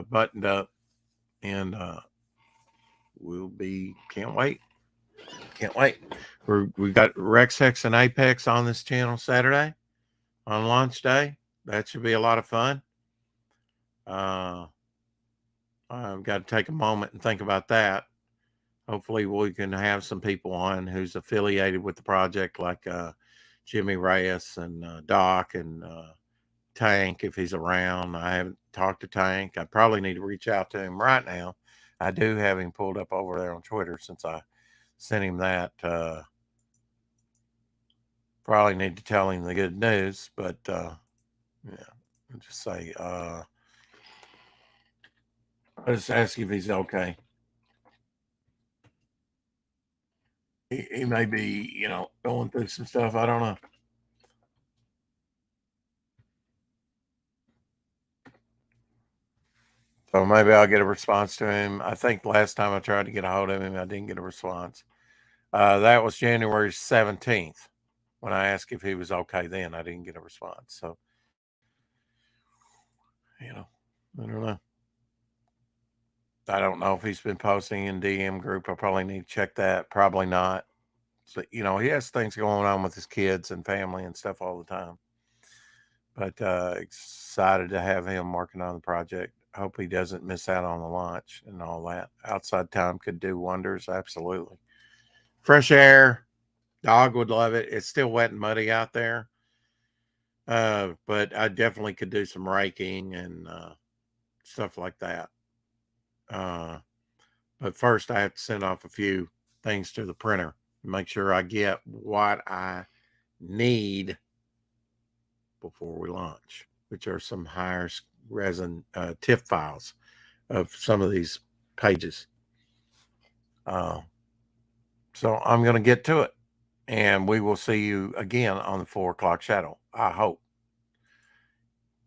S1: buttoned up, and can't wait. We've got Rex Hex and Apex on this channel Saturday on launch day. That should be a lot of fun. I've got to take a moment and think about that. Hopefully we can have some people on who's affiliated with the project, like Jimmy Reyes and Doc and Tank, if he's around. I haven't talked to Tank. I probably need to reach out to him right now. I do have him pulled up over there on Twitter since I sent him that. Probably need to tell him the good news, but yeah, I'll just say, I'll just ask if he's okay. He may be, going through some stuff. I don't know. So maybe I'll get a response to him. I think last time I tried to get a hold of him, I didn't get a response. That was January 17th. When I asked if he was okay then, I didn't get a response. So, I don't know. I don't know if he's been posting in DM group. I probably need to check that. Probably not. So, he has things going on with his kids and family and stuff all the time. But excited to have him working on the project. Hope he doesn't miss out on the launch and all that. Outside time could do wonders. Absolutely. Fresh air. Dog would love it. It's still wet and muddy out there. But I definitely could do some raking and stuff like that. But first I have to send off a few things to the printer and make sure I get what I need before we launch, which are some higher resin TIFF files of some of these pages. So I'm going to get to it, and we will see you again on the 4 o'clock shadow. I hope.